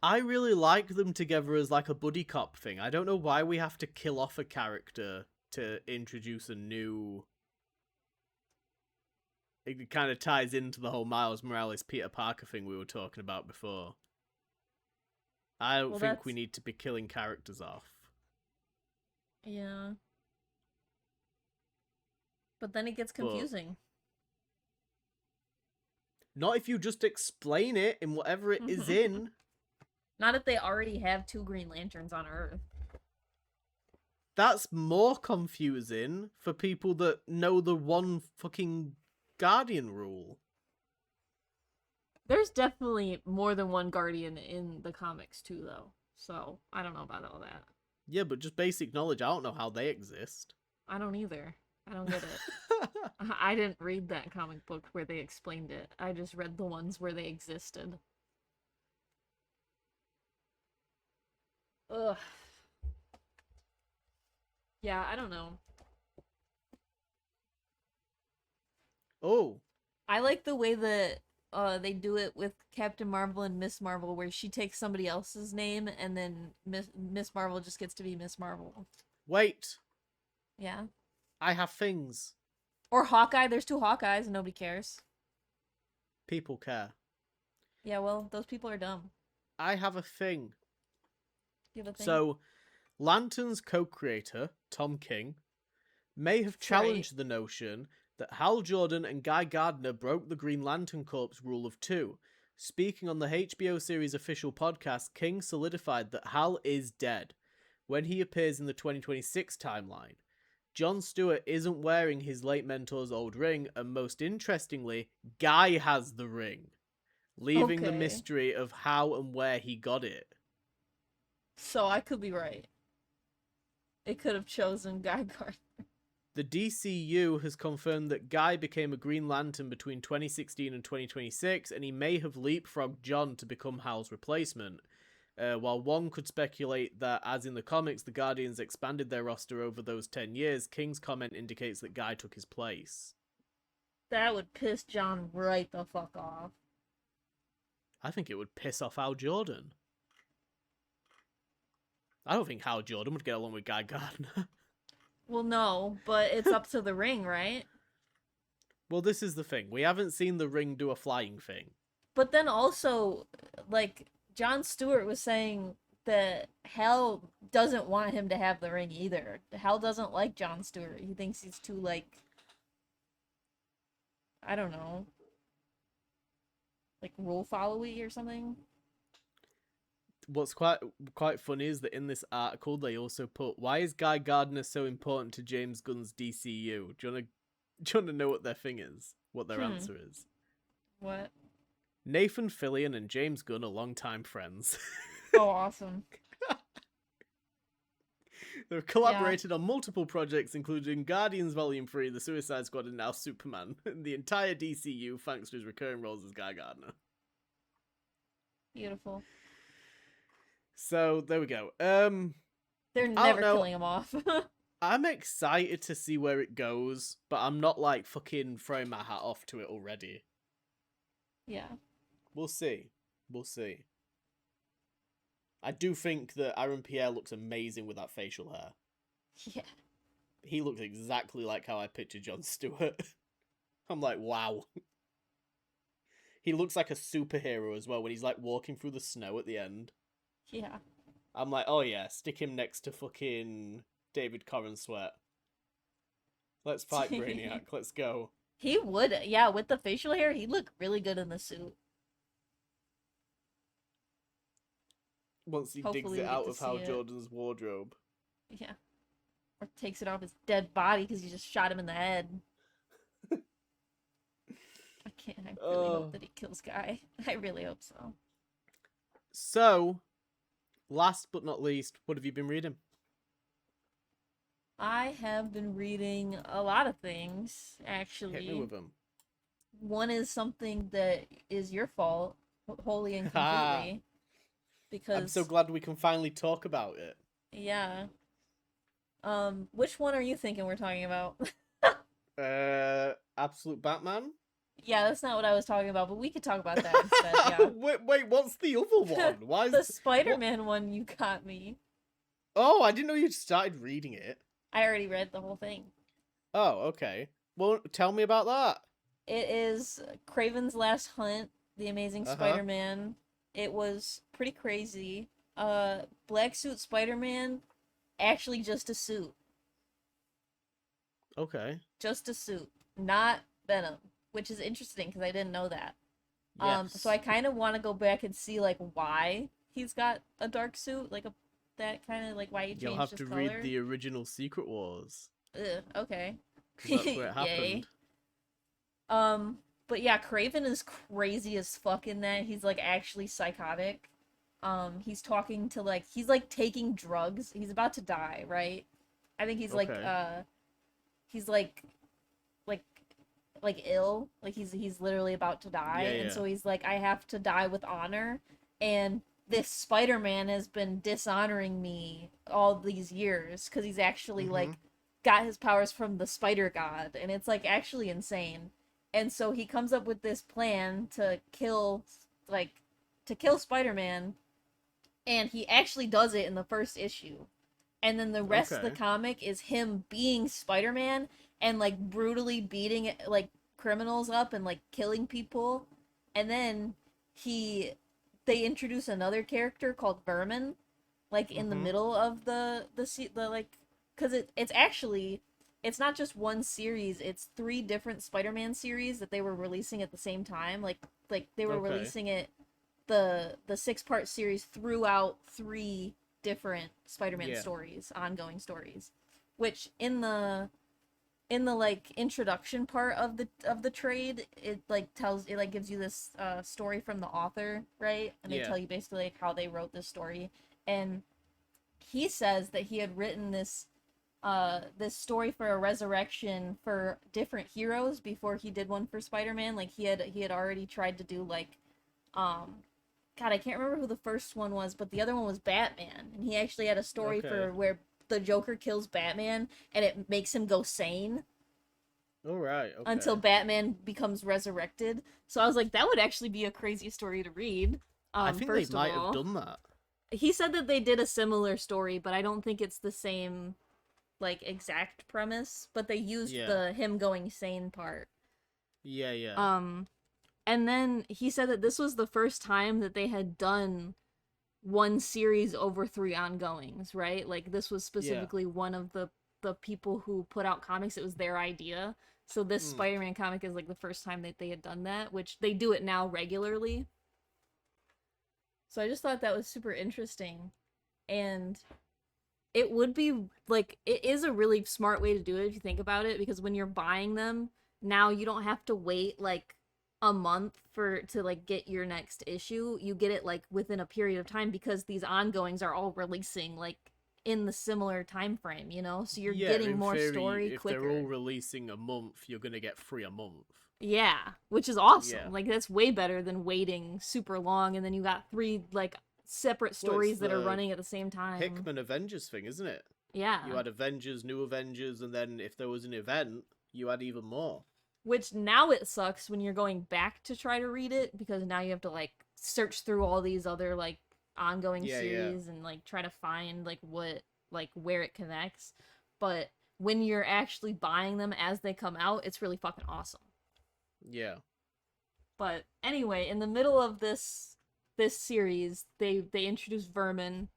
Speaker 2: I really like them together as like a buddy cop thing. I don't know why we have to kill off a character to introduce a new... It kind of ties into the whole Miles Morales Peter Parker thing we were talking about before. I don't think we need to be killing characters off.
Speaker 1: Yeah. But then it gets confusing.
Speaker 2: Not if you just explain it in whatever it is in.
Speaker 1: Not if they already have two Green Lanterns on Earth.
Speaker 2: That's more confusing for people that know the one fucking Guardian rule.
Speaker 1: There's definitely more than one Guardian in the comics too, though. So, I don't know about all that.
Speaker 2: Yeah, but just basic knowledge, I don't know how they exist.
Speaker 1: I don't either. I don't get it. I didn't read that comic book where they explained it. I just read the ones where they existed. Ugh. Yeah, I don't know.
Speaker 2: Oh.
Speaker 1: I like the way that they do it with Captain Marvel and Miss Marvel, where she takes somebody else's name and then Miss Marvel just gets to be Miss Marvel.
Speaker 2: Wait.
Speaker 1: Yeah.
Speaker 2: I have things.
Speaker 1: Or Hawkeye. There's two Hawkeyes and nobody cares.
Speaker 2: People care.
Speaker 1: Yeah, well, those people are dumb.
Speaker 2: I have a thing.
Speaker 1: You have a thing?
Speaker 2: So, Lantern's co-creator, Tom King, may have challenged the notion that Hal Jordan and Guy Gardner broke the Green Lantern Corps rule of two. Speaking on the HBO series official podcast, King solidified that Hal is dead when he appears in the 2026 timeline. Jon Stewart isn't wearing his late mentor's old ring, and most interestingly, Guy has the ring, leaving the mystery of how and where he got it.
Speaker 1: So I could be right. It could have chosen Guy Gardner.
Speaker 2: The DCU has confirmed that Guy became a Green Lantern between 2016 and 2026, and he may have leapfrogged Jon to become Hal's replacement. While one could speculate that, as in the comics, the Guardians expanded their roster over those 10 years, King's comment indicates that Guy took his place.
Speaker 1: That would piss Jon right the fuck off.
Speaker 2: I think it would piss off Hal Jordan. I don't think Hal Jordan would get along with Guy Gardner.
Speaker 1: Well, no, but it's up to the ring, right?
Speaker 2: Well, this is the thing. We haven't seen the ring do a flying thing.
Speaker 1: But then also, like, Jon Stewart was saying that Hal doesn't want him to have the ring either. Hal doesn't like Jon Stewart. He thinks he's too, like, I don't know, like rule followy or something.
Speaker 2: What's quite funny is that in this article they also put, why is Guy Gardner so important to James Gunn's DCU? Do you wanna know what their thing is? What their answer is?
Speaker 1: What?
Speaker 2: Nathan Fillion and James Gunn are longtime friends.
Speaker 1: Oh, awesome.
Speaker 2: They've collaborated on multiple projects, including Guardians Volume 3, The Suicide Squad, and now Superman. And the entire DCU, thanks to his recurring roles as Guy Gardner.
Speaker 1: Beautiful.
Speaker 2: So, there we go.
Speaker 1: They're never killing him off.
Speaker 2: I'm excited to see where it goes, but I'm not, like, fucking throwing my hat off to it already.
Speaker 1: Yeah.
Speaker 2: We'll see. We'll see. I do think that Aaron Pierre looks amazing with that facial hair.
Speaker 1: Yeah.
Speaker 2: He looks exactly like how I picture Jon Stewart. I'm like, wow. He looks like a superhero as well when he's like walking through the snow at the end.
Speaker 1: Yeah.
Speaker 2: I'm like, oh yeah, stick him next to fucking David Corran Sweat. Let's fight Brainiac. Let's go.
Speaker 1: He would, yeah, with the facial hair, he'd look really good in the suit.
Speaker 2: Once he
Speaker 1: Hopefully
Speaker 2: digs
Speaker 1: we
Speaker 2: it
Speaker 1: get
Speaker 2: out
Speaker 1: to
Speaker 2: of Hal
Speaker 1: see it.
Speaker 2: Jordan's wardrobe.
Speaker 1: Yeah. Or takes it off his dead body because you just shot him in the head. I really hope that he kills Guy. I really hope so.
Speaker 2: So, last but not least, what have you been reading?
Speaker 1: I have been reading a lot of things, actually.
Speaker 2: Hit me with them.
Speaker 1: One is something that is your fault, wholly and completely. Because
Speaker 2: I'm so glad we can finally talk about it.
Speaker 1: Yeah. Which one are you thinking we're talking about?
Speaker 2: Absolute Batman?
Speaker 1: Yeah, that's not what I was talking about, but we could talk about that instead, yeah.
Speaker 2: wait, what's the other one? Why is
Speaker 1: the Spider-Man one you got me.
Speaker 2: Oh, I didn't know you'd started reading it.
Speaker 1: I already read the whole thing.
Speaker 2: Oh, okay. Well, tell me about that.
Speaker 1: It is Craven's Last Hunt, The Amazing Spider-Man. It was pretty crazy. Black suit Spider-Man, actually just a suit.
Speaker 2: Okay.
Speaker 1: Just a suit, not Venom, which is interesting because I didn't know that.
Speaker 2: Yes.
Speaker 1: So I kind of want to go back and see like why he's got a dark suit, like that kind of like why he changed his color.
Speaker 2: You'll have to read the original Secret Wars.
Speaker 1: Okay.
Speaker 2: 'Cause that's where it happened.
Speaker 1: But yeah, Craven is crazy as fuck in that. He's like actually psychotic. He's talking to like he's like taking drugs. He's about to die, right? I think he's like he's like ill. Like he's literally about to die.
Speaker 2: Yeah,
Speaker 1: and so he's like, I have to die with honor. And this Spider-Man has been dishonoring me all these years because he's actually like got his powers from the Spider God, and it's like actually insane. And so he comes up with this plan to kill Spider-Man, and he actually does it in the first issue. And then the rest of the comic is him being Spider-Man and like brutally beating like criminals up and like killing people. And then they introduce another character called Vermin, like in the middle of the like, because it's not just one series, it's 3 different Spider-Man series that they were releasing at the same time. Like they were releasing it the 6-part series throughout 3 different Spider-Man stories, ongoing stories, which in the like introduction part of the trade, it like gives you this story from the author, right? And they tell you basically like how they wrote this story. And he says that he had written this story for a resurrection for different heroes before he did one for Spider-Man. Like he had already tried to do like God, I can't remember who the first one was, but the other one was Batman. And he actually had a story for where the Joker kills Batman and it makes him go sane.
Speaker 2: All right. Okay.
Speaker 1: Until Batman becomes resurrected. So I was like, that would actually be a crazy story to read.
Speaker 2: I think they might have done that.
Speaker 1: He said that they did a similar story, but I don't think it's the same like exact premise, but they used the him going sane part.
Speaker 2: Yeah.
Speaker 1: And then he said that this was the first time that they had done one series over 3 ongoings, right? Like this was
Speaker 2: Yeah.
Speaker 1: specifically one of the people who put out comics. It was their idea. So this
Speaker 2: Mm.
Speaker 1: Spider-Man comic is like the first time that they had done that, which they do it now regularly. So I just thought that was super interesting. And it would be like it is a really smart way to do it if you think about it, because when you're buying them now, you don't have to wait like a month for to like get your next issue. You get it like within a period of time because these ongoings are all releasing like in the similar time frame, you know? So you're
Speaker 2: Yeah,
Speaker 1: getting
Speaker 2: in
Speaker 1: more
Speaker 2: theory,
Speaker 1: story
Speaker 2: if they're all
Speaker 1: quicker.
Speaker 2: releasing a month, you're gonna get 3 a month.
Speaker 1: Yeah, which is
Speaker 2: Yeah.
Speaker 1: awesome. Like that's way better than waiting super long and then you got 3 like separate
Speaker 2: Well, it's
Speaker 1: stories that are
Speaker 2: the
Speaker 1: running at the same time.
Speaker 2: Hickman Avengers thing, isn't it? You
Speaker 1: Yeah.
Speaker 2: had Avengers, New Avengers, and then if there was an event, you had even more.
Speaker 1: Which now it sucks when you're going back to try to read it because now you have to like search through all these other like ongoing
Speaker 2: Yeah, yeah,
Speaker 1: series and like try to find like what like where it connects. But when you're actually buying them as they come out, it's really fucking awesome.
Speaker 2: yeah.
Speaker 1: But anyway, in the middle of this series, they introduced Vermin,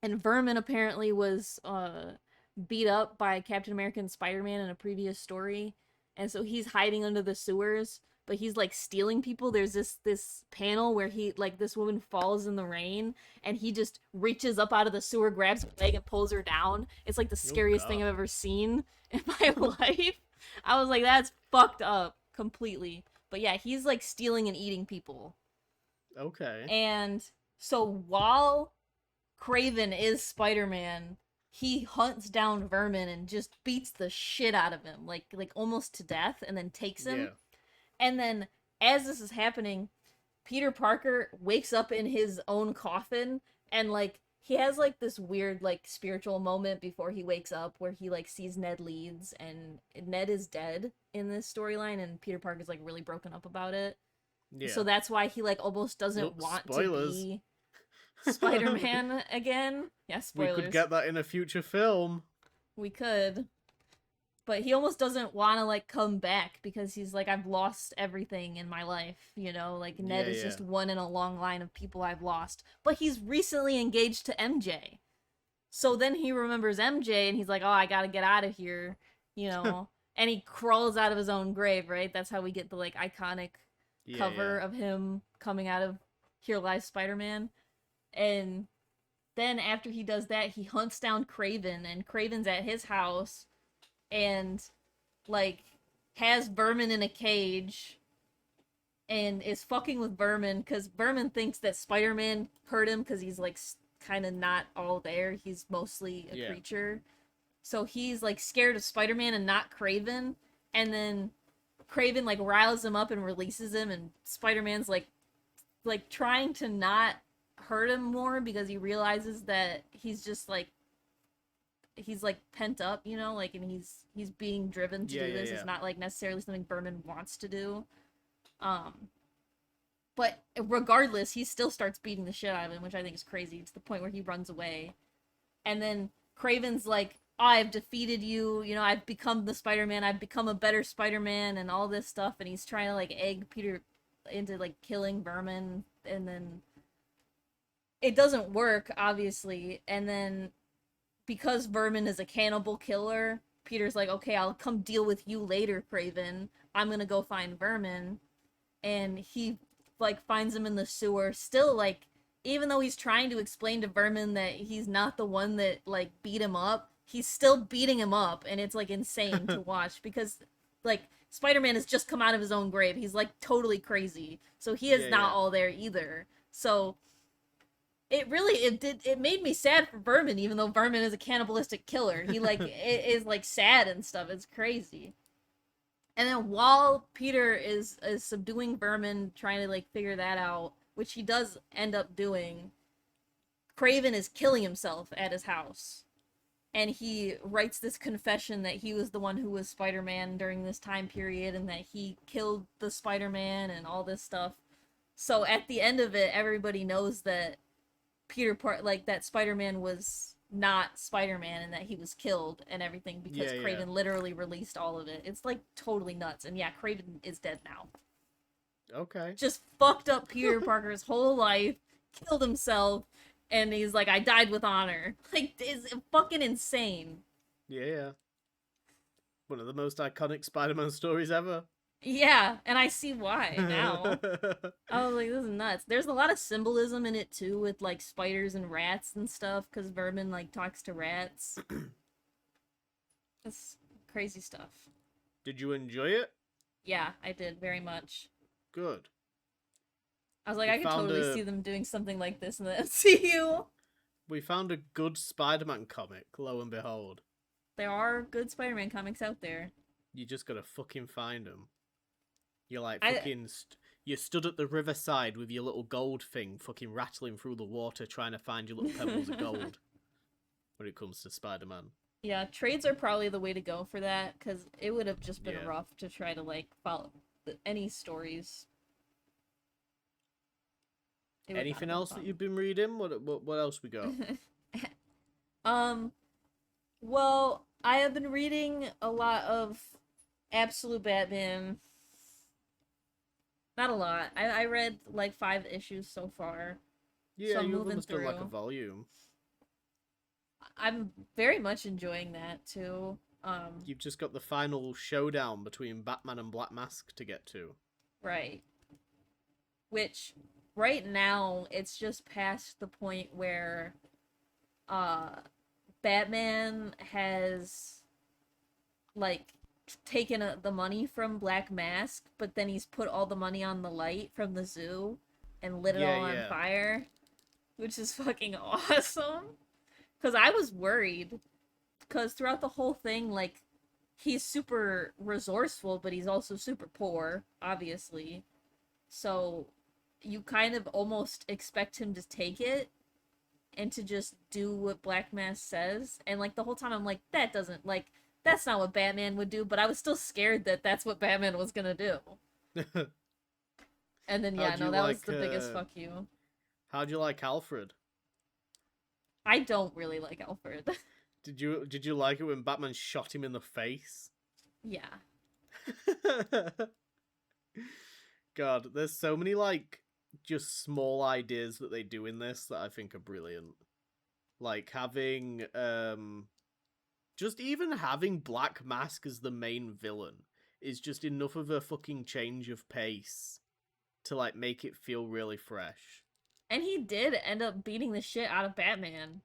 Speaker 1: and Vermin apparently was beat up by Captain America and Spider-Man in a previous story, and so he's hiding under the sewers, but he's like stealing people. There's this panel where he like this woman falls in the rain and he just reaches up out of the sewer, grabs her leg and pulls her down. It's like the
Speaker 2: Oh
Speaker 1: scariest thing
Speaker 2: God.
Speaker 1: I've ever seen in my life. I was like, that's fucked up completely. But yeah, he's like stealing and eating people.
Speaker 2: Okay.
Speaker 1: And so while Craven is Spider-Man, he hunts down Vermin and just beats the shit out of him, like almost to death, and then takes him.
Speaker 2: Yeah.
Speaker 1: And then as this is happening, Peter Parker wakes up in his own coffin and like he has like this weird like spiritual moment before he wakes up where he like sees Ned Leeds and Ned is dead in this storyline and Peter Parker's like really broken up about it. So
Speaker 2: Yeah.
Speaker 1: that's why he like almost doesn't
Speaker 2: Oops,
Speaker 1: want to
Speaker 2: spoilers.
Speaker 1: be Spider-Man again. Yeah,
Speaker 2: We could
Speaker 1: spoilers.
Speaker 2: get that in a future film.
Speaker 1: We could. But he almost doesn't want to like come back because he's like I've lost everything in my life, you know? Like Ned
Speaker 2: Yeah,
Speaker 1: is
Speaker 2: yeah.
Speaker 1: just one in a long line of people I've lost. But he's recently engaged to MJ. So then he remembers MJ and he's like, "Oh, I got to get out of here," you know? And he crawls out of his own grave, right? That's how we get the like iconic
Speaker 2: Yeah,
Speaker 1: cover
Speaker 2: yeah.
Speaker 1: of him coming out of Here Lies Spider-Man. And then after he does that, he hunts down Craven, and Craven's at his house and like has Vermin in a cage and is fucking with Vermin because Vermin thinks that Spider-Man hurt him because he's like kind of not all there. He's mostly a
Speaker 2: Yeah.
Speaker 1: creature. So he's like scared of Spider-Man and not Craven. And then Craven like riles him up and releases him, and Spider-Man's like trying to not hurt him more because he realizes that he's like pent up, you know, like and he's being driven to
Speaker 2: Yeah,
Speaker 1: do
Speaker 2: yeah,
Speaker 1: this.
Speaker 2: yeah.
Speaker 1: It's not like necessarily something Berman wants to do. Um but regardless, he still starts beating the shit out of him, which I think is crazy to the point where he runs away. And then Craven's like, oh, I've defeated you, you know, I've become the Spider-Man, I've become a better Spider-Man and all this stuff, and he's trying to like egg Peter into like killing Vermin, and then it doesn't work, obviously, and then because Vermin is a cannibal killer, Peter's like, okay, I'll come deal with you later, Craven. I'm gonna go find Vermin. And he, like, finds him in the sewer. Still, like, even though he's trying to explain to Vermin that he's not the one that, like, beat him up, he's still beating him up. And it's, like, insane to watch because, like, Spider-Man has just come out of his own grave. He's, like, totally crazy. So he is
Speaker 2: Yeah,
Speaker 1: not
Speaker 2: yeah.
Speaker 1: all there either. So it made me sad for Vermin, even though Vermin is a cannibalistic killer. He like it is like sad and stuff. It's crazy. And then while Peter is subduing Vermin, trying to like figure that out, which he does end up doing, Craven is killing himself at his house. And he writes this confession that he was the one who was Spider-Man during this time period and that he killed the Spider-Man and all this stuff. So at the end of it, everybody knows that like that Spider-Man was not Spider-Man and that he was killed and everything because
Speaker 2: Yeah, yeah.
Speaker 1: Craven literally released all of it. It's like totally nuts. And yeah, Craven is dead now.
Speaker 2: Okay.
Speaker 1: Just fucked up Peter Parker's whole life, killed himself, And he's like, I died with honor. Like, it's fucking insane.
Speaker 2: Yeah, yeah. One of the most iconic Spider-Man stories ever.
Speaker 1: Yeah, and I see why now. I was like, this is nuts. There's a lot of symbolism in it too, with like spiders and rats and stuff, because Vermin like talks to rats. It's crazy stuff.
Speaker 2: Did you enjoy it?
Speaker 1: Yeah, I did very much.
Speaker 2: Good.
Speaker 1: I was like,
Speaker 2: We
Speaker 1: I could
Speaker 2: found
Speaker 1: totally
Speaker 2: a
Speaker 1: see them doing something like this in the MCU.
Speaker 2: we found a good Spider-Man comic, lo and behold.
Speaker 1: There are good Spider-Man comics out there.
Speaker 2: You just gotta fucking find them. You're like
Speaker 1: I
Speaker 2: fucking you stood at the riverside with your little gold thing fucking rattling through the water trying to find your little pebbles of gold when it comes to Spider-Man.
Speaker 1: Yeah, trades are probably the way to go for that, because it would have just been
Speaker 2: Yeah.
Speaker 1: rough to try to like follow any stories. It would not have
Speaker 2: Anything
Speaker 1: been
Speaker 2: else that
Speaker 1: fun.
Speaker 2: you've been reading? What else we got?
Speaker 1: um, well, I have been reading a lot of Absolute Batman. Not a lot. I read like 5 issues so far.
Speaker 2: Yeah,
Speaker 1: So I'm
Speaker 2: you've
Speaker 1: moving
Speaker 2: almost done like a
Speaker 1: through.
Speaker 2: volume.
Speaker 1: I'm very much enjoying that too.
Speaker 2: You've just got the final showdown between Batman and Black Mask to get to.
Speaker 1: Right. Which right now it's just past the point where uh Batman has like taken the money from Black Mask, but then he's put all the money on the light from the zoo and lit it
Speaker 2: Yeah,
Speaker 1: all on
Speaker 2: yeah.
Speaker 1: fire, which is fucking awesome. Cuz I was worried cuz throughout the whole thing like he's super resourceful, but he's also super poor, obviously. So you kind of almost expect him to take it and to just do what Black Mask says. And like the whole time I'm like, that doesn't like that's not what Batman would do, but I was still scared that that's what Batman was gonna do. And then yeah,
Speaker 2: How'd
Speaker 1: no,
Speaker 2: you
Speaker 1: that was
Speaker 2: like
Speaker 1: the biggest fuck you.
Speaker 2: how'd you like Alfred?
Speaker 1: I don't really like Alfred.
Speaker 2: Did you like it when Batman shot him in the face?
Speaker 1: Yeah.
Speaker 2: God, there's so many like just small ideas that they do in this that I think are brilliant. Like having just even having Black Mask as the main villain is just enough of a fucking change of pace to like make it feel really fresh.
Speaker 1: And he did end up beating the shit out of Batman.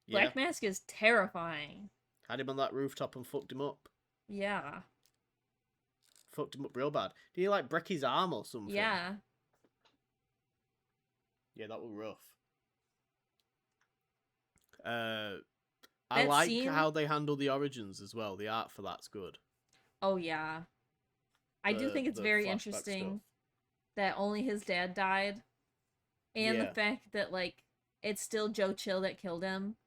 Speaker 2: Yeah,
Speaker 1: Black Mask is terrifying.
Speaker 2: had him on that rooftop and fucked him up.
Speaker 1: Yeah.
Speaker 2: Fucked him up real bad. Did he like break his arm or something?
Speaker 1: Yeah.
Speaker 2: Yeah, that was rough. I
Speaker 1: That
Speaker 2: like
Speaker 1: scene-
Speaker 2: how they handle the origins as well. The art for that's good.
Speaker 1: Oh yeah. I do think it's
Speaker 2: The
Speaker 1: very
Speaker 2: flashback
Speaker 1: interesting
Speaker 2: stuff.
Speaker 1: that only his dad died. And the
Speaker 2: Yeah.
Speaker 1: fact that like it's still Joe Chill that killed him.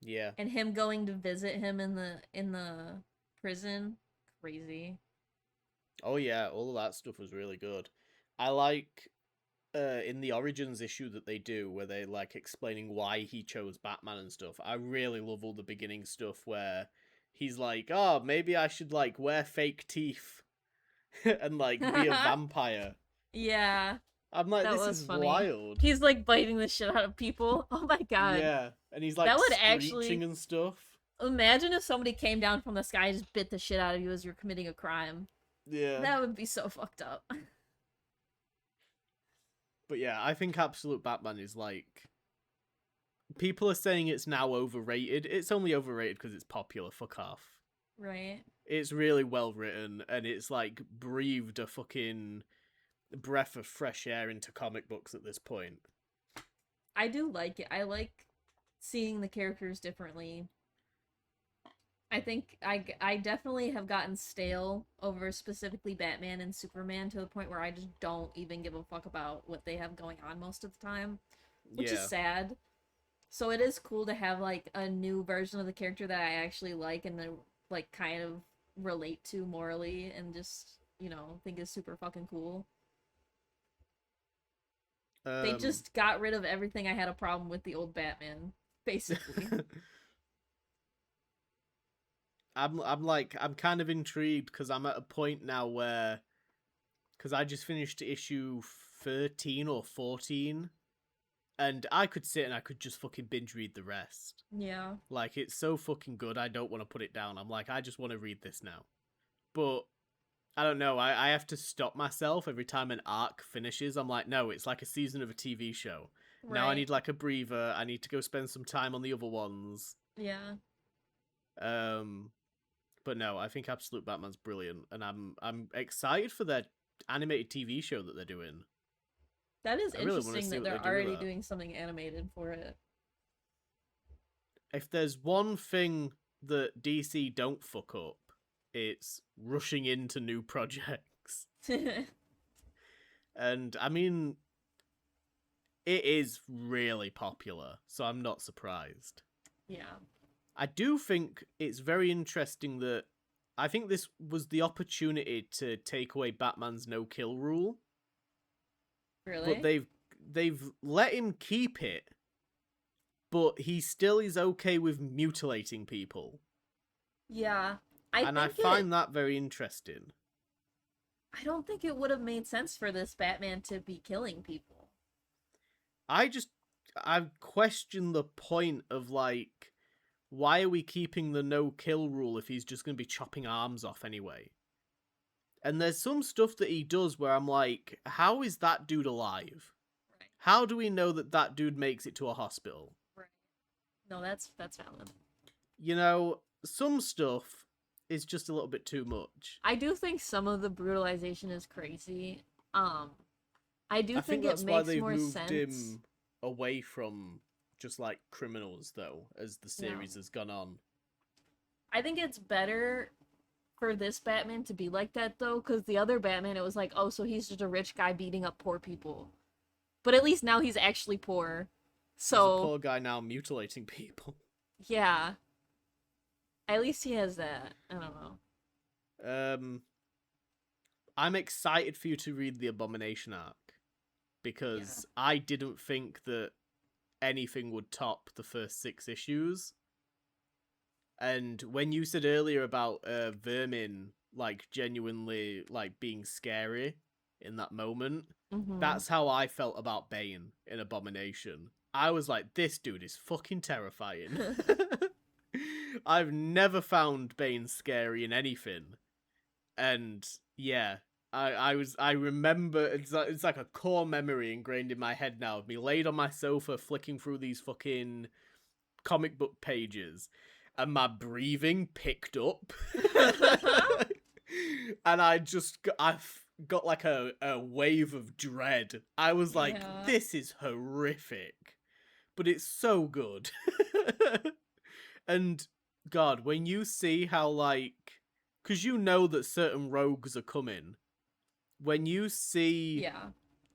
Speaker 2: Yeah.
Speaker 1: And him going to visit him in the prison. Crazy.
Speaker 2: Oh yeah, all of that stuff was really good. I like in the origins issue that they do where they like explaining why he chose Batman and stuff. I really love all the beginning stuff where he's like, "Oh, maybe I should like wear fake teeth and like be a vampire."
Speaker 1: Yeah.
Speaker 2: I'm like,
Speaker 1: That
Speaker 2: this
Speaker 1: was
Speaker 2: is
Speaker 1: funny.
Speaker 2: wild.
Speaker 1: He's like biting the shit out of people. Oh my god.
Speaker 2: Yeah, and he's like
Speaker 1: That would
Speaker 2: screeching
Speaker 1: actually-
Speaker 2: and stuff.
Speaker 1: Imagine if somebody came down from the sky and just bit the shit out of you as you're committing a crime.
Speaker 2: Yeah.
Speaker 1: That would be so fucked up.
Speaker 2: But yeah, I think Absolute Batman is like... People are saying it's now overrated. It's only overrated because it's popular. Fuck off.
Speaker 1: Right.
Speaker 2: It's really well written, and it's like breathed a fucking breath of fresh air into comic books at this point.
Speaker 1: I do like it. I like seeing the characters differently. I think I definitely have gotten stale over specifically Batman and Superman to the point where I just don't even give a fuck about what they have going on most of the time, which is sad. So it is cool to have like a new version of the character that I actually like and like kind of relate to morally and just, you know, think is super fucking cool. They just got rid of everything I had a problem with the old Batman, basically.
Speaker 2: I'm kind of intrigued because I'm at a point now where, because I just finished issue 13 or 14 And I could sit and I could just fucking binge read the rest.
Speaker 1: Yeah.
Speaker 2: Like, it's so fucking good, I don't want to put it down. I'm like, I just want to read this now. But I don't know, I have to stop myself every time an arc finishes. I'm like, no, it's like a season of a TV show. Now I
Speaker 1: Right.
Speaker 2: need like a breather. I need to go spend some time on the other ones.
Speaker 1: Yeah.
Speaker 2: But no, I think Absolute Batman's brilliant, and I'm excited for their animated TV show that they're doing.
Speaker 1: That is
Speaker 2: I really want to
Speaker 1: interesting
Speaker 2: see
Speaker 1: that
Speaker 2: what they
Speaker 1: they're
Speaker 2: do with
Speaker 1: already
Speaker 2: that.
Speaker 1: doing something animated for it.
Speaker 2: If there's one thing that DC don't fuck up, it's rushing into new projects. And I mean, it is really popular, so I'm not surprised.
Speaker 1: Yeah.
Speaker 2: I do think it's very interesting that I think this was the opportunity to take away Batman's no-kill rule, but
Speaker 1: Really?
Speaker 2: they've let him keep it, but he still is okay with mutilating people.
Speaker 1: Yeah.
Speaker 2: And I find that very interesting.
Speaker 1: I don't think it would have made sense for this Batman to be killing people.
Speaker 2: I question the point of, like, why are we keeping the no-kill rule if he's just going to be chopping arms off anyway? And there's some stuff that he does where I'm like, how is that dude alive?
Speaker 1: Right.
Speaker 2: How do we know that that dude makes it to a hospital?
Speaker 1: Right. No, that's valid.
Speaker 2: You know, some stuff is just a little bit too much.
Speaker 1: I do think some of the brutalization is crazy. I do
Speaker 2: I think
Speaker 1: think it
Speaker 2: that's why
Speaker 1: makes
Speaker 2: they've
Speaker 1: more
Speaker 2: moved
Speaker 1: sense.
Speaker 2: him away from just like criminals, though, as the series has gone on.
Speaker 1: I think it's better for this Batman to be like that though, because the other Batman, it was like, oh, so he's just a rich guy beating up poor people. But at least now he's actually poor.
Speaker 2: He's a
Speaker 1: So
Speaker 2: poor guy now mutilating people.
Speaker 1: yeah, at least he has that. I don't know.
Speaker 2: I'm excited for you to read the Abomination arc because I didn't think that anything would top the first 6 issues. And when you said earlier about Vermin, like, genuinely, like, being scary in that moment, that's how I felt about Bane in Abomination. I was like, this dude is fucking terrifying. I've never found Bane scary in anything. And yeah, I remember, it's like a core memory ingrained in my head now of me laid on my sofa flicking through these fucking comic book pages, and my breathing picked up. And I got like a wave of dread. I was like, this is horrific, but it's so good. And God, when you see how, like, because you know that certain rogues are coming, when you see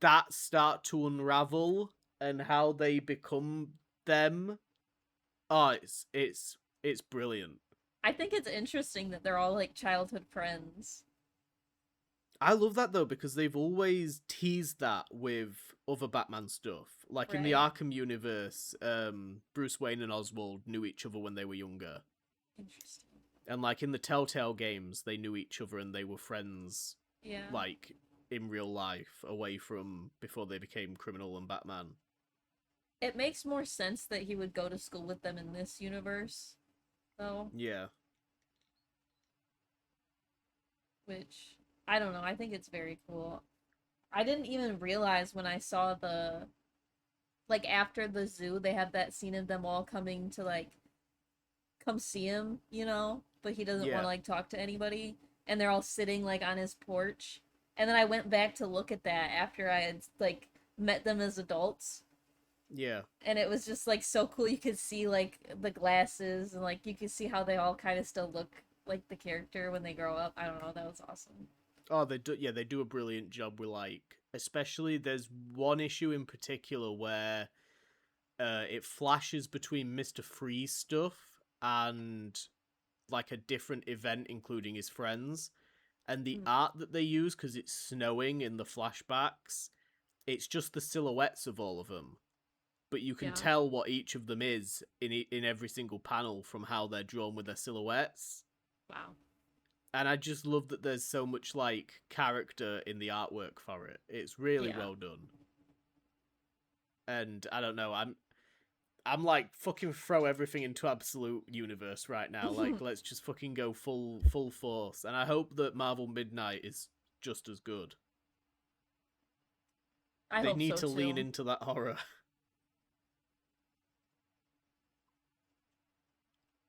Speaker 2: that start to unravel and how they become them, oh, it's brilliant.
Speaker 1: I think it's interesting that they're all like childhood friends.
Speaker 2: I love that though, because they've always teased that with other Batman stuff. Like in the Arkham universe, Bruce Wayne and Oswald knew each other when they were younger.
Speaker 1: Interesting.
Speaker 2: And like in the Telltale games, they knew each other and they were friends.
Speaker 1: Yeah.
Speaker 2: Like in real life, away from before they became criminal and Batman.
Speaker 1: It makes more sense that he would go to school with them in this universe, though.
Speaker 2: Yeah.
Speaker 1: Which, I don't know, I think it's very cool. I didn't even realize when I saw the, like, after the zoo, they have that scene of them all coming to, like, come see him, you know? But he doesn't want to, like, talk to anybody. And they're all sitting, like, on his porch. And then I went back to look at that after I had, like, met them as adults.
Speaker 2: Yeah.
Speaker 1: And it was just, like, so cool. You could see, like, the glasses, and, like, you could see how they all kind of still look like the character when they grow up. I don't know, that was awesome.
Speaker 2: Oh, they do a brilliant job with, like, especially there's one issue in particular where it flashes between Mr. Freeze stuff and, like, a different event including his friends. And the art that they use, because it's snowing in the flashbacks, it's just the silhouettes of all of them. But you can tell what each of them is in every single panel from how they're drawn with their silhouettes.
Speaker 1: Wow.
Speaker 2: And I just love that there's so much, like, character in the artwork for it. It's really well done. and I don't know. I'm like fucking throw everything into Absolute Universe right now. Like, let's just fucking go full force. And I hope that Marvel Midnight is just as good.
Speaker 1: I
Speaker 2: They
Speaker 1: hope
Speaker 2: need
Speaker 1: so
Speaker 2: to lean
Speaker 1: too.
Speaker 2: into that horror.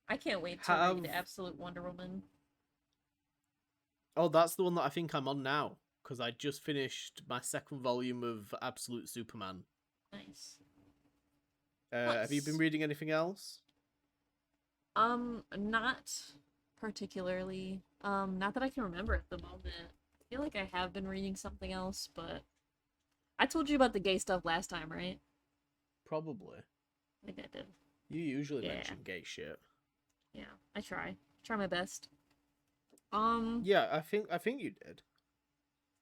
Speaker 1: I can't wait to
Speaker 2: Have
Speaker 1: read Absolute Wonder Woman.
Speaker 2: Oh, that's the one that I think I'm on now because I just finished my second volume of Absolute Superman.
Speaker 1: Nice.
Speaker 2: Have you been
Speaker 1: Nice.
Speaker 2: reading anything else?
Speaker 1: Not particularly. Not that I can remember at the moment. I feel like I have been reading something else, but I told you about the gay stuff last time, right?
Speaker 2: Probably.
Speaker 1: I think I did.
Speaker 2: You usually
Speaker 1: Yeah.
Speaker 2: mention gay shit.
Speaker 1: Yeah. I try. Try my best.
Speaker 2: Yeah, I think you did.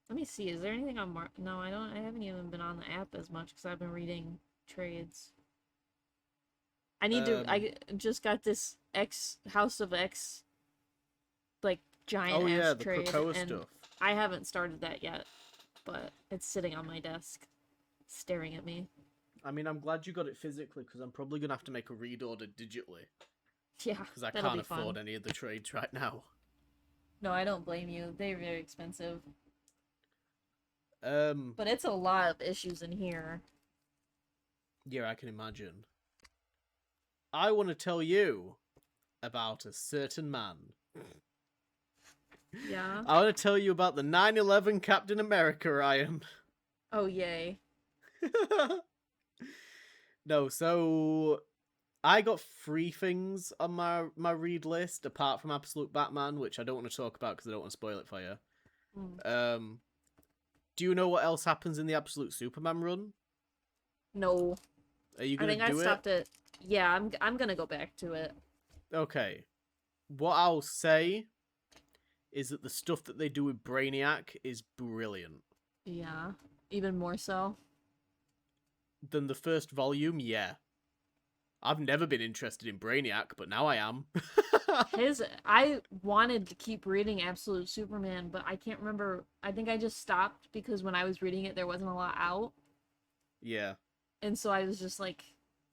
Speaker 1: Let me see. Is there anything on No, I don't. I haven't even been on the app as much because I've been reading trades. I need to.
Speaker 2: Um.
Speaker 1: I just got this X House of X like giant
Speaker 2: Oh yeah,
Speaker 1: ass
Speaker 2: the
Speaker 1: trade,
Speaker 2: Krakoa
Speaker 1: and
Speaker 2: stuff.
Speaker 1: I haven't started that yet, but it's sitting on my desk, staring at me.
Speaker 2: I mean, I'm glad you got it physically because I'm probably gonna have to make a read order digitally
Speaker 1: Yeah,
Speaker 2: because I
Speaker 1: that'll
Speaker 2: can't
Speaker 1: be
Speaker 2: afford
Speaker 1: fun.
Speaker 2: any of the trades right now.
Speaker 1: No, I don't blame you. They're very expensive,
Speaker 2: Um.
Speaker 1: but it's a lot of issues in here.
Speaker 2: Yeah, I can imagine. I want to tell you about a certain man.
Speaker 1: Yeah.
Speaker 2: I want to tell you about the 9/11 Captain America, Ryan.
Speaker 1: Oh yay.
Speaker 2: No, so I got three things on my read list apart from Absolute Batman, which I don't want to talk about because I don't want to spoil it for you.
Speaker 1: Mm.
Speaker 2: Um, do you know what else happens in the Absolute Superman run?
Speaker 1: No,
Speaker 2: Are you
Speaker 1: I
Speaker 2: gonna
Speaker 1: think I
Speaker 2: do it?
Speaker 1: stopped it. Yeah, I'm gonna go back to it.
Speaker 2: Okay. What I'll say is that the stuff that they do with Brainiac is brilliant.
Speaker 1: Yeah, even more so.
Speaker 2: Than the first volume, yeah. I've never been interested in Brainiac, but now I am.
Speaker 1: I wanted to keep reading Absolute Superman, but I can't remember. I think I just stopped because when I was reading it, there wasn't a lot out.
Speaker 2: Yeah.
Speaker 1: And so I was just like,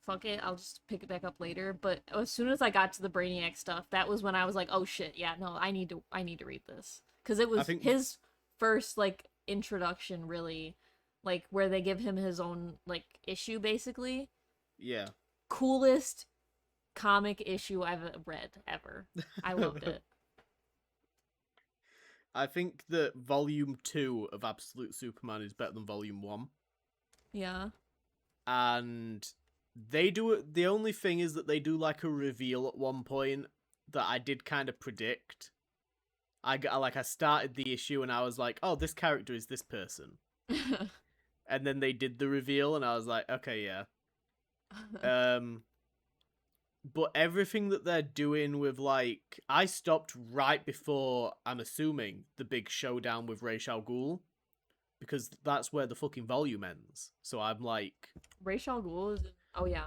Speaker 1: fuck it, I'll just pick it back up later. But as soon as I got to the Brainiac stuff, that was when I was like, oh shit, yeah, no, I need to read this. Because it
Speaker 2: I
Speaker 1: was
Speaker 2: think
Speaker 1: his first, like, introduction, really. Like, where they give him his own, like, issue, basically.
Speaker 2: yeah.
Speaker 1: Coolest comic issue I've read ever. I loved it.
Speaker 2: I think that volume 2 of Absolute Superman is better than volume 1.
Speaker 1: Yeah.
Speaker 2: And they do it. The only thing is that they do like a reveal at one point that I did kind of predict. I started the issue and I was like, oh, this character is this person. And then they did the reveal and I was like, okay, yeah. But everything that they're doing with, like, I stopped right before, I'm assuming, the big showdown with Ra's al Ghul, because that's where the fucking volume ends. So I'm like,
Speaker 1: Ra's al Ghul is. Oh yeah,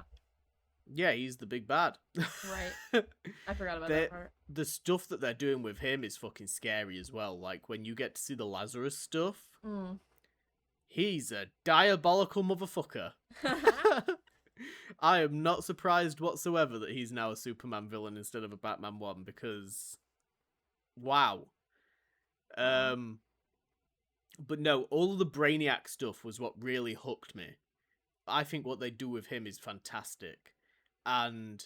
Speaker 2: yeah, he's the big bad.
Speaker 1: right. I forgot about that part.
Speaker 2: The stuff that they're doing with him is fucking scary as well. Like, when you get to see the Lazarus stuff,
Speaker 1: Mm.
Speaker 2: he's a diabolical motherfucker. I am not surprised whatsoever that he's now a Superman villain instead of a Batman one because, wow. But no, all of the Brainiac stuff was what really hooked me. I think what they do with him is fantastic, and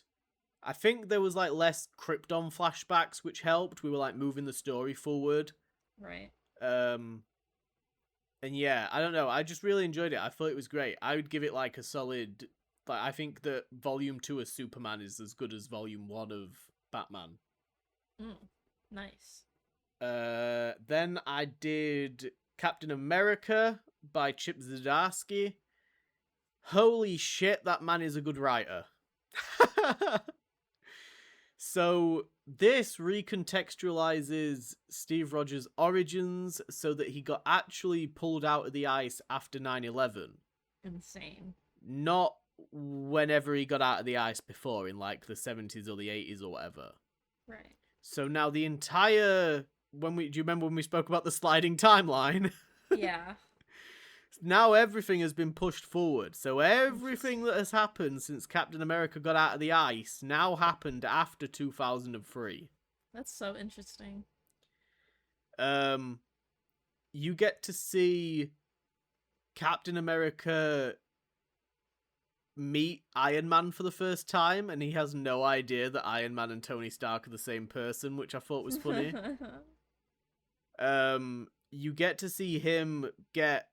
Speaker 2: I think there was like less Krypton flashbacks, which helped. We were like moving the story forward.
Speaker 1: Right.
Speaker 2: And yeah, I don't know. I just really enjoyed it. I thought it was great. I would give it like a solid. Like, I think that Volume 2 of Superman is as good as Volume 1 of Batman.
Speaker 1: Nice.
Speaker 2: Then I did Captain America by Chip Zdarsky. Holy shit, that man is a good writer. So this recontextualizes Steve Rogers' origins so that he got actually pulled out of the ice after 9/11.
Speaker 1: Insane.
Speaker 2: Not whenever he got out of the ice before, in like the 70s or the 80s or whatever.
Speaker 1: Right.
Speaker 2: So now the entire... do you remember when we spoke about the sliding timeline?
Speaker 1: Yeah.
Speaker 2: Now everything has been pushed forward. So everything that has happened since Captain America got out of the ice now happened after 2003.
Speaker 1: That's so interesting.
Speaker 2: You get to see Captain America meet Iron Man for the first time, and he has no idea that Iron Man and Tony Stark are the same person, which I thought was funny. You get to see him get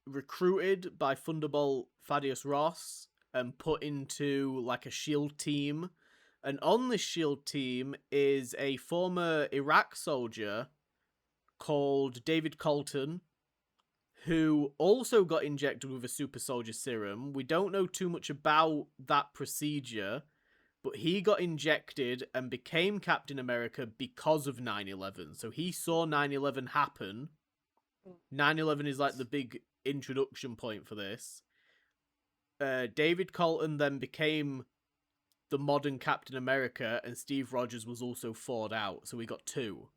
Speaker 2: recruited by Thunderbolt Thaddeus Ross and put into like a SHIELD team. And on this SHIELD team is a former Iraq soldier called David Colton, who also got injected with a super soldier serum. We don't know too much about that procedure, but he got injected and became Captain America because of 9/11. So he saw 9/11 happen. 9/11 is like the big introduction point for this. David Colton then became the modern Captain America, and Steve Rogers was also thawed out. So we got two.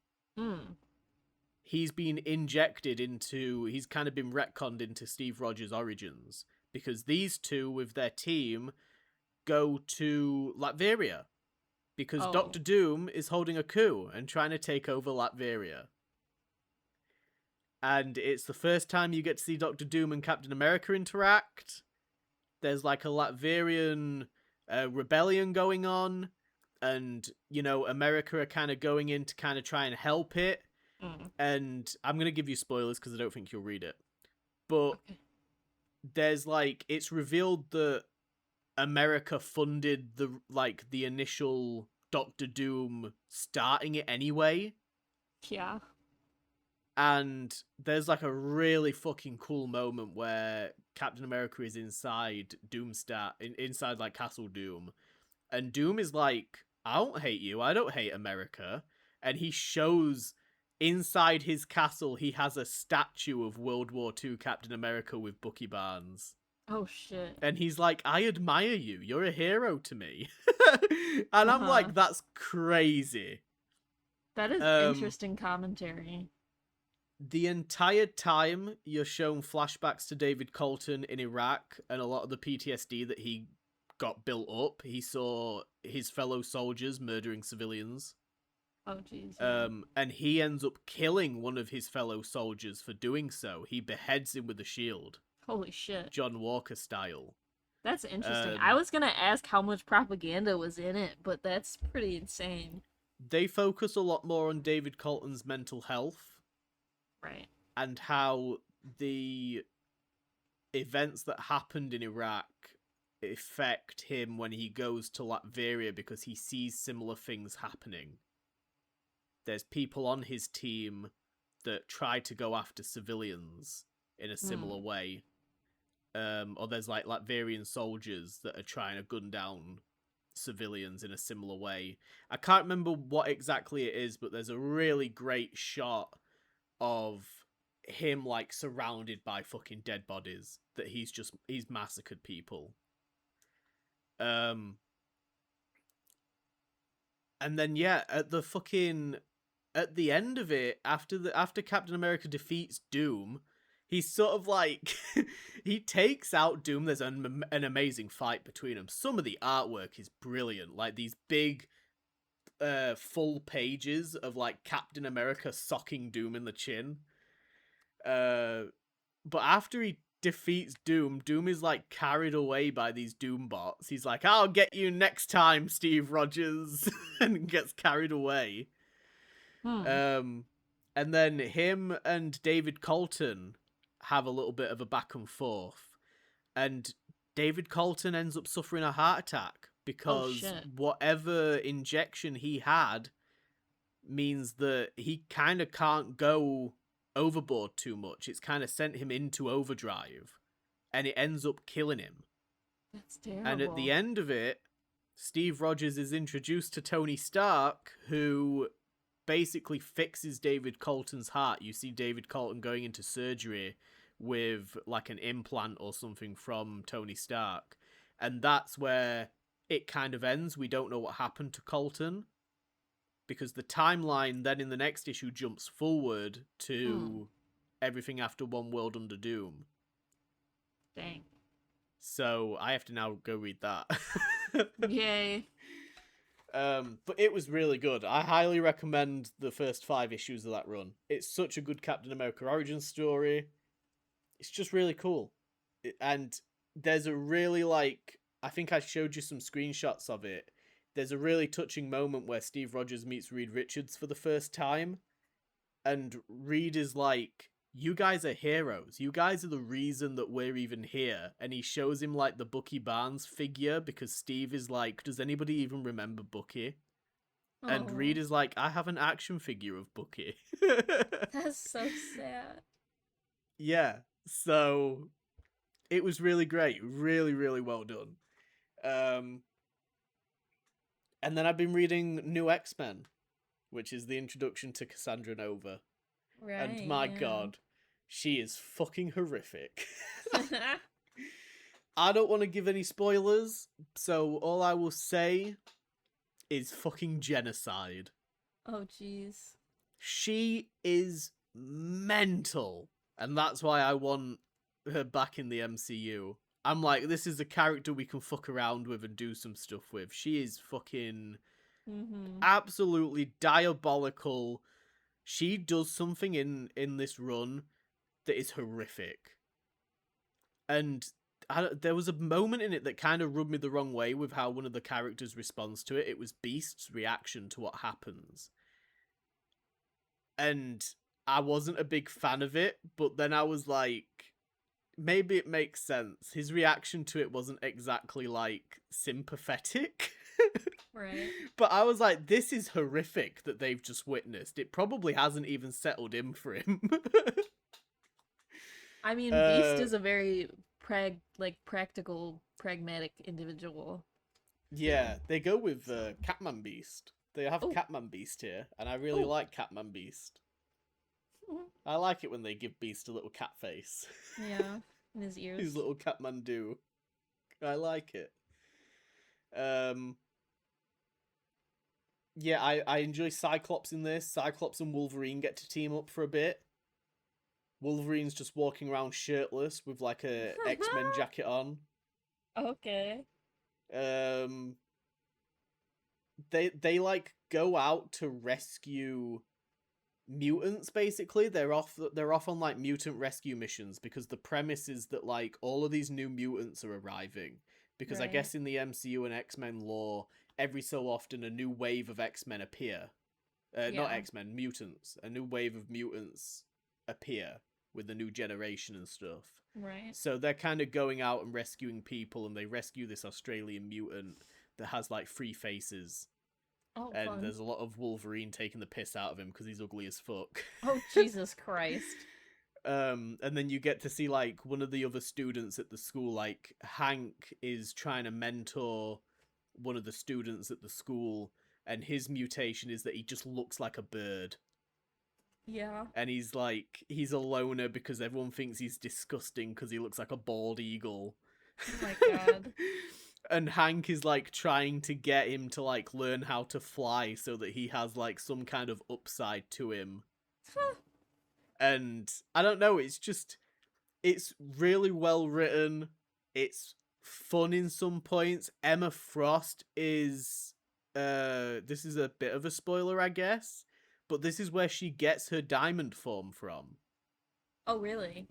Speaker 2: He's been injected into... He's kind of been retconned into Steve Rogers' origins. Because these two, with their team, go to Latveria. Because Doctor Doom is holding a coup and trying to take over Latveria. And it's the first time you get to see Doctor Doom and Captain America interact. There's like a Latverian rebellion going on. And, you know, America are kind of going in to kind of try and help it. And I'm going to give you spoilers because I don't think you'll read it. But there's like, it's revealed that America funded the initial Doctor Doom starting it anyway.
Speaker 1: Yeah.
Speaker 2: And there's like a really fucking cool moment where Captain America is inside inside like Castle Doom. And Doom is like, I don't hate you, I don't hate America. And he shows inside his castle, he has a statue of World War II Captain America with Bucky Barnes.
Speaker 1: Oh, shit.
Speaker 2: And he's like, I admire you. You're a hero to me. And I'm like, that's crazy.
Speaker 1: That is interesting commentary.
Speaker 2: The entire time, you're shown flashbacks to David Colton in Iraq and a lot of the PTSD that he got built up. He saw his fellow soldiers murdering civilians.
Speaker 1: Oh, jeez.
Speaker 2: And he ends up killing one of his fellow soldiers for doing so. He beheads him with a shield.
Speaker 1: Holy shit.
Speaker 2: John Walker style.
Speaker 1: That's interesting. I was gonna ask how much propaganda was in it, but that's pretty insane.
Speaker 2: They focus a lot more on David Colton's mental health.
Speaker 1: Right.
Speaker 2: And how the events that happened in Iraq affect him when he goes to Latveria because he sees similar things happening. There's people on his team that try to go after civilians in a similar way. Or there's like Latverian soldiers that are trying to gun down civilians in a similar way. I can't remember what exactly it is, but there's a really great shot of him like surrounded by fucking dead bodies that he's massacred people. And then at the end of it, after Captain America defeats Doom, he's sort of like he takes out Doom. There's an amazing fight between them. Some of the artwork is brilliant, like these big full pages of like Captain America socking Doom in the chin. But after he defeats Doom, Doom is like carried away by these Doom bots. He's like, I'll get you next time, Steve Rogers, and gets carried away. And then him and David Colton have a little bit of a back and forth, and David Colton ends up suffering a heart attack because whatever injection he had means that he kind of can't go overboard too much. It's kind of sent him into overdrive, and it ends up killing him.
Speaker 1: That's terrible.
Speaker 2: And at the end of it, Steve Rogers is introduced to Tony Stark, who basically fixes David Colton's heart. You see David Colton going into surgery with like an implant or something from Tony Stark. And that's where it kind of ends. We don't know what happened to Colton, because the timeline then in the next issue jumps forward to everything after One World Under Doom.
Speaker 1: Dang.
Speaker 2: So I have to now go read that.
Speaker 1: Yay.
Speaker 2: But it was really good. I highly recommend the first 5 issues of that run. It's such a good Captain America origin story. It's just really cool. And there's a really, like, I think I showed you some screenshots of it. There's a really touching moment where Steve Rogers meets Reed Richards for the first time. And Reed is like, you guys are heroes. You guys are the reason that we're even here. And he shows him, like, the Bucky Barnes figure because Steve is like, does anybody even remember Bucky? And Reed is like, I have an action figure of Bucky.
Speaker 1: That's so sad.
Speaker 2: Yeah. So it was really great. Really, really well done. And then I've been reading New X-Men, which is the introduction to Cassandra Nova.
Speaker 1: Right.
Speaker 2: And my god, she is fucking horrific. I don't want to give any spoilers, so all I will say is fucking genocide.
Speaker 1: Oh, jeez.
Speaker 2: She is mental, and that's why I want her back in the MCU. I'm like, this is a character we can fuck around with and do some stuff with. She is fucking absolutely diabolical. She does something in this run that is horrific. And there was a moment in it that kind of rubbed me the wrong way with how one of the characters responds to it. It was Beast's reaction to what happens. And I wasn't a big fan of it, but then I was like, maybe it makes sense. His reaction to it wasn't exactly, like, sympathetic.
Speaker 1: Right.
Speaker 2: But I was like, this is horrific that they've just witnessed. It probably hasn't even settled in for him.
Speaker 1: I mean, Beast is a very practical, pragmatic individual.
Speaker 2: Yeah, they go with Catman Beast. They have Catman Beast here, and I really like Catman Beast. I like it when they give Beast a little cat face.
Speaker 1: Yeah, in his ears.
Speaker 2: His little Catmandu. I like it. Yeah, I enjoy Cyclops in this. Cyclops and Wolverine get to team up for a bit. Wolverine's just walking around shirtless with like a X-Men jacket on.
Speaker 1: Okay.
Speaker 2: They like go out to rescue mutants. Basically, they're off on like mutant rescue missions because the premise is that like all of these new mutants are arriving. Because I guess in the MCU and X-Men lore, every so often a new wave of X-Men appear. Not X-Men, mutants. A new wave of mutants appear with the new generation and stuff.
Speaker 1: Right.
Speaker 2: So they're kind of going out and rescuing people, and they rescue this Australian mutant that has like 3 faces.
Speaker 1: Oh,
Speaker 2: and
Speaker 1: fun.
Speaker 2: There's a lot of Wolverine taking the piss out of him because he's ugly as fuck.
Speaker 1: Oh, Jesus Christ.
Speaker 2: And then you get to see like one of the other students at the school, like Hank is trying to mentor one of the students at the school, and his mutation is that he just looks like a bird.
Speaker 1: Yeah.
Speaker 2: And he's a loner because everyone thinks he's disgusting because he looks like a bald eagle.
Speaker 1: Oh my god.
Speaker 2: And Hank is like trying to get him to like learn how to fly so that he has like some kind of upside to him. And I don't know, it's really well written. It's fun in some points. Emma Frost is this is a bit of a spoiler, I guess, but this is where she gets her diamond form from.
Speaker 1: Oh, really?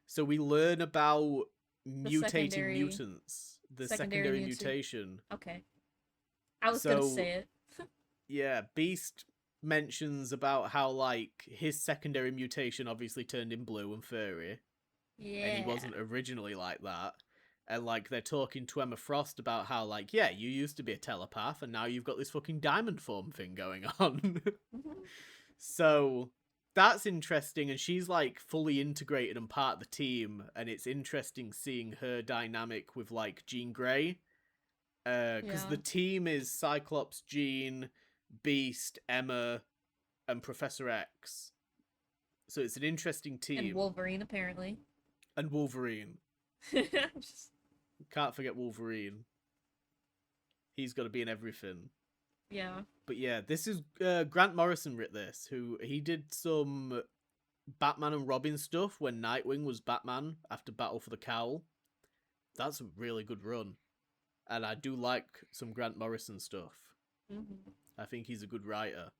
Speaker 2: So we learn about mutating mutants. The secondary mutation.
Speaker 1: Okay. I was gonna say it.
Speaker 2: Yeah, Beast mentions about how like his secondary mutation obviously turned him blue and furry.
Speaker 1: Yeah.
Speaker 2: And he wasn't originally like that. And like they're talking to Emma Frost about how like, yeah, you used to be a telepath and now you've got this fucking diamond form thing going on. So that's interesting, and she's like fully integrated and part of the team, and it's interesting seeing her dynamic with like Jean Grey. Because the team is Cyclops, Jean, Beast, Emma, and Professor X. So it's an interesting team.
Speaker 1: And Wolverine, apparently.
Speaker 2: And Wolverine. Can't forget Wolverine. He's got to be in everything.
Speaker 1: Yeah.
Speaker 2: But yeah, this is Grant Morrison writ this, who he did some Batman and Robin stuff when Nightwing was Batman after Battle for the Cowl. That's a really good run. And I do like some Grant Morrison stuff.
Speaker 1: Mm-hmm.
Speaker 2: I think he's a good writer.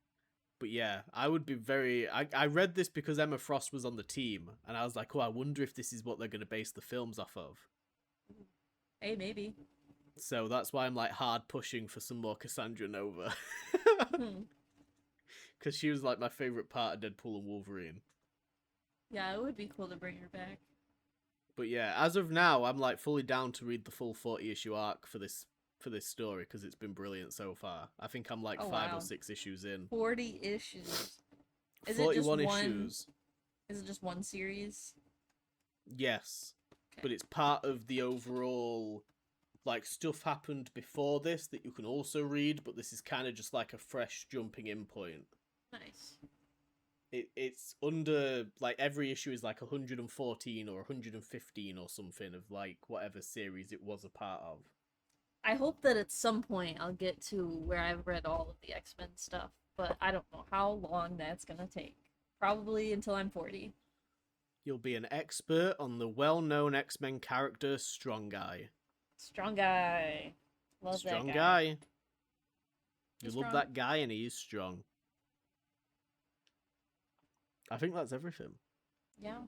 Speaker 2: But yeah, I would be very... I read this because Emma Frost was on the team, and I was like, oh, I wonder if this is what they're going to base the films off of.
Speaker 1: Hey, maybe.
Speaker 2: So that's why I'm like hard pushing for some more Cassandra Nova.
Speaker 1: Hmm.
Speaker 2: Because she was like my favourite part of Deadpool and Wolverine.
Speaker 1: Yeah, it would be cool to bring her back.
Speaker 2: But yeah, as of now, I'm like fully down to read the full 40-issue arc for this story because it's been brilliant so far. I think I'm like
Speaker 1: Oh,
Speaker 2: 5
Speaker 1: wow.
Speaker 2: or 6 issues in.
Speaker 1: 40 issues. Is it just
Speaker 2: 41
Speaker 1: one?
Speaker 2: issues.
Speaker 1: Is it just one series?
Speaker 2: Yes.
Speaker 1: Okay.
Speaker 2: But it's part of the overall, like, stuff happened before this that you can also read, but this is kind of just like a fresh jumping in point.
Speaker 1: Nice.
Speaker 2: It's under, like, every issue is like 114 or 115 or something of, like, whatever series it was a part of.
Speaker 1: I hope that at some point I'll get to where I've read all of the X-Men stuff, but I don't know how long that's gonna take. Probably until I'm 40.
Speaker 2: You'll be an expert on the well-known X-Men character Strong Guy.
Speaker 1: Strong guy. Love
Speaker 2: Strong
Speaker 1: that
Speaker 2: guy. You
Speaker 1: He's
Speaker 2: love
Speaker 1: strong.
Speaker 2: that guy and he is strong. I think that's everything.
Speaker 1: Yeah.